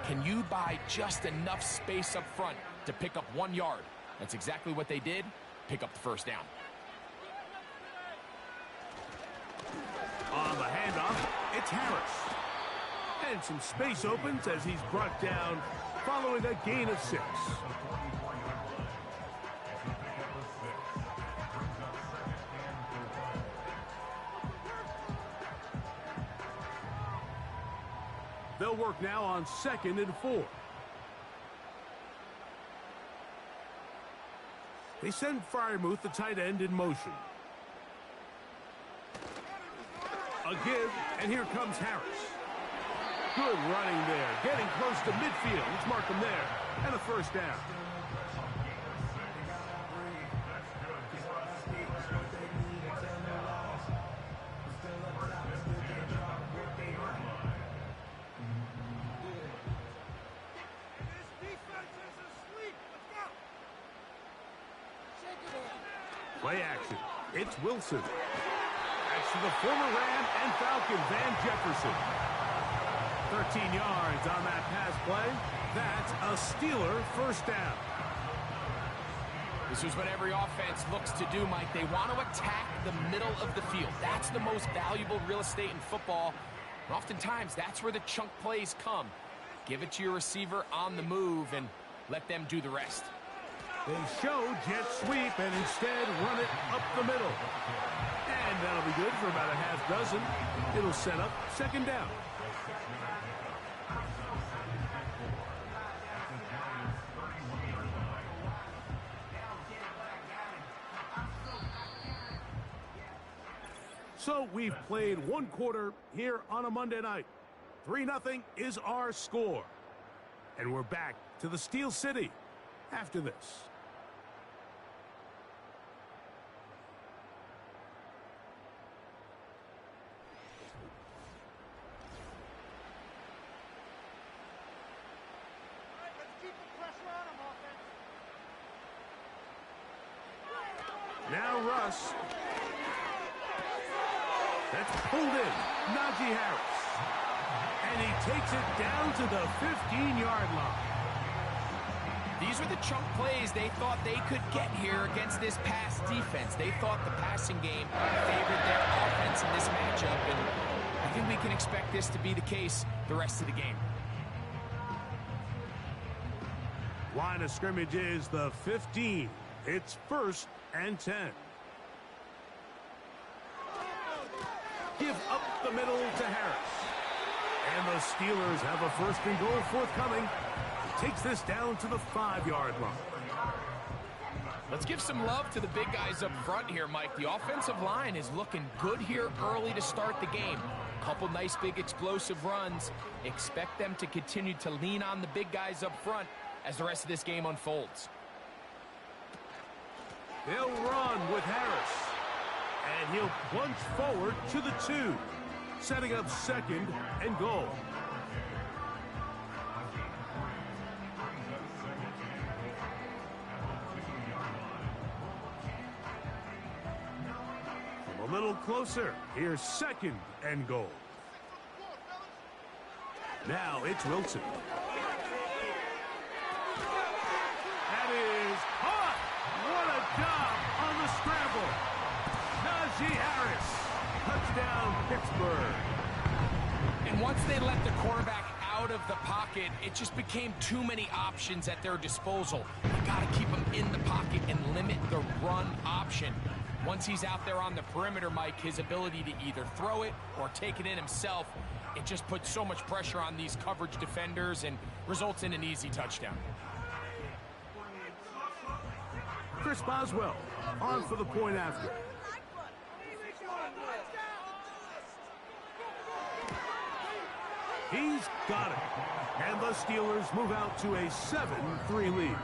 Can you buy just enough space up front to pick up 1 yard? That's exactly what they did. Pick up the 1st down. On the handoff, it's Harris. And some space opens as he's brought down following a gain of 6. They'll work now on 2nd and 4. They send Freiermuth, the tight end, in motion. A give, and here comes Harris. Good running there, getting close to midfield. Let's mark him there, and a 1st down. Play action. It's Wilson. That's to the former Ram and Falcon, Van Jefferson. 13 yards on that pass play. That's a Steeler 1st down. This is what every offense looks to do, Mike. They want to attack the middle of the field. That's the most valuable real estate in football. And oftentimes, that's where the chunk plays come. Give it to your receiver on the move and let them do the rest. They show jet sweep and instead run it up the middle. And that'll be good for about a half dozen. It'll set up 2nd down. So we've played 1 quarter here on a Monday night. 3-0 is our score. And we're back to the Steel City after this. Now Russ. That's pulled in. Najee Harris. And he takes it down to the 15-yard line. These are the chunk plays they thought they could get here against this pass defense. They thought the passing game favored their offense in this matchup, and I think we can expect this to be the case the rest of the game. Line of scrimmage is the 15. It's 1st and 10. Give up the middle to Harris. And the Steelers have a 1st and goal forthcoming. Takes this down to the 5-yard line. Let's give some love to the big guys up front here, Mike. The offensive line is looking good here early to start the game. couple nice big explosive runs. Expect them to continue to lean on the big guys up front as the rest of this game unfolds. They'll run with Harris. And he'll plunge forward to the 2, setting up 2nd and goal. From a little closer, here's 2nd and goal. Now it's Wilson. That is caught! What a job on the scramble! Najee Harris, touchdown Pittsburgh. And once they let the quarterback out of the pocket, it just became too many options at their disposal. You got to keep him in the pocket and limit the run option. Once he's out there on the perimeter, Mike, his ability to either throw it or take it in himself, it just puts so much pressure on these coverage defenders and results in an easy touchdown. Chris Boswell on for the point after. He's got it. And the Steelers move out to a 7-3 lead.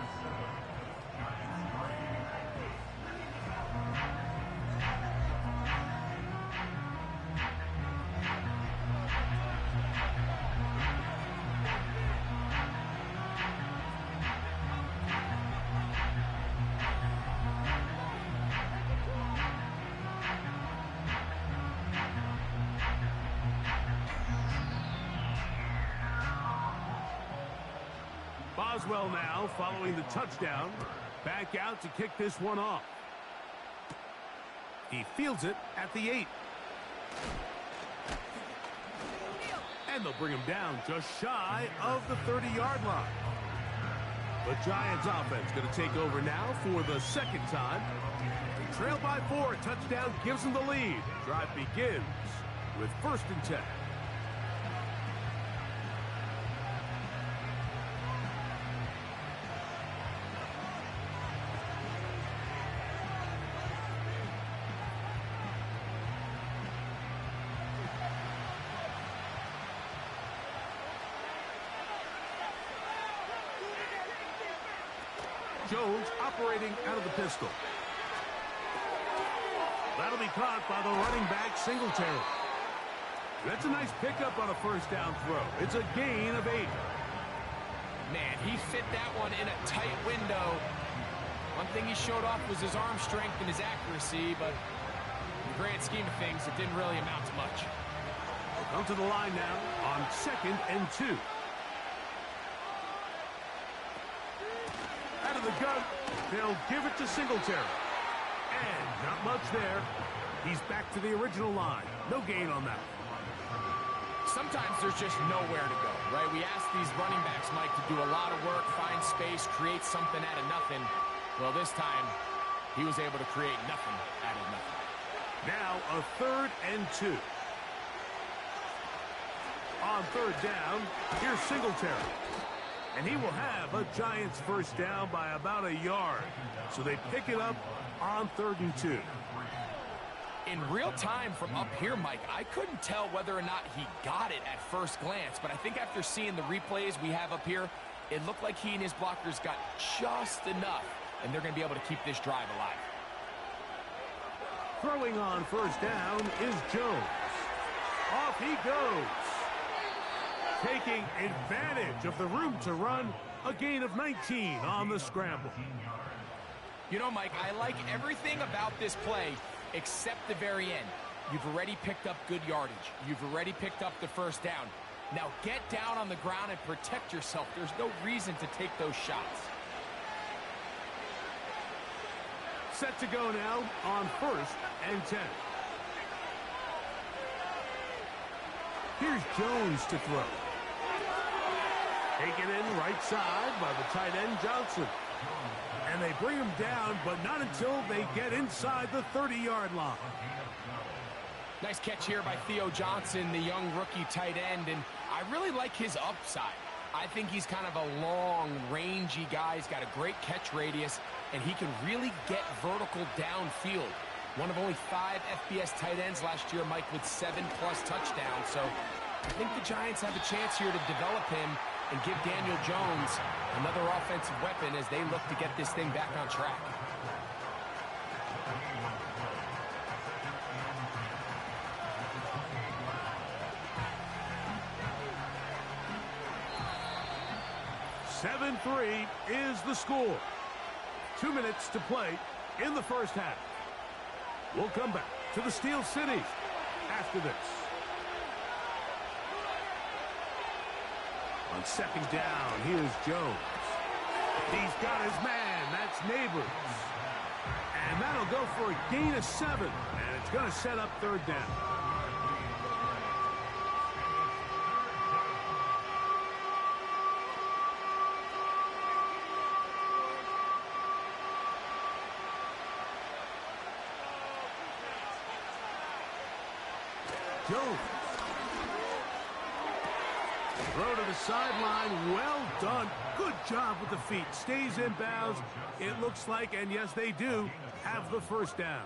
Boswell now following the touchdown. Back out to kick this one off. He fields it at the 8. And they'll bring him down just shy of the 30-yard line. The Giants offense going to take over now for the 2nd time. Trail by 4. Touchdown gives them the lead. Drive begins with 1st and 10. Jones operating out of the pistol. That'll be caught by the running back Singletary. That's a nice pickup on a 1st down throw. It's a gain of 8. Man, he fit that one in a tight window. One thing he showed off was his arm strength and his accuracy, but in the grand scheme of things, it didn't really amount to much. Come to the line now on 2nd and 2. Out of the gun, they'll give it to Singletary. And not much there. He's back to the original line. No gain on that. Sometimes there's just nowhere to go, right? We ask these running backs, Mike, to do a lot of work, find space, create something out of nothing. Well, this time, he was able to create nothing out of nothing. Now a 3rd and 2. On 3rd down, here's Singletary. And he will have a Giants 1st down by about a yard. So they pick it up on 3rd and 2. In real time from up here, Mike, I couldn't tell whether or not he got it at first glance. But I think after seeing the replays we have up here, it looked like he and his blockers got just enough. And they're going to be able to keep this drive alive. Throwing on 1st down is Jones. Off he goes. Taking advantage of the room to run, a gain of 19 on the scramble. You know, Mike, I like everything about this play except the very end. You've already picked up good yardage. You've already picked up the 1st down. Now get down on the ground and protect yourself. There's no reason to take those shots. Set to go now on 1st and 10. Here's Jones to throw. Taken in right side by the tight end Johnson. And they bring him down, but not until they get inside the 30-yard line. Nice catch here by Theo Johnson, the young rookie tight end, and I really like his upside. I think he's kind of a long, rangy guy. He's got a great catch radius, and he can really get vertical downfield. one of only 5 FBS tight ends last year, Mike, with 7+ touchdowns. So I think the Giants have a chance here to develop him and give Daniel Jones another offensive weapon as they look to get this thing back on track. (7-3) is the score. 2 minutes to play in the first half. We'll come back to the Steel City after this. On second down, here's Jones. He's got his man. That's Neighbors. And that'll go for a gain of 7. And it's going to set up third down. Jones. Throw to the sideline. Well done. Good job with the feet. Stays in bounds. It looks like, and yes, they do, have the first down.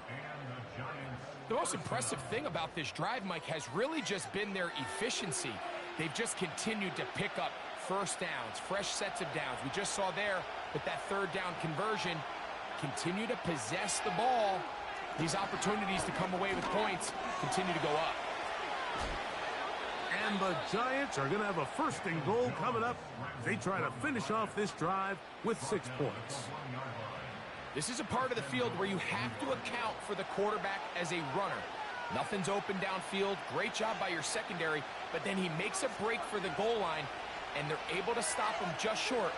The most impressive thing about this drive, Mike, has really just been their efficiency. They've just continued to pick up first downs, fresh sets of downs. We just saw there with that third down conversion, continue to possess the ball. These opportunities to come away with points continue to go up. And the Giants are going to have a first and goal coming up. They try to finish off this drive with 6 points. This is a part of the field where you have to account for the quarterback as a runner. Nothing's open downfield. Great job by your secondary, but then he makes a break for the goal line, and they're able to stop him just short,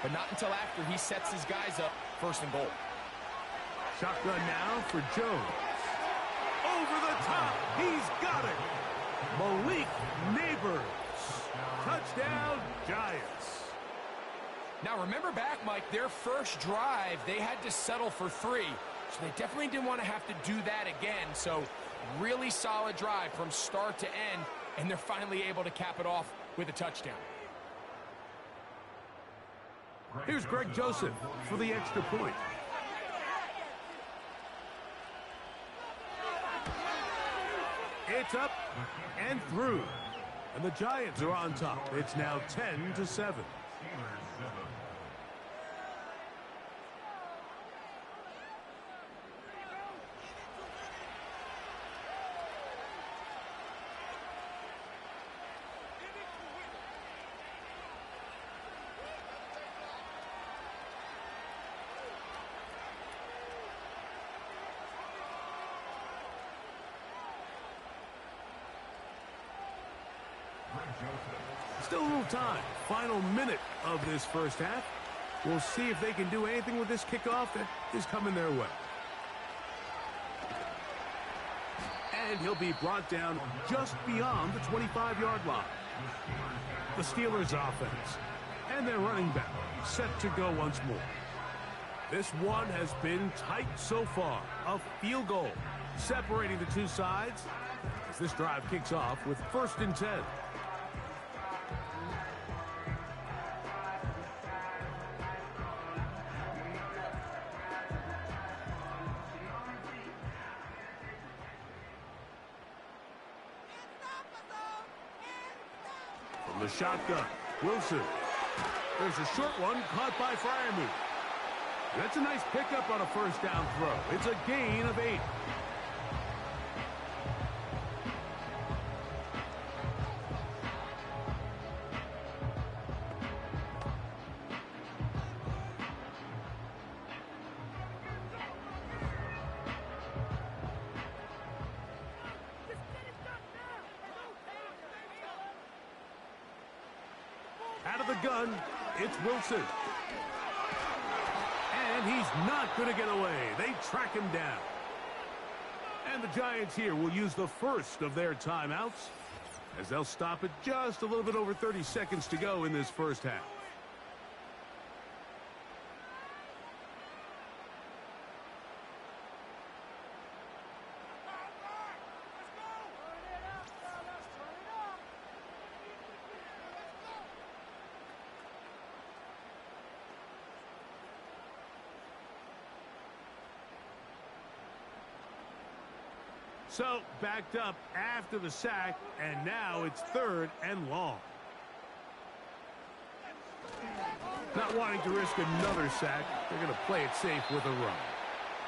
but not until after he sets his guys up first and goal. Shotgun now for Jones. Over the top. He's got it. Malik Neighbors. Touchdown, Giants. Now remember back, Mike, their first drive, they had to settle for 3. So they definitely didn't want to have to do that again. So really solid drive from start to end, and they're finally able to cap it off with a touchdown. Here's Greg Joseph for the extra point. It's up and through. And the Giants are on top. It's now 10-7. Still a little time. Final minute of this first half. We'll see if they can do anything with this kickoff that is coming their way. And he'll be brought down just beyond the 25-yard line. The Steelers offense and their running back set to go once more. This one has been tight so far. A field goal separating the two sides as this drive kicks off with 1st and 10. From the shotgun, Wilson. There's a short one caught by Freiermuth. That's a nice pickup on a first down throw. It's a gain of 8. Out of the gun, it's Wilson. And he's not going to get away. They track him down. And the Giants here will use the first of their timeouts as they'll stop it just a little bit over 30 seconds to go in this first half. So, backed up after the sack, and now it's 3rd and long. Not wanting to risk another sack, they're going to play it safe with a run.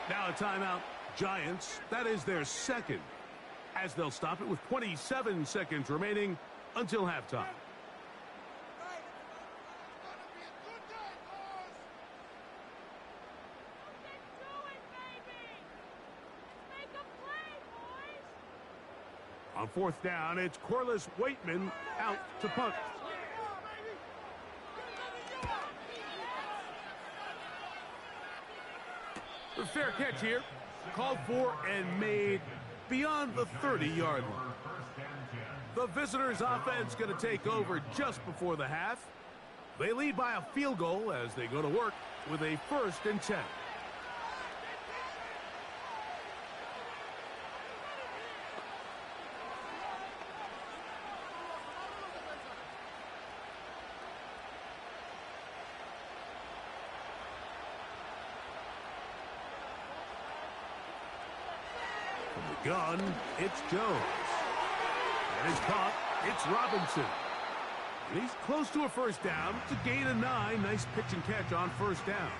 Now a timeout. Giants, that is their 2nd, as they'll stop it with 27 seconds remaining until halftime. On 4th down, it's Corliss Waitman out to punt. The fair catch here, called for and made beyond the 30-yard line. The visitors' offense going to take over just before the half. They lead by a field goal as they go to work with a 1st and 10. Gun, it's Jones. And it's caught, it's Robinson. And he's close to a 1st down. It's a gain of 9. Nice pitch and catch on 1st down.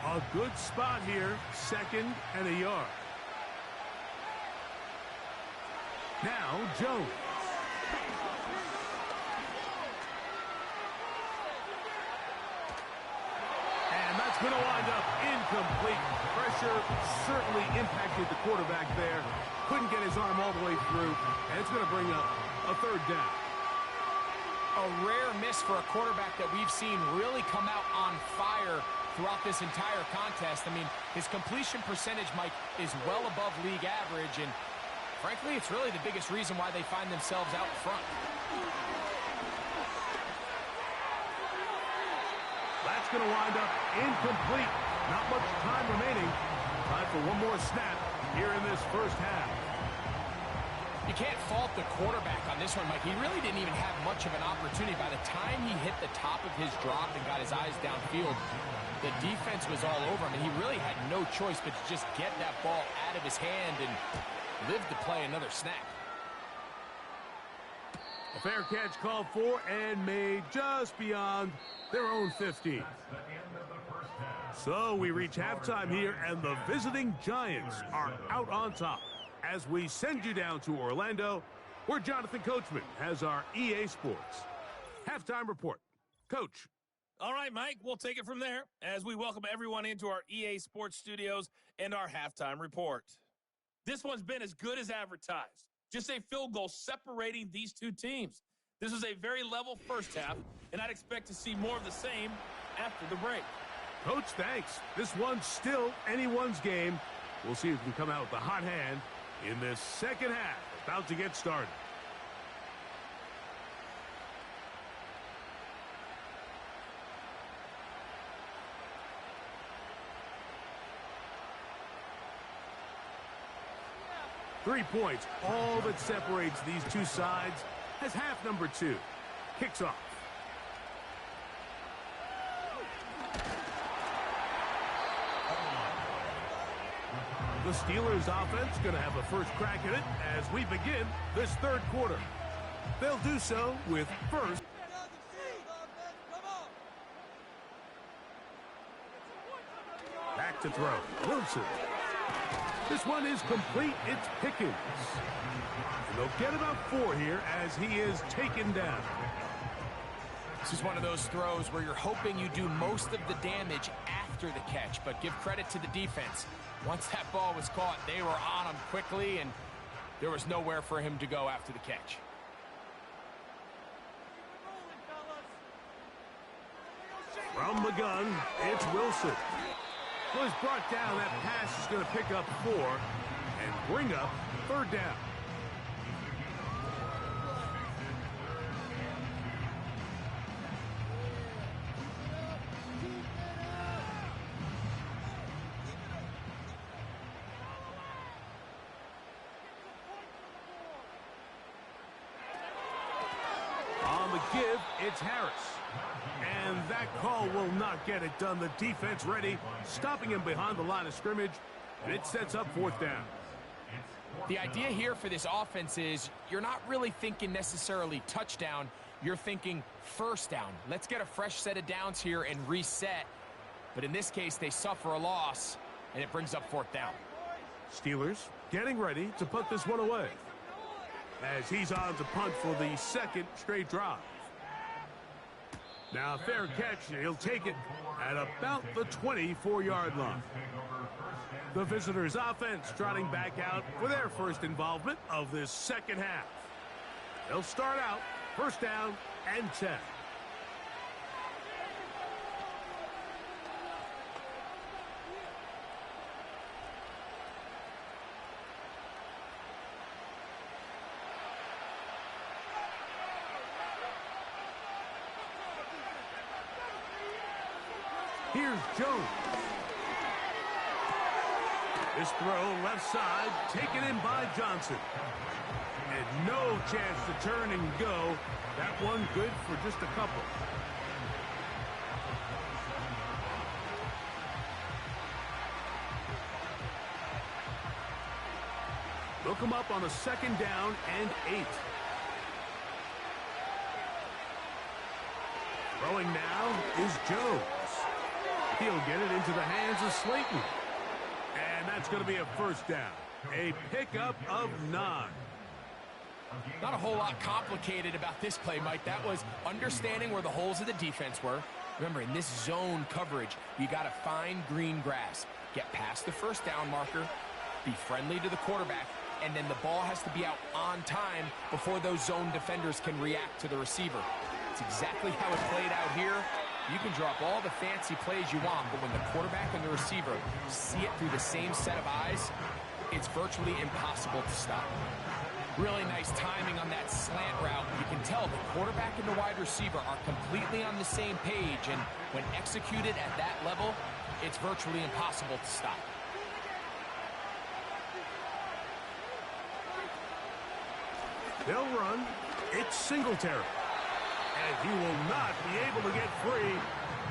A good spot here, 2nd and a yard. Now, Jones. And that's going to wind up incomplete. Pressure certainly impacted the quarterback there. Couldn't get his arm all the way through. And it's going to bring up a 3rd down. A rare miss for a quarterback that we've seen really come out on fire throughout this entire contest. I mean, his completion percentage, Mike, is well above league average, and frankly, it's really the biggest reason why they find themselves out front. That's going to wind up incomplete. Not much time remaining. Time for one more snap here in this 1st half. You can't fault the quarterback on this one, Mike. He really didn't even have much of an opportunity. By the time he hit the top of his drop and got his eyes downfield, the defense was all over him, and he really had no choice but to just get that ball out of his hand and live to play another snap. A fair catch called for and made just beyond their own 15. So we reach halftime here, and the visiting Giants are out on top as we send you down to Orlando, where Jonathan Coachman has our EA Sports halftime report. Coach. All right, Mike, we'll take it from there as we welcome everyone into our EA Sports studios and our halftime report. This one's been as good as advertised. Just a field goal separating these two teams. This was a very level 1st half, and I'd expect to see more of the same after the break. Coach, thanks. This one's still anyone's game. We'll see who can come out with the hot hand in this 2nd half. About to get started. Three points, all that separates these two sides, as half number 2 kicks off. The Steelers offense going to have a first crack at it as we begin this 3rd quarter. They'll do so with first. Back to throw. Wilson. This one is complete. It's Pickens. And they'll get about 4 here as he is taken down. This is one of those throws where you're hoping you do most of the damage after the catch, but give credit to the defense. Once that ball was caught, they were on him quickly, and there was nowhere for him to go after the catch. From the gun, it's Wilson. Was brought down. That pass is going to pick up 4 and bring up 3rd down. give, it's Harris. And that call will not get it done. The defense ready, stopping him behind the line of scrimmage, and it sets up 4th down. The idea here for this offense is you're not really thinking necessarily touchdown. You're thinking 1st down. Let's get a fresh set of downs here and reset. But in this case, they suffer a loss, and it brings up 4th down. Steelers getting ready to put this one away, as he's on to punt for the 2nd straight drive. Now, fair catch. He'll take it at about the 24-yard line. The visitors' offense trotting back out for their first involvement of this 2nd half. They'll start out 1st down and 10. Here's Jones. This throw left side taken in by Johnson. And no chance to turn and go. That one good for just a couple. Look him up on a 2nd down and 8. Throwing now is Jones. He'll get it into the hands of Slayton. And that's going to be a 1st down. A pickup of 9. Not a whole lot complicated about this play, Mike. That was understanding where the holes of the defense were. Remember, in this zone coverage, you got to find green grass. Get past the 1st down marker, be friendly to the quarterback, and then the ball has to be out on time before those zone defenders can react to the receiver. It's exactly how it played out here. You can drop all the fancy plays you want, but when the quarterback and the receiver see it through the same set of eyes, it's virtually impossible to stop. Really nice timing on that slant route. You can tell the quarterback and the wide receiver are completely on the same page, and when executed at that level, it's virtually impossible to stop. They'll run. It's Singletary. And he will not be able to get free,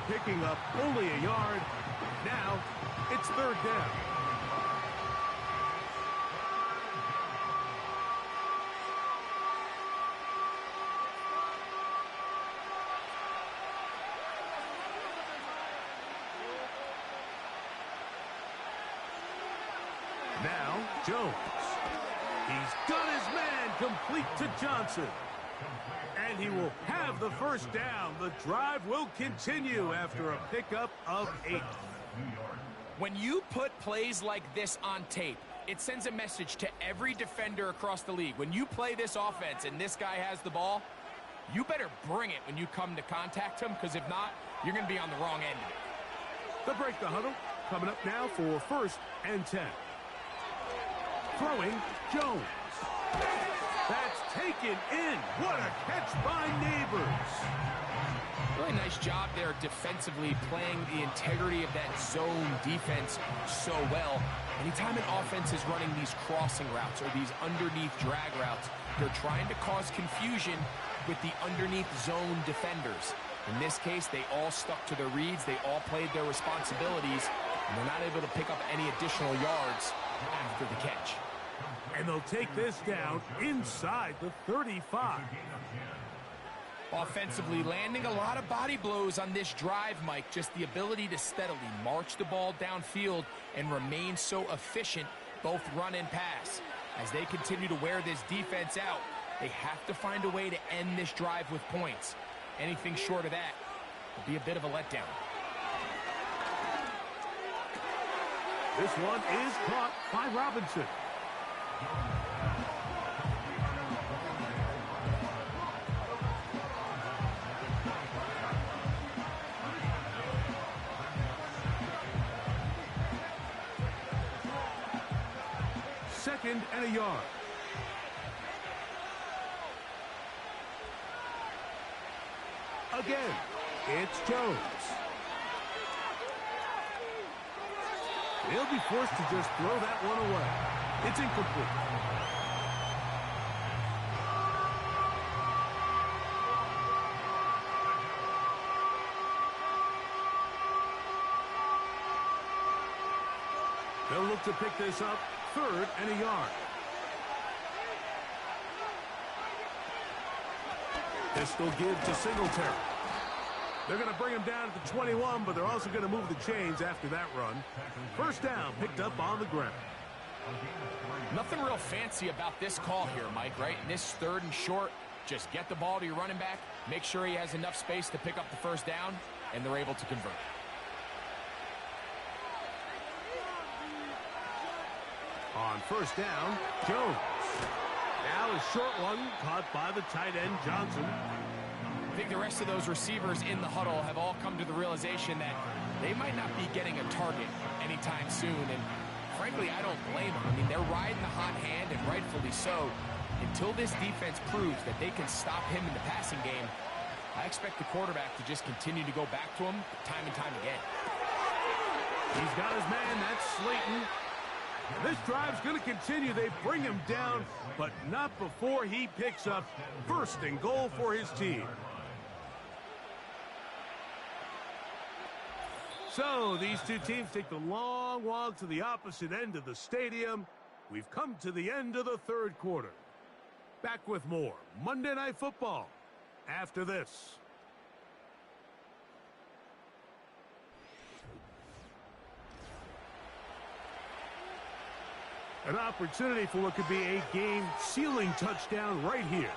picking up only a yard. Now, it's 3rd down. Now, Jones. He's done his man complete to Johnson. And he will have the 1st down. The drive will continue after a pickup of 8. When you put plays like this on tape, it sends a message to every defender across the league. When you play this offense and this guy has the ball, you better bring it when you come to contact him, because if not, you're going to be on the wrong end of it. They'll break the huddle. Coming up now for 1st and 10. Throwing, Jones. That's taken in. What a catch by Neighbors. Really nice job there defensively, playing the integrity of that zone defense so well. Anytime an offense is running these crossing routes or these underneath drag routes, they're trying to cause confusion with the underneath zone defenders. In this case, they all stuck to their reads. They all played their responsibilities, and they're not able to pick up any additional yards after the catch. And they'll take this down inside the 35. Offensively, landing a lot of body blows on this drive, Mike. Just the ability to steadily march the ball downfield and remain so efficient, both run and pass. As they continue to wear this defense out, they have to find a way to end this drive with points. Anything short of that will be a bit of a letdown. This one is caught by Robinson. Second and a yard. Again, it's Jones. They'll be forced to just throw that one away. It's incomplete. look to pick this up, 3rd and a yard. Pistol give to Singletary. They're going to bring him down to the 21, but they're also going to move the chains after that run. 1st down, picked up on the ground. Nothing real fancy about this call here, Mike, right? In this 3rd and short, just get the ball to your running back, make sure he has enough space to pick up the 1st down, and they're able to convert. On 1st down, Jones. Now a short one caught by the tight end, Johnson. I think the rest of those receivers in the huddle have all come to the realization that they might not be getting a target anytime soon, and frankly, I don't blame them. I mean, they're riding the hot hand, and rightfully so. Until this defense proves that they can stop him in the passing game, I expect the quarterback to just continue to go back to him time and time again. He's got his man, that's Slayton. And this drive's going to continue. They bring him down, but not before he picks up 1st and goal for his team. So these two teams take the long walk to the opposite end of the stadium. We've come to the end of the 3rd quarter. Back with more Monday Night Football after this. An opportunity for what could be a game-sealing touchdown right here.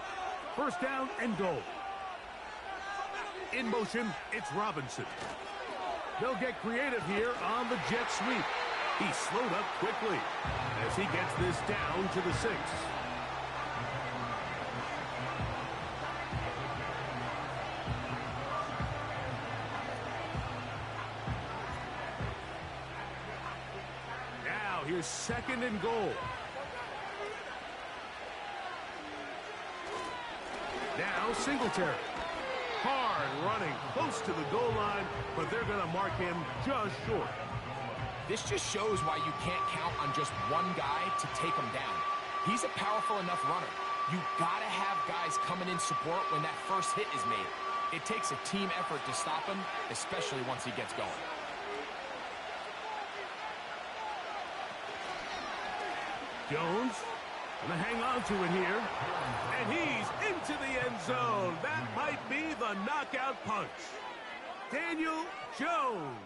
1st down and goal. In motion, it's Robinson. They'll get creative here on the jet sweep. He's slowed up quickly as he gets this down to the 6. Now here's 2nd and goal. Now Singletary. Hard running close to the goal line, but they're going to mark him just short. This just shows why you can't count on just one guy to take him down. He's a powerful enough runner. You got to have guys coming in support when that 1st hit is made. It takes a team effort to stop him, especially once he gets going. Jones gonna hang on to it here, and he's into the end zone. That might be the knockout punch. Daniel Jones,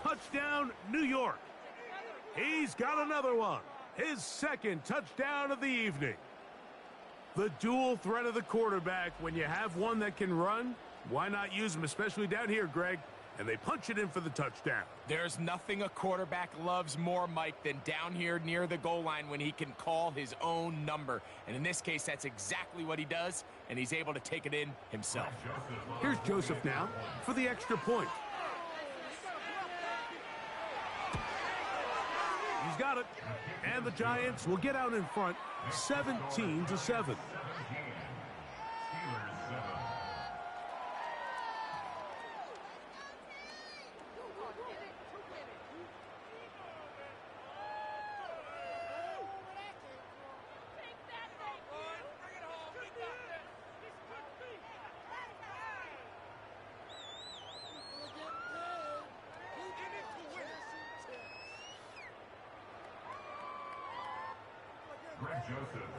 touchdown New York. He's got another one, his 2nd touchdown of the evening. The dual threat of the quarterback. When you have one that can run, why not use him, especially down here, Greg? And they punch it in for the touchdown. There's nothing a quarterback loves more, Mike, than down here near the goal line when he can call his own number. And in this case, that's exactly what he does, and he's able to take it in himself. Here's Joseph now for the extra point. He's got it. And the Giants will get out in front, 17-7.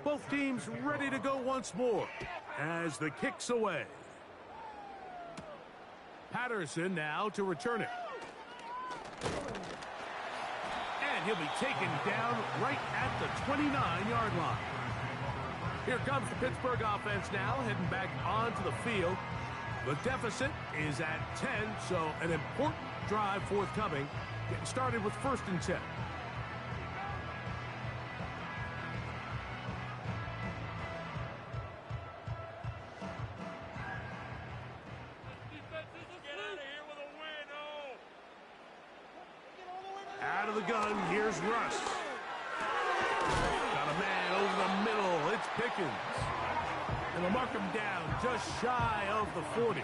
Both teams ready to go once more as the kick's away. Patterson now to return it. And he'll be taken down right at the 29-yard line. Here comes the Pittsburgh offense now, heading back onto the field. The deficit is at 10, so an important drive forthcoming. Getting started with 1st and 10. Out of the gun, here's Russ. Got a man over the middle, it's Pickens. And they'll mark him down just shy of the 40.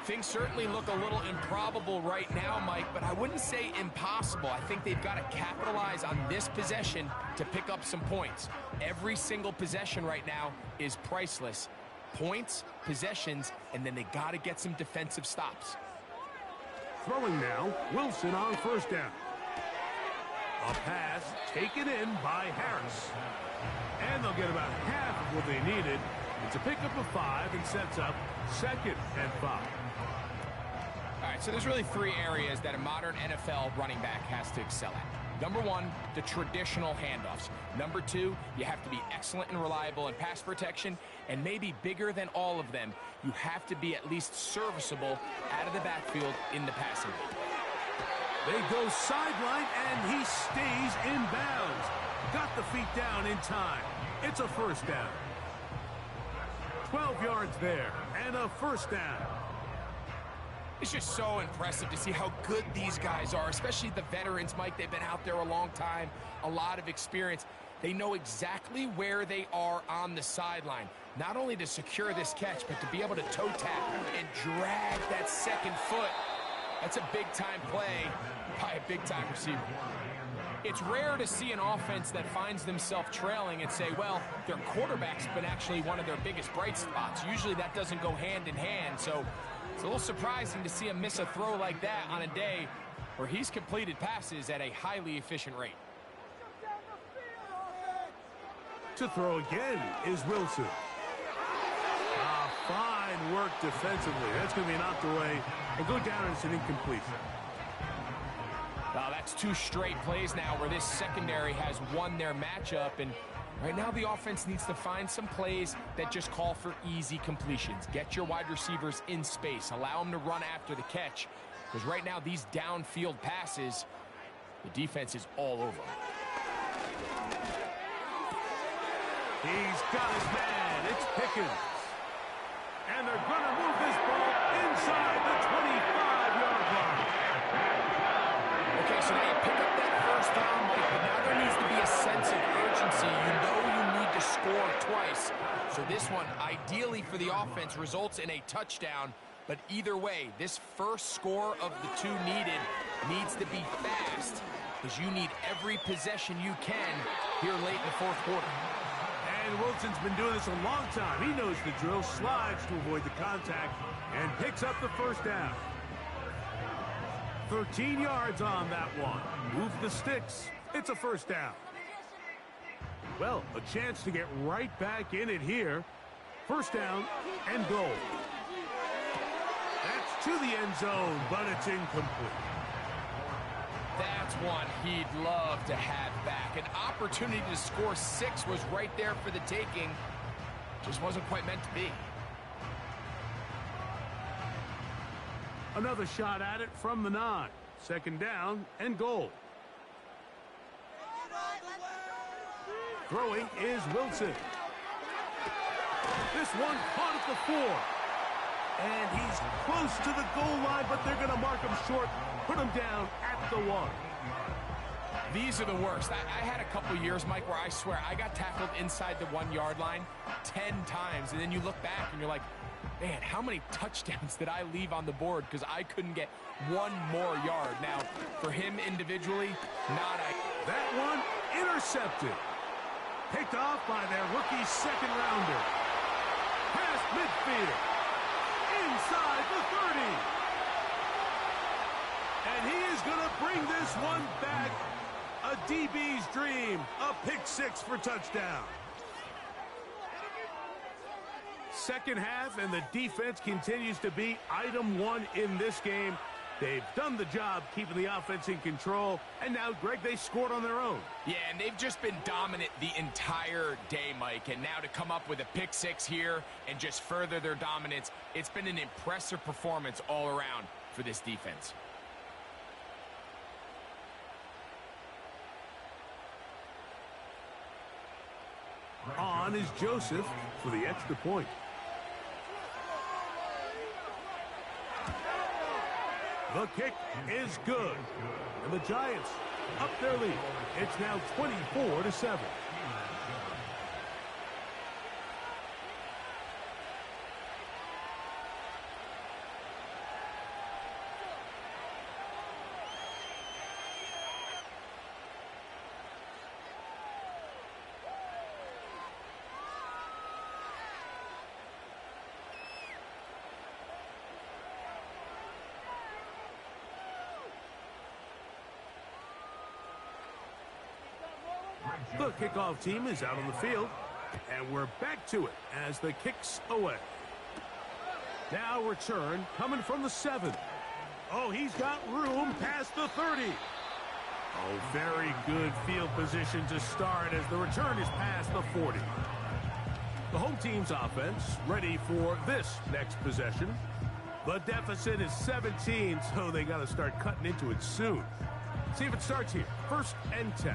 Things certainly look a little improbable right now, Mike, but I wouldn't say impossible. I think they've got to capitalize on this possession to pick up some points. Every single possession right now is priceless. Points, possessions, and then they got to get some defensive stops. Throwing now, Wilson on 1st down. A pass taken in by Harris. And they'll get about half of what they needed. It's a pickup of 5 and sets up 2nd and 5. All right, so there's really 3 areas that a modern NFL running back has to excel at. Number 1, the traditional handoffs. Number 2, you have to be excellent and reliable in pass protection. And maybe bigger than all of them, you have to be at least serviceable out of the backfield in the passing game. They go sideline, and he stays in bounds. Got the feet down in time. It's a first down. 12 yards there, and a first down. It's just so impressive to see how good these guys are, especially the veterans, Mike. They've been out there a long time, a lot of experience. They know exactly where they are on the sideline, not only to secure this catch, but to be able to toe tap and drag that second foot. That's a big-time play by a big-time receiver. It's rare to see an offense that finds themselves trailing and say, well, their quarterback's been actually one of their biggest bright spots. Usually that doesn't go hand in hand, so it's a little surprising to see him miss a throw like that on a day where he's completed passes at a highly efficient rate. To throw again is Wilson. Fine work defensively. That's going to be knocked away and go down as an incompletion. Well, that's 2 straight plays now where this secondary has won their matchup, and right now the offense needs to find some plays that just call for easy completions. Get your wide receivers in space. Allow them to run after the catch, because right now these downfield passes, the defense is all over them. He's got his man. It's Pickens. And they're going to move this ball inside the 25-yard line. Okay, so they pick up that first down, Mike, but now there needs to be a sense of urgency. You know you need to score twice. So this one, ideally for the offense, results in a touchdown. But either way, this first score of the 2 needed needs to be fast, because you need every possession you can here late in the 4th quarter. And Wilson's been doing this a long time. He knows the drill, slides to avoid the contact, and picks up the first down. 13 yards on that one. Move the sticks. It's a first down. Well, a chance to get right back in it here. First down and goal. That's to the end zone, but it's incomplete. That's one he'd love to have back. An opportunity to score 6 was right there for the taking. Just wasn't quite meant to be. Another shot at it from the 9. Second down and goal. Throwing is Wilson. This one caught at the 4. And he's close to the goal line, but they're going to mark him short, put him down at the 1. These are the worst. I had a couple years, Mike, where I swear I got tackled inside the 1-yard line 10 times, and then you look back and you're like, man, how many touchdowns did I leave on the board because I couldn't get 1 more yard? Now, for him individually, not a... That one intercepted. Picked off by their rookie second-rounder. Past midfield. Inside the 30. And he is going to bring this one back. A DB's dream. A pick 6 for touchdown. Second half, and the defense continues to be item 1 in this game. They've done the job keeping the offense in control, and now, Greg, they scored on their own. Yeah, and they've just been dominant the entire day, Mike, and now to come up with a pick 6 here and just further their dominance, it's been an impressive performance all around for this defense. On is Joseph for the extra point. The kick is good. And the Giants up their lead. It's now 24-7. The kickoff team is out on the field, and we're back to it as the kick's away. Now return coming from the 7. Oh, he's got room past the 30. Oh, very good field position to start as the return is past the 40. The home team's offense ready for this next possession. The deficit is 17, so they got to start cutting into it soon. See if it starts here. 1st and 10.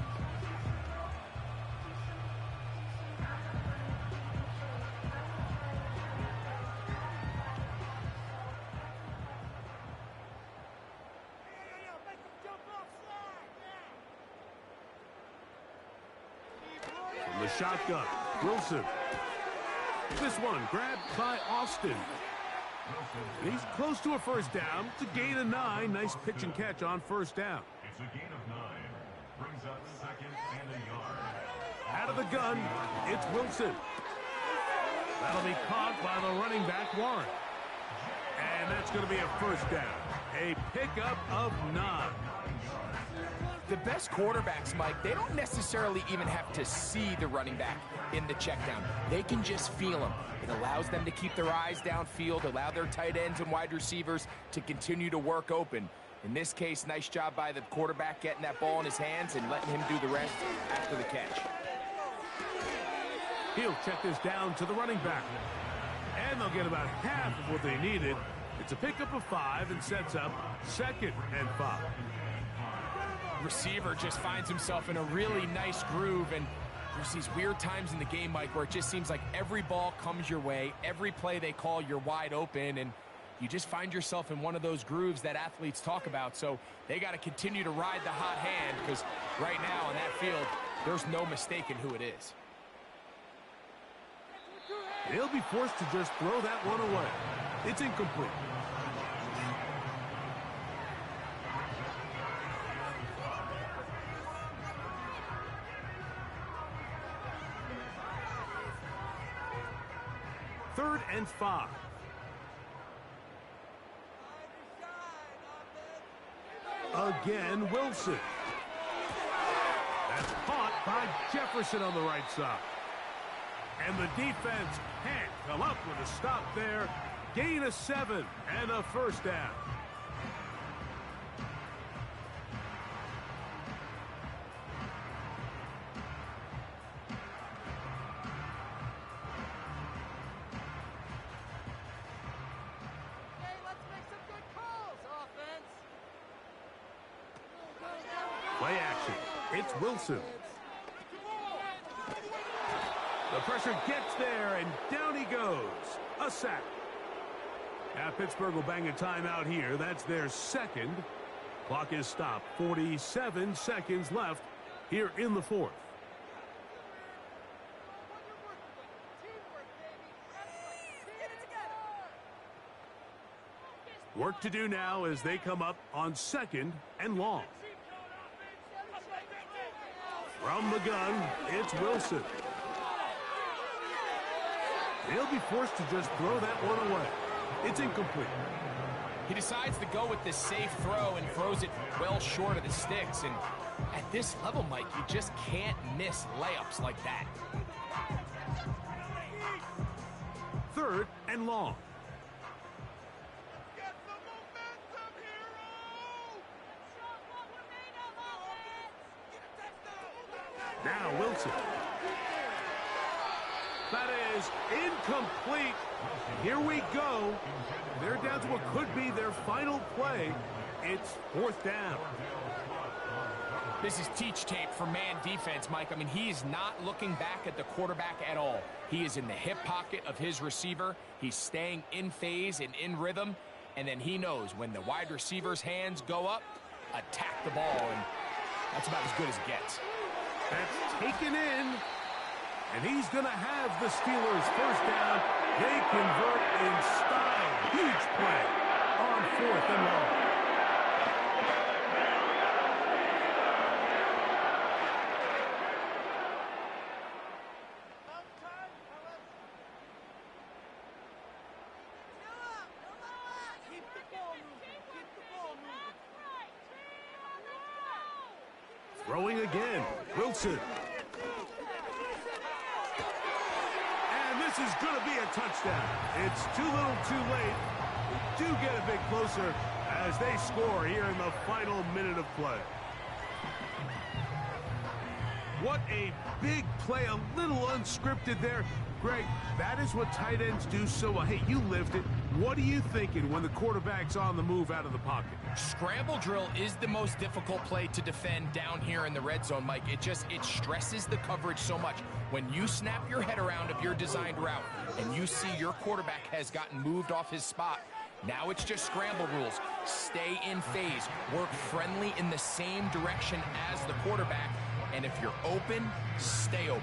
From the shotgun, Wilson. This one grabbed by Austin. He's close to a 1st down. It's a gain of 9. Nice pitch and catch on 1st down. It's a gain of 9. Brings up 2nd and a yard. Out of the gun, it's Wilson. That'll be caught by the running back, Warren. And that's going to be a 1st down. A pickup of 9. The best quarterbacks, Mike, they don't necessarily even have to see the running back in the check down. They can just feel him. It allows them to keep their eyes downfield, allow their tight ends and wide receivers to continue to work open. In this case, nice job by the quarterback getting that ball in his hands and letting him do the rest after the catch. He'll check this down to the running back. And they'll get about half of what they needed. It's a pickup of 5 and sets up 2nd and 5. Receiver just finds himself in a really nice groove, and there's these weird times in the game, Mike, where it just seems like every ball comes your way, every play they call, you're wide open, and you just find yourself in one of those grooves that athletes talk about. So they got to continue to ride the hot hand, because right now on that field, there's no mistaking who it is. They'll be forced to just throw that one away. It's incomplete. Third and 5. Again, Wilson. That's caught by Jefferson on the right side. And the defense can't come up with a stop there. Gain of 7 and a 1st down. Play action. It's Wilson. The pressure gets there, and down he goes. A sack. Now Pittsburgh will bang a timeout here. That's their 2nd. Clock is stopped. 47 seconds left here in the 4th. Work to do now as they come up on 2nd and long. From the gun, it's Wilson. They'll be forced to just throw that one away. It's incomplete. He decides to go with this safe throw and throws it well short of the sticks. And at this level, Mike, you just can't miss layups like that. 3rd and long. Now Wilson. That is incomplete. Here we go. They're down to what could be their final play. It's 4th down. This is teach tape for man defense, Mike. I mean, he is not looking back at the quarterback at all. He is in the hip pocket of his receiver. He's staying in phase and in rhythm. And then he knows when the wide receiver's hands go up, attack the ball. And that's about as good as it gets. That's taken in. And he's going to have the Steelers' 1st down. They convert in style. Huge play on 4th and long. Throwing again, Wilson. This is going to be a touchdown. It's too little too late. They do get a bit closer as they score here in the final minute of play. What a big play, a little unscripted there. Greg, that is what tight ends do so well. Hey, you lived it. What are you thinking when the quarterback's on the move out of the pocket? Scramble drill is the most difficult play to defend down here in the red zone, Mike. It stresses the coverage so much. When you snap your head around of your designed route and you see your quarterback has gotten moved off his spot, now it's just scramble rules. Stay in phase. Work friendly in the same direction as the quarterback. And if you're open, stay open.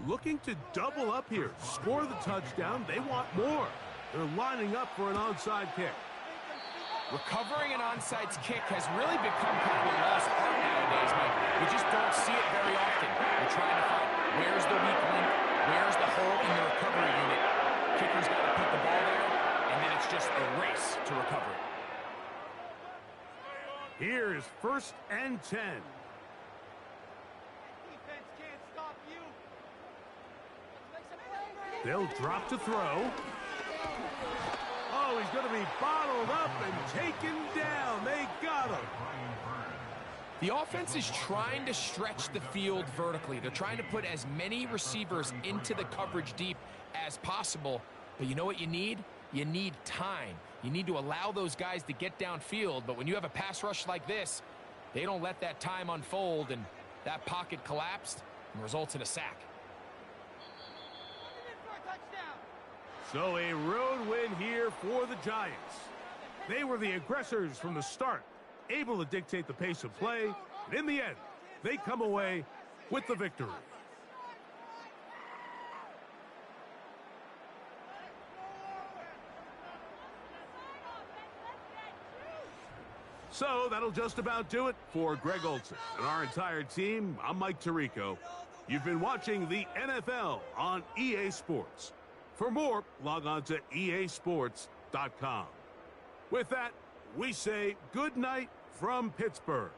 Looking to double up here, score the touchdown. They want more. They're lining up for an onside kick. Recovering an onside kick has really become kind of a lost art nowadays, Mike. You just don't see it very often. You're trying to find where's the weak link, where's the hole in the recovery unit. Kicker's got to put the ball there, and then it's just a race to recover it. Here is 1st and 10. They'll drop to throw. Oh, he's going to be bottled up and taken down. They got him. The offense is trying to stretch the field vertically. They're trying to put as many receivers into the coverage deep as possible. But you know what you need? You need time. You need to allow those guys to get downfield. But when you have a pass rush like this, they don't let that time unfold, and that pocket collapsed and results in a sack. So a road win here for the Giants. They were the aggressors from the start, able to dictate the pace of play, and in the end, they come away with the victory. So that'll just about do it for Greg Olson and our entire team. I'm Mike Tirico. You've been watching the NFL on EA Sports. For more, log on to easports.com. With that, we say good night from Pittsburgh.